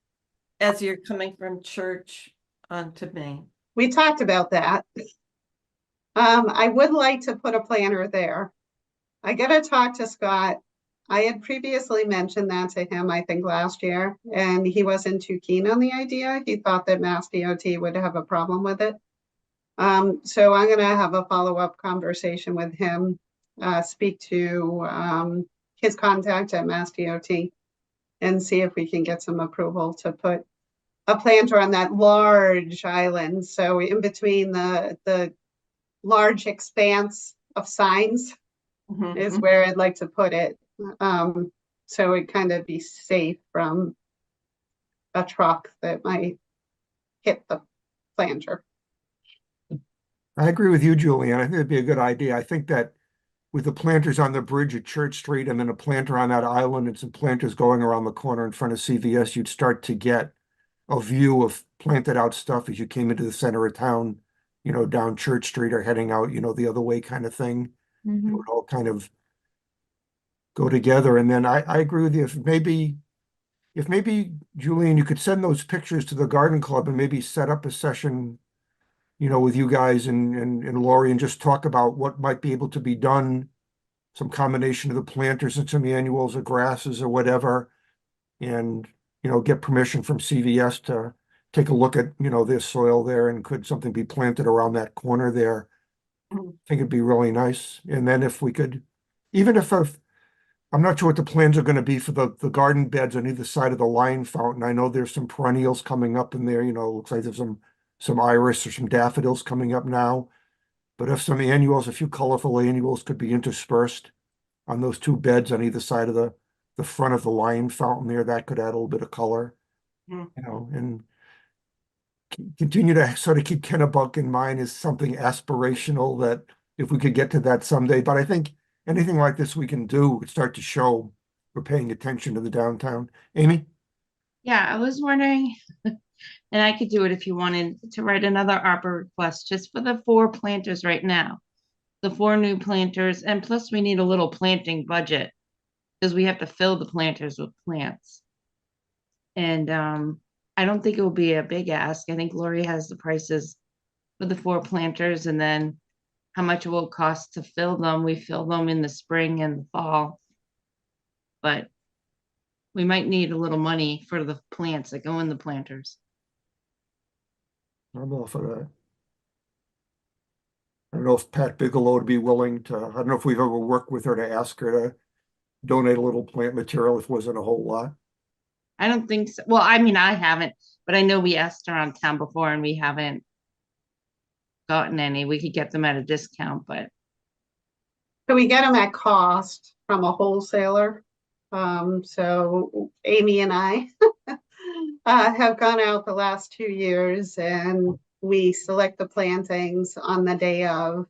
as you're coming from Church onto Main? We talked about that. I would like to put a planter there. I gotta talk to Scott. I had previously mentioned that to him, I think last year, and he wasn't too keen on the idea. He thought that Mass DOT would have a problem with it. So I'm gonna have a follow-up conversation with him, speak to his contact at Mass DOT and see if we can get some approval to put a planter on that large island. So in between the large expanse of signs is where I'd like to put it. So it kind of be safe from a truck that might hit the planter. I agree with you, Julian. I think it'd be a good idea. I think that with the planters on the bridge at Church Street and then a planter on that island and some planters going around the corner in front of CVS, you'd start to get a view of planted out stuff as you came into the center of town, you know, down Church Street or heading out, you know, the other way kind of thing. It would all kind of go together. And then I agree with you. If maybe, Julian, you could send those pictures to the Garden Club and maybe set up a session, you know, with you guys and Lori, and just talk about what might be able to be done, some combination of the planters and some annuals or grasses or whatever, and, you know, get permission from CVS to take a look at, you know, this soil there, and could something be planted around that corner there? I think it'd be really nice. And then if we could, even if I'm not sure what the plans are going to be for the garden beds on either side of the lion fountain. I know there's some perennials coming up in there, you know, it looks like there's some iris or some daffodils coming up now. But if some annuals, a few colorful annuals could be interspersed on those 2 beds on either side of the front of the lion fountain there, that could add a little bit of color, you know, and continue to sort of keep Kennebunk in mind as something aspirational, that if we could get to that someday. But I think anything like this we can do would start to show we're paying attention to the downtown. Amy? Yeah, I was wondering, and I could do it if you wanted to write another ARPA request just for the 4 planters right now. The 4 new planters, and plus we need a little planting budget because we have to fill the planters with plants. And I don't think it will be a big ask. I think Lori has the prices for the 4 planters, and then how much it will cost to fill them. We fill them in the spring and the fall. But we might need a little money for the plants that go in the planters. I'm all for that. I don't know if Pat Bigelow would be willing to, I don't know if we've ever worked with her to ask her to donate a little plant material if it wasn't a whole lot. I don't think so. Well, I mean, I haven't, but I know we asked around town before and we haven't gotten any. We could get them at a discount, but So we get them at cost from a wholesaler. So Amy and I have gone out the last 2 years and we select the plantings on the day of,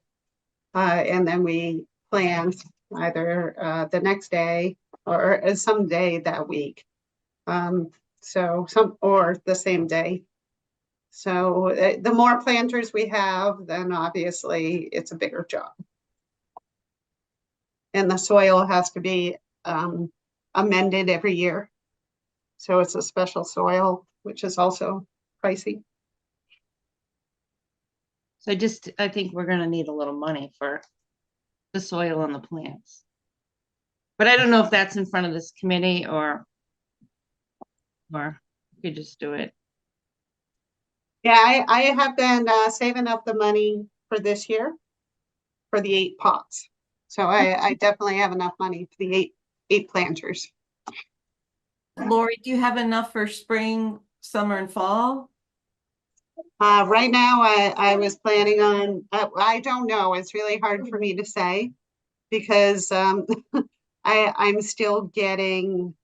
and then we plant either the next day or some day that week. So or the same day. So the more planters we have, then obviously it's a bigger job. And the soil has to be amended every year. So it's a special soil, which is also pricey. so I think we're gonna need a little money for the soil and the plants. But I don't know if that's in front of this committee or we could just do it. Yeah, I have been saving up the money for this year for the 8 pots. So I definitely have enough money for the eight planters. Lori, do you have enough for spring, summer, and fall? Right now, I was planning on, I don't know, it's really hard for me to say because I'm still getting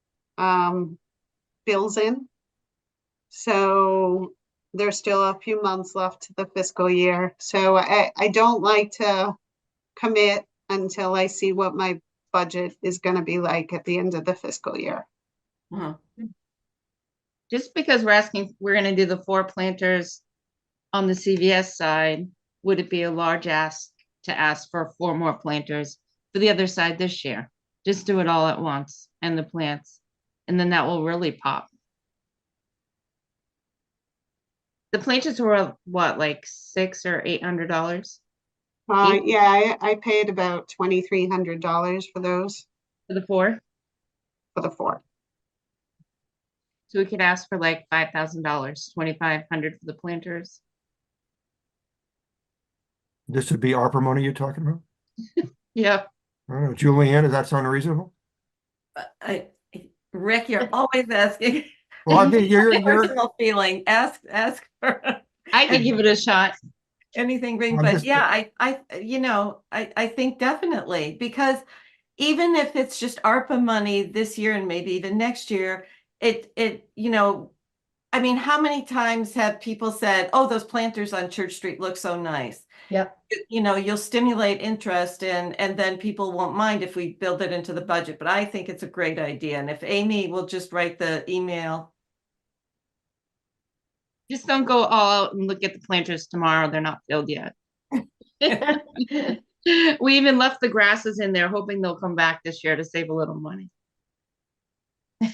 bills in. So there's still a few months left to the fiscal year. So I don't like to commit until I see what my budget is going to be like at the end of the fiscal year. Uh-huh. Just because we're gonna do the 4 planters on the CVS side, would it be a large ask to ask for 4 more planters for the other side this year? Just do it all at once and the plants, and then that will really pop. The planters were what, like $600 or $800 Yeah, I paid about $2,300 for those, for the 4? for the 4. So we could ask for like $5,000, $2,500 for the planters. This would be ARPA money you're talking about? Yep. I don't know, Julianne, does that sound reasonable? Rick, you're always asking. Well, I mean, you're, Personal feeling, ask for I could give it a shot. anything big, I'm but just- yeah, I think definitely, because even if it's just ARPA money this year and maybe even next year, I mean, how many times have people said, oh, those planters on Church Street look so nice? Yep. You'll stimulate interest and then people won't mind if we build it into the budget, but I think it's a great idea. And if Amy will just write the email. Just don't go all out and look at the planters tomorrow. They're not filled yet. We even left the grasses in there, hoping they'll come back this year to save a little money.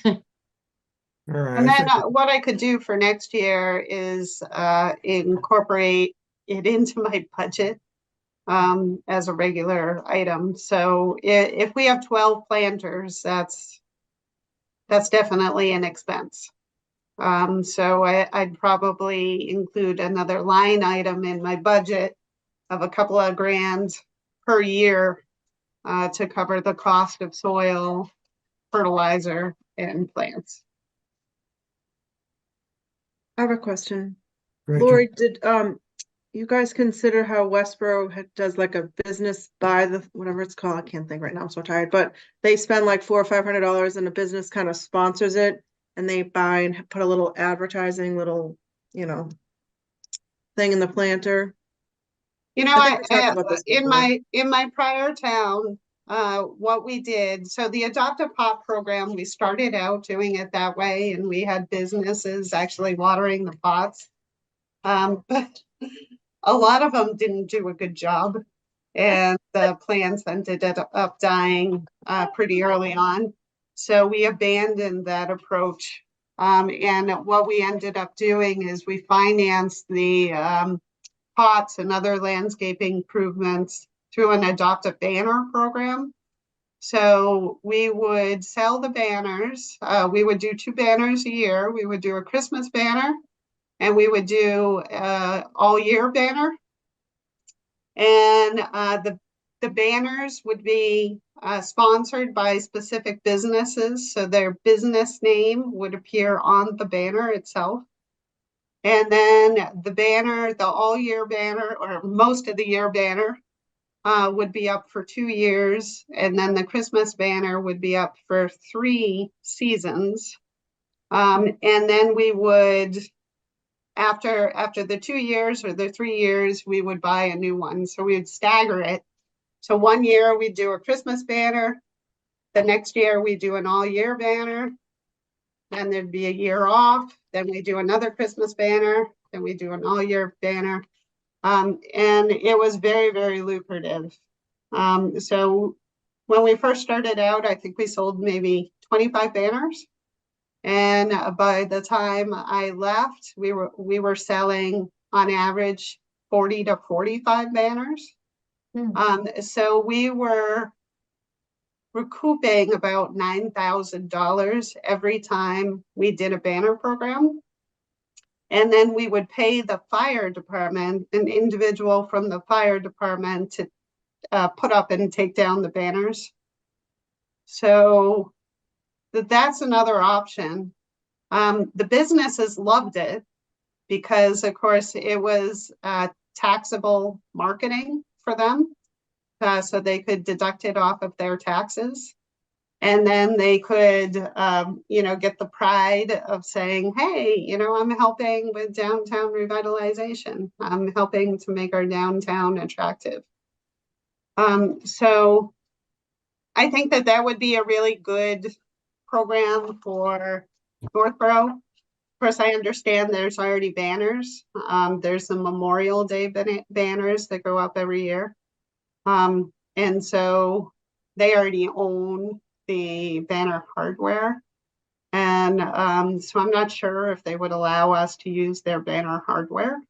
all right, And I then think- what I could do for next year is incorporate it into my budget as a regular item. So if we have 12 planters, that's definitely an expense. So I'd probably include another line item in my budget of a couple of grand per year to cover the cost of soil, fertilizer, and plants. I have a question. Great, Ju- Lori, did you guys consider how Westboro does like a business by the whatever it's called? I can't think right now. I'm so tired. But they spend like $400 or $500 and a business kind of sponsors it, and they buy and put a little advertising, little thing in the planter. I think we talked about this In before. my prior town, what we did, so the Adopt a Pot program, we started out doing it that way, and we had businesses actually watering the pots. But a lot of them didn't do a good job, and the plants ended up dying pretty early on. So we abandoned that approach. And what we ended up doing is we financed the pots and other landscaping improvements through an Adopt a Banner program. So we would sell the banners. We would do 2 banners a year. We would do a Christmas banner and we would do all year banner. And the banners would be sponsored by specific businesses. So their business name would appear on the banner itself. And then the banner, the all year banner or most of the year banner would be up for 2 years. And then the Christmas banner would be up for 3 seasons. And then we would, after the 2 years or the 3 years, we would buy a new one. So we would stagger it. So 1 year we'd do a Christmas banner. The next year we do an all year banner. Then there'd be a year off. Then we do another Christmas banner. Then we do an all year banner. And it was very, very lucrative. So when we first started out, I think we sold maybe 25 banners. And by the time I left, we were selling on average 40 to 45 banners. So we were recouping about $9,000 every time we did a banner program. And then we would pay the fire department, an individual from the fire department, to put up and take down the banners. So that's another option. The businesses loved it because, of course, it was taxable marketing for them. So they could deduct it off of their taxes. And then they could, get the pride of saying, hey, I'm helping with downtown revitalization. I'm helping to make our downtown attractive. So I think that would be a really good program for Northborough. Of course, I understand there's already banners. There's the Memorial Day banners that go up every year. And so they already own the banner hardware. And so I'm not sure if they would allow us to use their banner hardware.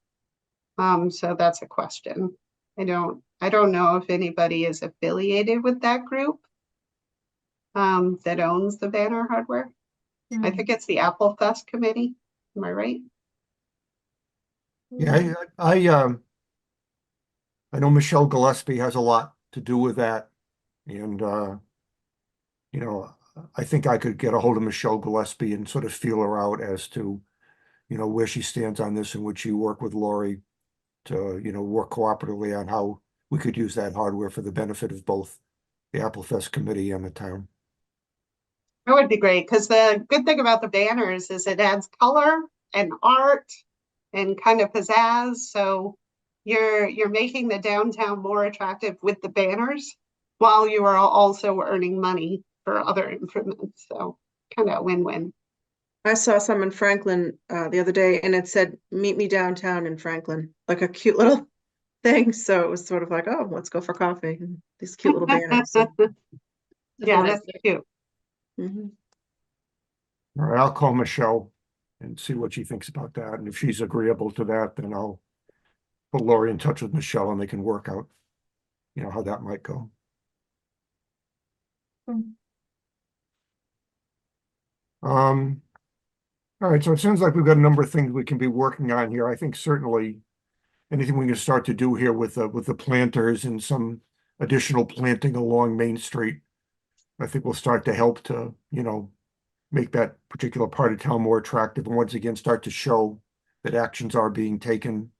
So that's a question. I don't know if anybody is affiliated with that group that owns the banner hardware. I think it's the Apple Fest committee. Am I right? Yeah, I know Michelle Gillespie has a lot to do with that. And, I think I could get a hold of Michelle Gillespie and sort of feel her out as to, where she stands on this and would she work with Lori to, work cooperatively on how we could use that hardware for the benefit of both the Apple Fest committee and the town. That would be great, because the good thing about the banners is it adds color and art and kind of pizzazz. So you're making the downtown more attractive with the banners while you are also earning money for other improvements. So kind of a win-win. I saw some in Franklin the other day and it said, meet me downtown in Franklin, like a cute little thing. So it was sort of like, oh, let's go for coffee. And these cute little banners. So. Yeah, that's cute. Mm-hmm. All right, I'll call Michelle and see what she thinks about that. And if she's agreeable to that, then I'll put Lori in touch with Michelle and they can work out, how that might go. All right, so it sounds like we've got a number of things we can be working on here. I think certainly anything we can start to do here with the planters and some additional planting along Main Street, I think will start to help to, make that particular part of town more attractive and once again start to show that actions are being taken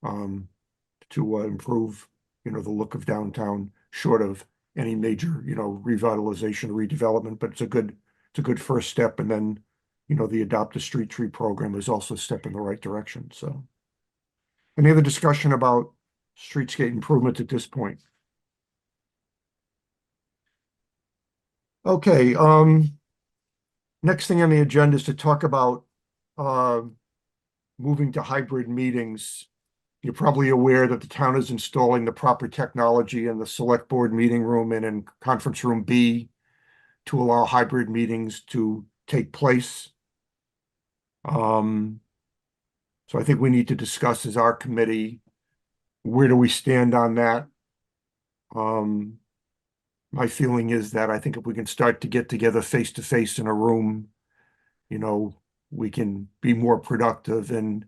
to improve, the look of downtown, short of any major, revitalization or redevelopment. But it's a good first step. And then, the Adopt a Street Tree program is also a step in the right direction. So any other discussion about streetscape improvements at this point? Okay, next thing on the agenda is to talk about moving to hybrid meetings. You're probably aware that the town is installing the proper technology in the select board meeting room and in conference room B to allow hybrid meetings to take place. So I think we need to discuss as our committee where do we stand on that? My feeling is that I think if we can start to get together face to face in a room, we can be more productive. And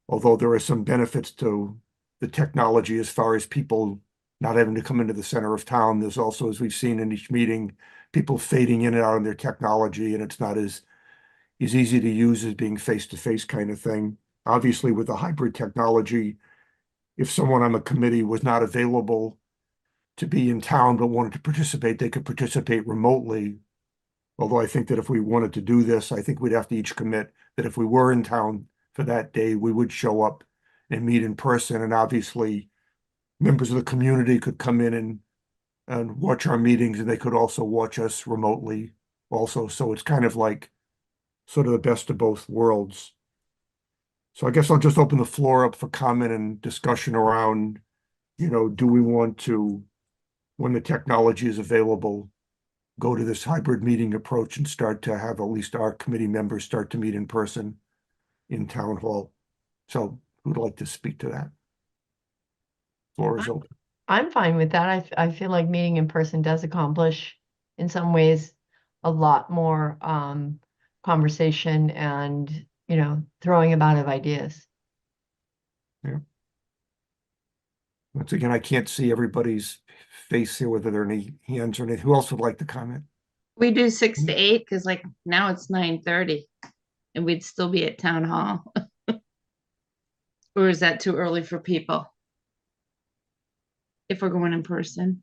although there are some benefits to the technology as far as people not having to come into the center of town, there's also, as we've seen in each meeting, people fading in and out on their technology, and it's not as easy to use as being face to face kind of thing. Obviously, with the hybrid technology, if someone on the committee was not available to be in town but wanted to participate, they could participate remotely. Although I think that if we wanted to do this, I think we'd have to each commit that if we were in town for that day, we would show up and meet in person. And obviously, members of the community could come in and watch our meetings, and they could also watch us remotely also. So it's kind of like sort of the best of both worlds. So I guess I'll just open the floor up for comment and discussion around, do we want to, when the technology is available, go to this hybrid meeting approach and start to have at least our committee members start to meet in person in town hall. So who'd like to speak to that? Floor is open. I'm fine with that. I feel like meeting in person does accomplish in some ways a lot more conversation and, throwing about of ideas. Once again, I can't see everybody's face here, whether there are any hands or anything. Who else would like to comment? We do 6 to 8 because like now it's 9:30 and we'd still be at town hall. Or is that too early for people? If we're going in person.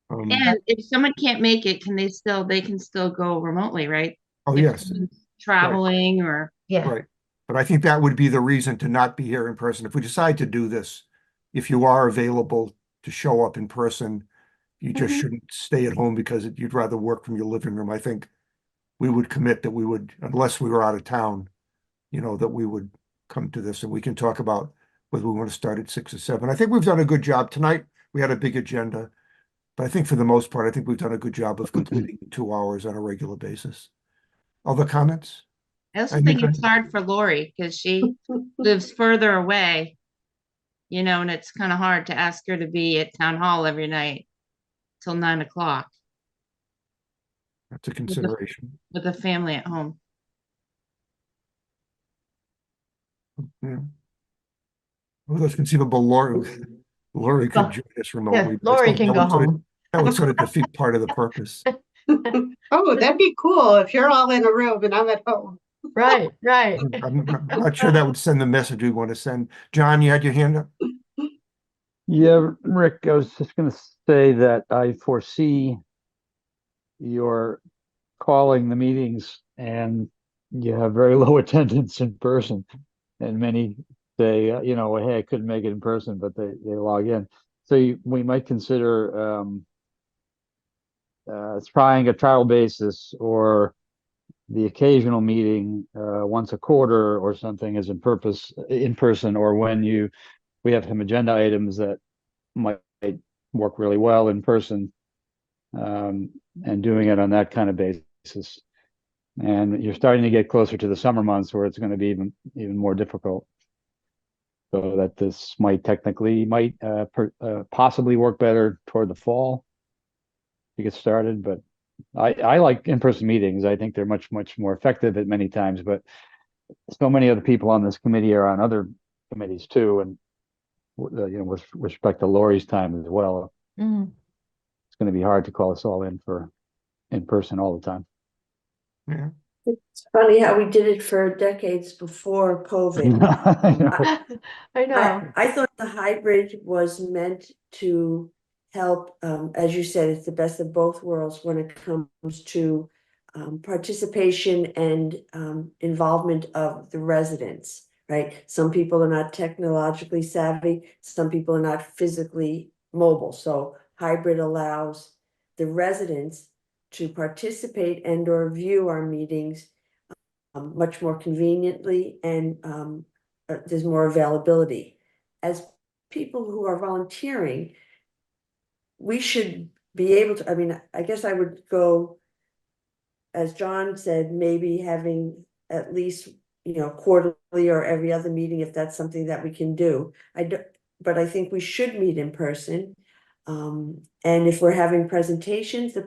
And if someone can't make it, they can still go remotely, right? Oh, If yes. someone's traveling or, Yeah. Right. But I think that would be the reason to not be here in person. If we decide to do this, if you are available to show up in person, you just shouldn't stay at home because you'd rather work from your living room. I think we would commit that we would, unless we were out of town, that we would come to this, and we can talk about whether we want to start at 6 or 7. I think we've done a good job tonight. We had a big agenda, but I think for the most part, I think we've done a good job of completing 2 hours on a regular basis. Other comments? I also think it's hard for Lori because she lives further away, and it's kind of hard to ask her to be at town hall every night till 9 o'clock That's a consideration. with a family at home. Yeah. Well, that's conceivable. Lori could join us remotely. Yeah, Lori can go home. That would sort of defeat part of the purpose. Oh, that'd be cool if you're all in a room and I'm at home. Right. I'm not sure that would send the message we want to send. John, you had your hand up? Yeah, Rick, I was just going to say that I foresee your calling the meetings and you have very low attendance in person. And many say, hey, I couldn't make it in person, but they log in. So we might consider trying a trial basis or the occasional meeting once a quarter or something as in person, or when we have some agenda items that might work really well in person, and doing it on that kind of basis. And you're starting to get closer to the summer months where it's going to be even more difficult. So that this might possibly work better toward the fall to get started. But I like in-person meetings. I think they're much more effective at many times, but so many other people on this committee are on other committees too. And, with respect to Lori's time as well, it's going to be hard to call us all in person all the time. Yeah. It's funny how we did it for decades before COVID. I know. I thought the hybrid was meant to help, as you said, it's the best of both worlds when it comes to participation and involvement of the residents, right? Some people are not technologically savvy, some people are not physically mobile. So hybrid allows the residents to participate and or view our meetings much more conveniently, and there's more availability. As people who are volunteering, we should be able to, I guess I would go, as John said, maybe having at least, quarterly or every other meeting, if that's something that we can do. But I think we should meet in person. And if we're having presentations, the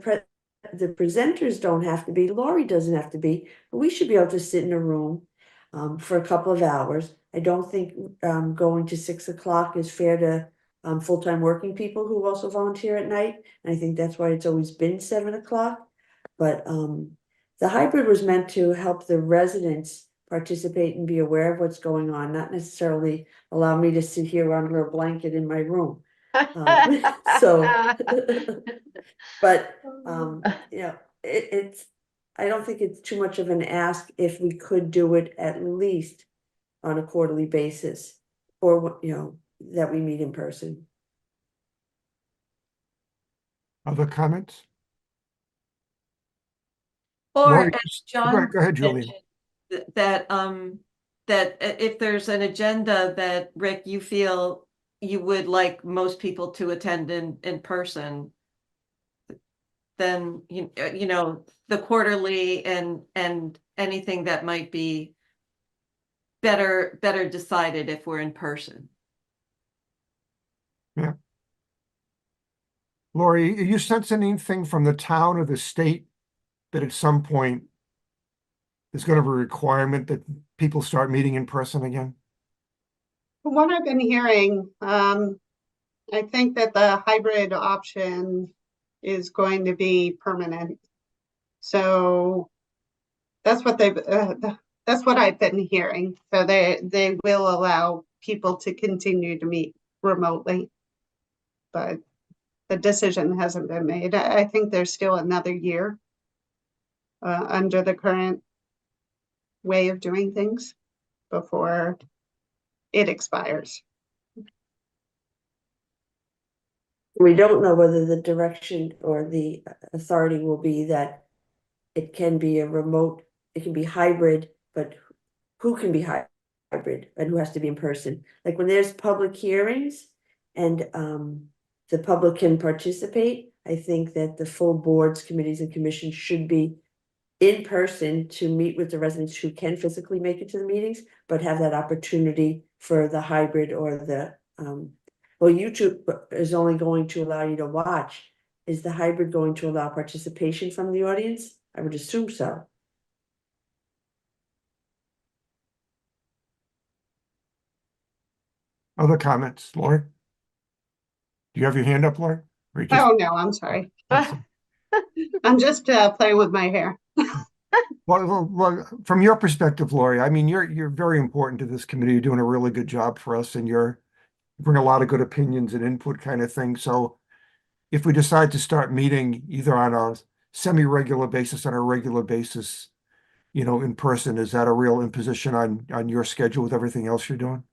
presenters don't have to be, Lori doesn't have to be, but we should be able to sit in a room for a couple of hours. I don't think going to 6 o'clock is fair to full-time working people who also volunteer at night. And I think that's why it's always been 7 o'clock. But the hybrid was meant to help the residents participate and be aware of what's going on, not necessarily allow me to sit here under a blanket in my room. So, but it's, I don't think it's too much of an ask if we could do it at least on a quarterly basis, or that we meet in person. Other comments? Or Lori, as just- John go ahead, Julia. mentioned, that if there's an agenda that, Rick, you feel you would like most people to attend in person, then the quarterly and anything that might be better decided if we're in person. Yeah. Lori, are you sensing anything from the town or the state that at some point there's going to be a requirement that people start meeting in person again? From what I've been hearing, I think that the hybrid option is going to be permanent. So that's what that's what I've been hearing. So they will allow people to continue to meet remotely, but the decision hasn't been made. I think there's still another year under the current way of doing things before it expires. We don't know whether the direction or the authority will be that it can be a remote, it can be hybrid, but who can be hybrid and who has to be in person? Like when there's public hearings and the public can participate, I think that the full boards, committees, and commissions should be in person to meet with the residents who can physically make it to the meetings, but have that opportunity for the hybrid or the well, YouTube is only going to allow you to watch. Is the hybrid going to allow participation from the audience? I would assume so. Other comments, Lori? Do you have your hand up, Lori? Or you just- Oh, no, I'm sorry. I'm just playing with my hair. Well, from your perspective, Lori, I mean, you're very important to this committee. You're doing a really good job for us, and you bring a lot of good opinions and input kind of thing. So if we decide to start meeting either on a semi-regular basis, on a regular basis, in person, is that a real imposition on your schedule with everything else you're doing?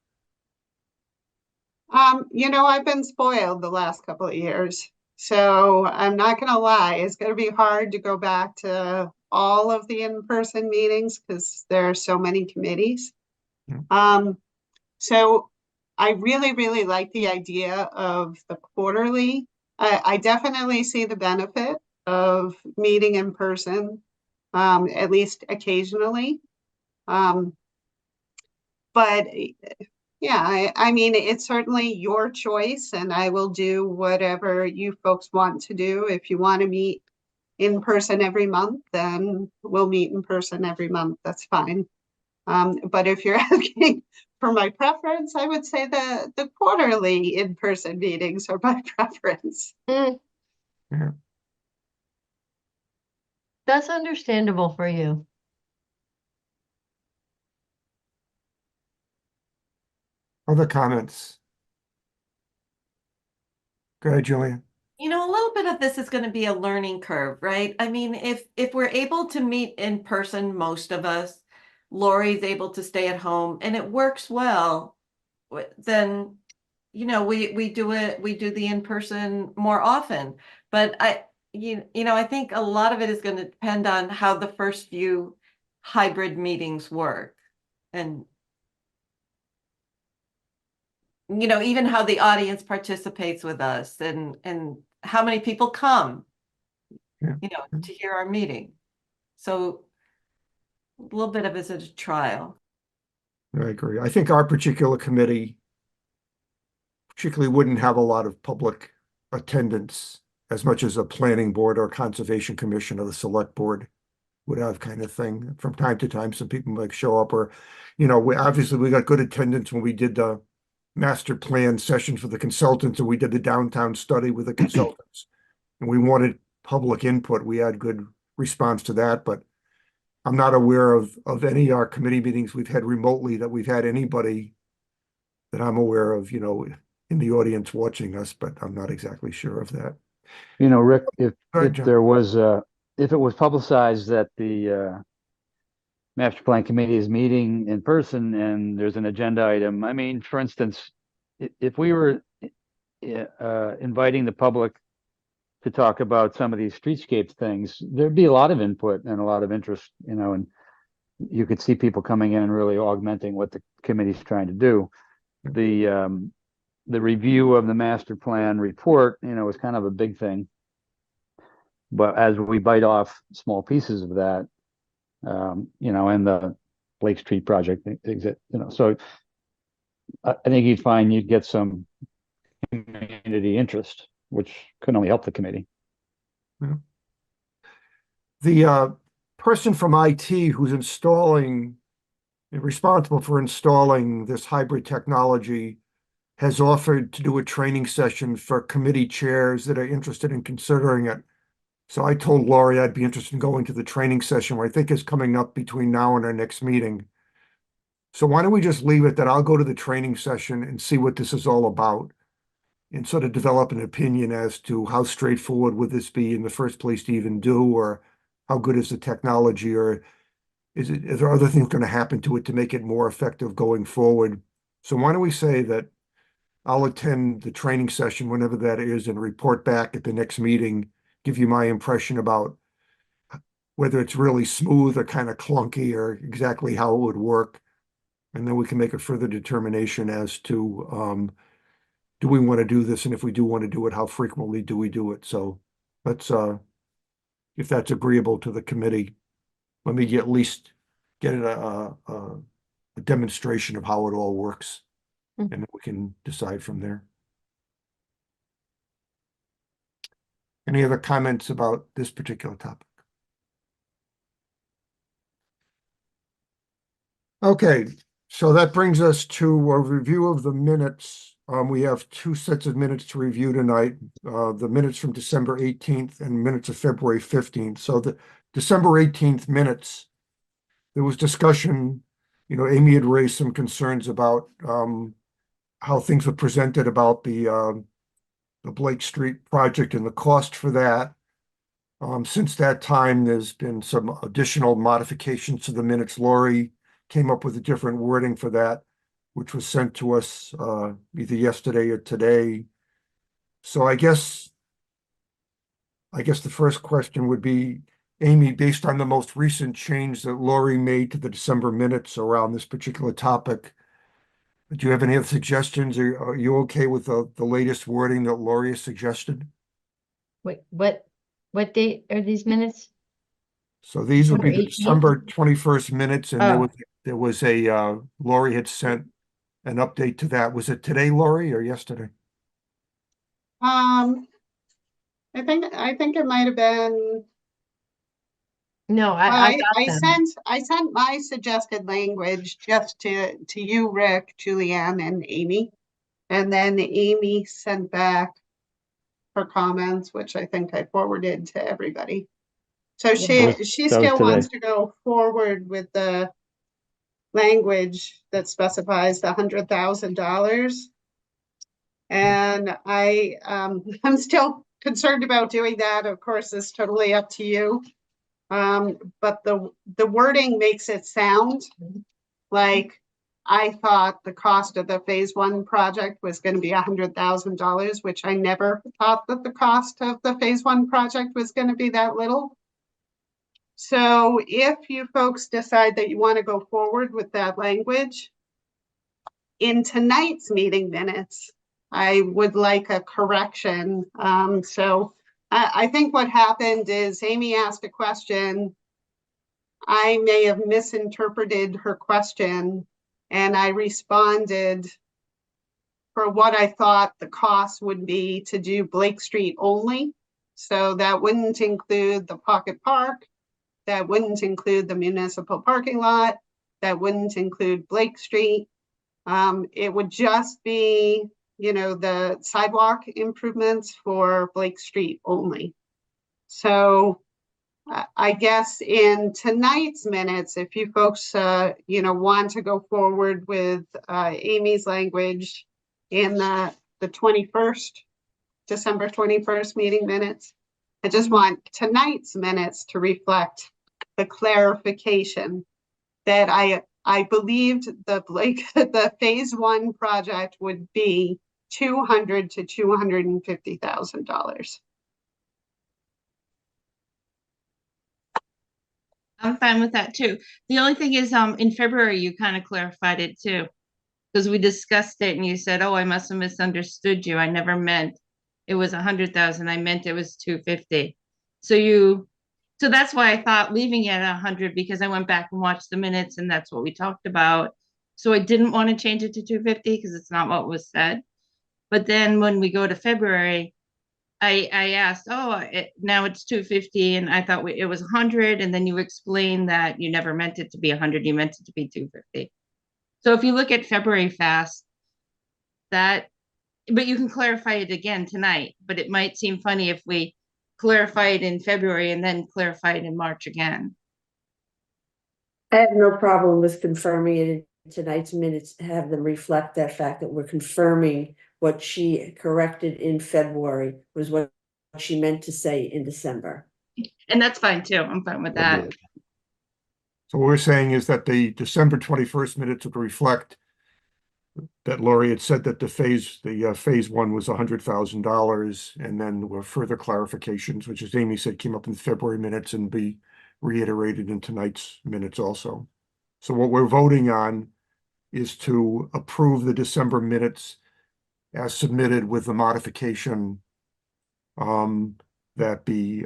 I've been spoiled the last couple of years, so I'm not gonna lie, it's gonna be hard to go back to all of the in-person meetings because there are so many committees. Yeah. So I really, really like the idea of the quarterly. I definitely see the benefit of meeting in person, at least occasionally. But yeah, I mean, it's certainly your choice, and I will do whatever you folks want to do. If you want to meet in person every month, then we'll meet in person every month. That's fine. But if you're asking for my preference, I would say the quarterly in-person meetings are my preference. Yeah. That's understandable for you. Other comments? Go ahead, Julia. A little bit of this is going to be a learning curve, right? I mean, if we're able to meet in person, most of us, Lori's able to stay at home and it works well, then, we do the in-person more often. But I think a lot of it is going to depend on how the first few hybrid meetings work. And even how the audience participates with us and how many people come, Yeah. to hear our meeting. So a little bit of it is a trial. I agree. I think our particular committee particularly wouldn't have a lot of public attendance as much as a planning board or conservation commission or the select board would have, kind of thing. From time to time, some people might show up, or, we obviously got good attendance when we did the master plan session for the consultants, and we did the downtown study with the consultants. And we wanted public input. We had good response to that, but I'm not aware of any of our committee meetings we've had remotely that we've had anybody that I'm aware of, in the audience watching us, but I'm not exactly sure of that. Rick, if Go ahead, John. there was if it was publicized that the master plan committee is meeting in person and there's an agenda item, I mean, for instance, if we were inviting the public to talk about some of these streetscape things, there'd be a lot of input and a lot of interest, and you could see people coming in and really augmenting what the committee's trying to do. The review of the master plan report, is kind of a big thing. But as we bite off small pieces of that, and the Lake Street project, so I think you'd get some community interest, which can only help the committee. Yeah. The person from IT who's responsible for installing this hybrid technology has offered to do a training session for committee chairs that are interested in considering it. So I told Lori I'd be interested in going to the training session, where I think is coming up between now and our next meeting. So why don't we just leave it that I'll go to the training session and see what this is all about, and sort of develop an opinion as to how straightforward would this be in the first place to even do, or how good is the technology, or is there other things going to happen to it to make it more effective going forward? So why don't we say that I'll attend the training session whenever that is and report back at the next meeting, give you my impression about whether it's really smooth or kind of clunky or exactly how it would work. And then we can make a further determination as to, do we want to do this? And if we do want to do it, how frequently do we do it? So let's, if that's agreeable to the committee, let me at least get a demonstration of how it all works. And then we can decide from there. Any other comments about this particular topic? Okay, so that brings us to a review of the minutes. We have two sets of minutes to review tonight, the minutes from December 18th and minutes of February 15th. So the December 18th minutes, there was discussion, Amy had raised some concerns about how things were presented about the Blake Street project and the cost for that. Since that time, there's been some additional modifications to the minutes. Lori came up with a different wording for that, which was sent to us either yesterday or today. So I guess the first question would be, Amy, based on the most recent change that Lori made to the December minutes around this particular topic, do you have any other suggestions? Are you okay with the latest wording that Lori has suggested? Wait, what date are these minutes? So these would be the December 18th? December 21st minutes, and there was a Lori had sent an update to that. Was it today, Lori, or yesterday? I think it might have been. No, I got them. I sent my suggested language just to you, Rick, Julianne, and Amy. And then Amy sent back her comments, which I think I forwarded to everybody. So she still wants to go forward with the language that specifies the $100,000. And I'm still concerned about doing that. Of course, it's totally up to you. But the wording makes it sound like I thought the cost of the phase 1 project was going to be $100,000, which I never thought that the cost of the phase 1 project was going to be that little. So if you folks decide that you want to go forward with that language, in tonight's meeting minutes, I would like a correction. So I think what happened is Amy asked a question. I may have misinterpreted her question and I responded for what I thought the cost would be to do Blake Street only. So that wouldn't include the Pocket Park, that wouldn't include the municipal parking lot, that wouldn't include Blake Street. It would just be, the sidewalk improvements for Blake Street only. So I guess in tonight's minutes, if you folks, want to go forward with Amy's language in the 21st, December 21st meeting minutes, I just want tonight's minutes to reflect the clarification that I believed the phase 1 project would be $200,000 to $250,000. I'm fine with that too. The only thing is, in February, you kind of clarified it too. Because we discussed it and you said, oh, I must have misunderstood you. I never meant it was 100,000. I meant it was 250. So that's why I thought leaving it at 100, because I went back and watched the minutes and that's what we talked about. So I didn't want to change it to 250 because it's not what was said. But then when we go to February, I asked, now it's 250, and I thought it was 100, and then you explained that you never meant it to be 100, you meant it to be 250. So if you look at February fast, but you can clarify it again tonight, but it might seem funny if we clarify it in February and then clarify it in March again. I have no problem with confirming it in tonight's minutes, have them reflect that fact that we're confirming what she corrected in February was what she meant to say in December. And that's fine too. I'm fine with that. So what we're saying is that the December 21st minutes would reflect that Lori had said that the phase 1 was $100,000, and then there were further clarifications, which, as Amy said, came up in the February minutes and be reiterated in tonight's minutes also. So what we're voting on is to approve the December minutes as submitted with the modification that the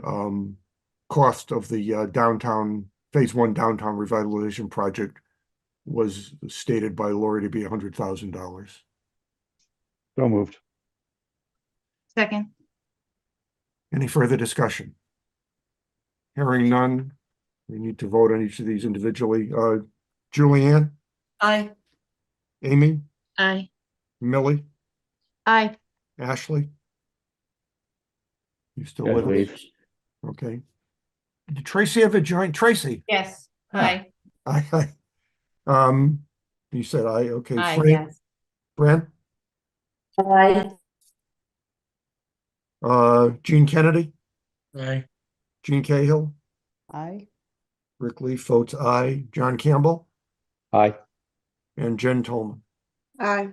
cost of the phase 1 downtown revitalization project was stated by Lori to be $100,000. So moved. Second. Any further discussion? Hearing none, we need to vote on each of these individually. Julianne, Aye. Amy, Aye. Millie, Aye. Ashley? You still Yes, with us? please. Okay. Did Tracy have a joint? Tracy? Yes. Aye. Hi. Aye. You said aye, okay. Hi, Fran? yes. Fran? Aye. Gene Kennedy? Aye. Gene Cahill? Aye. Rick Leaf votes aye. John Campbell? Aye. And Jen Tolman. Aye.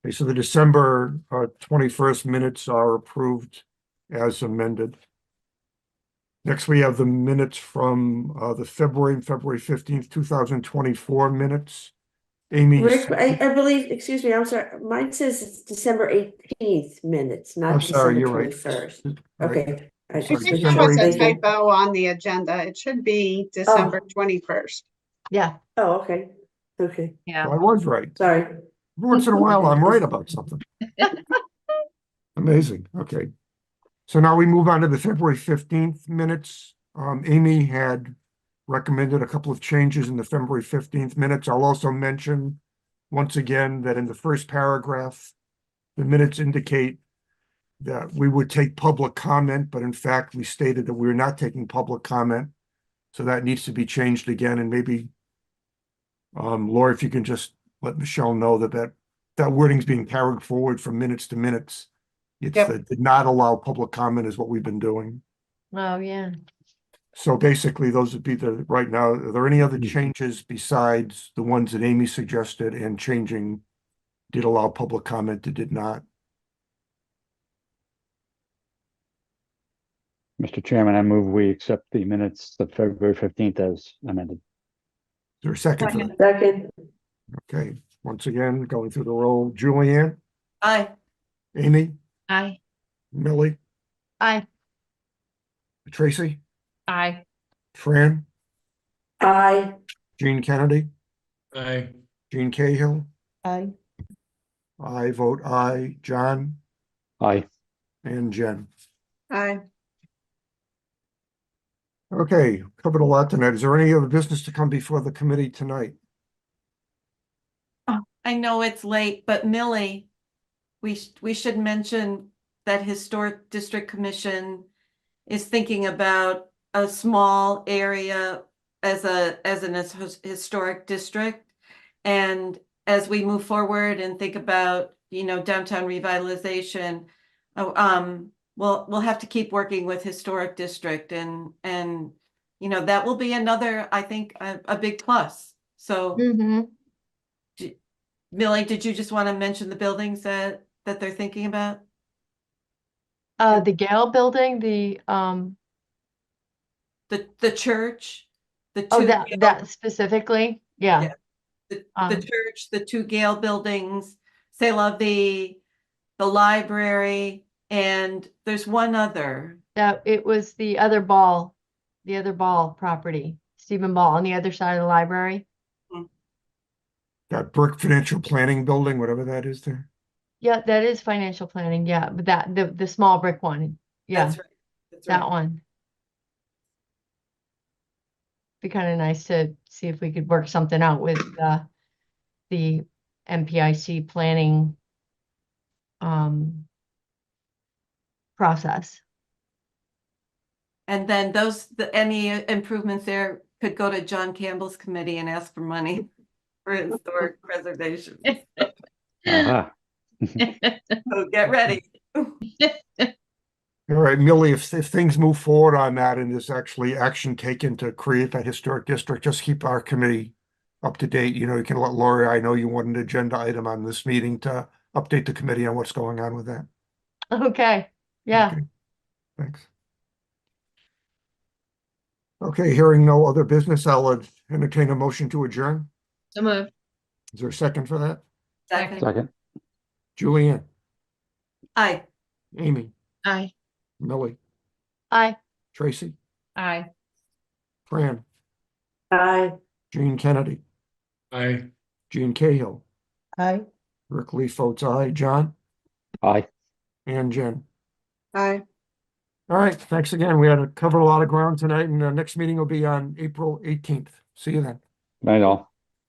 Okay, so the December 21st minutes are approved as amended. Next, we have the minutes from the February 15th, 2024 minutes. Amy. Rick, I believe, excuse me, I'm sorry, mine says it's December 18th minutes, not I'm sorry, December you're right. 21st. Right. Okay. I Sorry, I think just- there was a thank you. typo on the agenda. It should be December 21st. Yeah. Oh, okay. Okay, Yeah. I was right. sorry. Every once in a while, I'm right about something. Amazing. Okay. So now we move on to the February 15th minutes. Amy had recommended a couple of changes in the February 15th minutes. I'll also mention once again that in the first paragraph, the minutes indicate that we would take public comment, but in fact, we stated that we were not taking public comment. So that needs to be changed again, and maybe Laura, if you can just let Michelle know that wording's being carried forward from minutes to minutes. It's Yep. that did not allow public comment is what we've been doing. Oh, yeah. So basically, those would be right now, are there any other changes besides the ones that Amy suggested and changing did allow public comment, it did not? Mr. Chairman, I move we accept the minutes of February 15th as amended. Is there a second for that? Second, Okay, once again, going through the roll, Julianne, Aye. Amy, Aye. Millie, Aye. Tracy, Aye. Fran, aye. Gene Kennedy, Aye. Gene Cahill, Aye. I vote aye, John Aye. and Jen. Aye. Okay, covered a lot tonight. Is there any other business to come before the committee tonight? I know it's late, but Millie, we should mention that Historic District Commission is thinking about a small area as an historic district. And as we move forward and think about, downtown revitalization, we'll have to keep working with Historic District and that will be another, I think, a big plus. So Mhm. Millie, did you just want to mention the buildings that they're thinking about? The Gale building, The church, the oh, two that specifically, yeah. the um, church, the two Gale buildings, say love the library, and there's one other. That it was the other Ball property, Stephen Ball on the other side of the library. That Brick Financial Planning Building, whatever that is there. Yeah, that is financial planning, yeah, but the small brick one, yeah, That's right. That's that right. one. Be kind of nice to see if we could work something out with the MPIC planning process. And then any improvements there could go to John Campbell's committee and ask for money for historic preservation. Aha. So get ready. All right, Millie, if things move forward on that and there's actually action taken to create that historic district, just keep our committee up to date. You can let Lori, I know you want an agenda item on this meeting to update the committee on what's going on with that. Okay, yeah. Okay, thanks. Okay, hearing no other business, I'll entertain a motion to adjourn. So moved. Is there a second for that? Second. Second. Julianne, Aye. Amy, Aye. Millie, Aye. Tracy, Aye. Fran, Aye. Gene Kennedy, Aye. Gene Cahill, Aye. Rick Leaf votes aye, John Aye. and Jen. Aye. All right, thanks again. We had to cover a lot of ground tonight, and the next meeting will be on April 18th. See you then. Night all.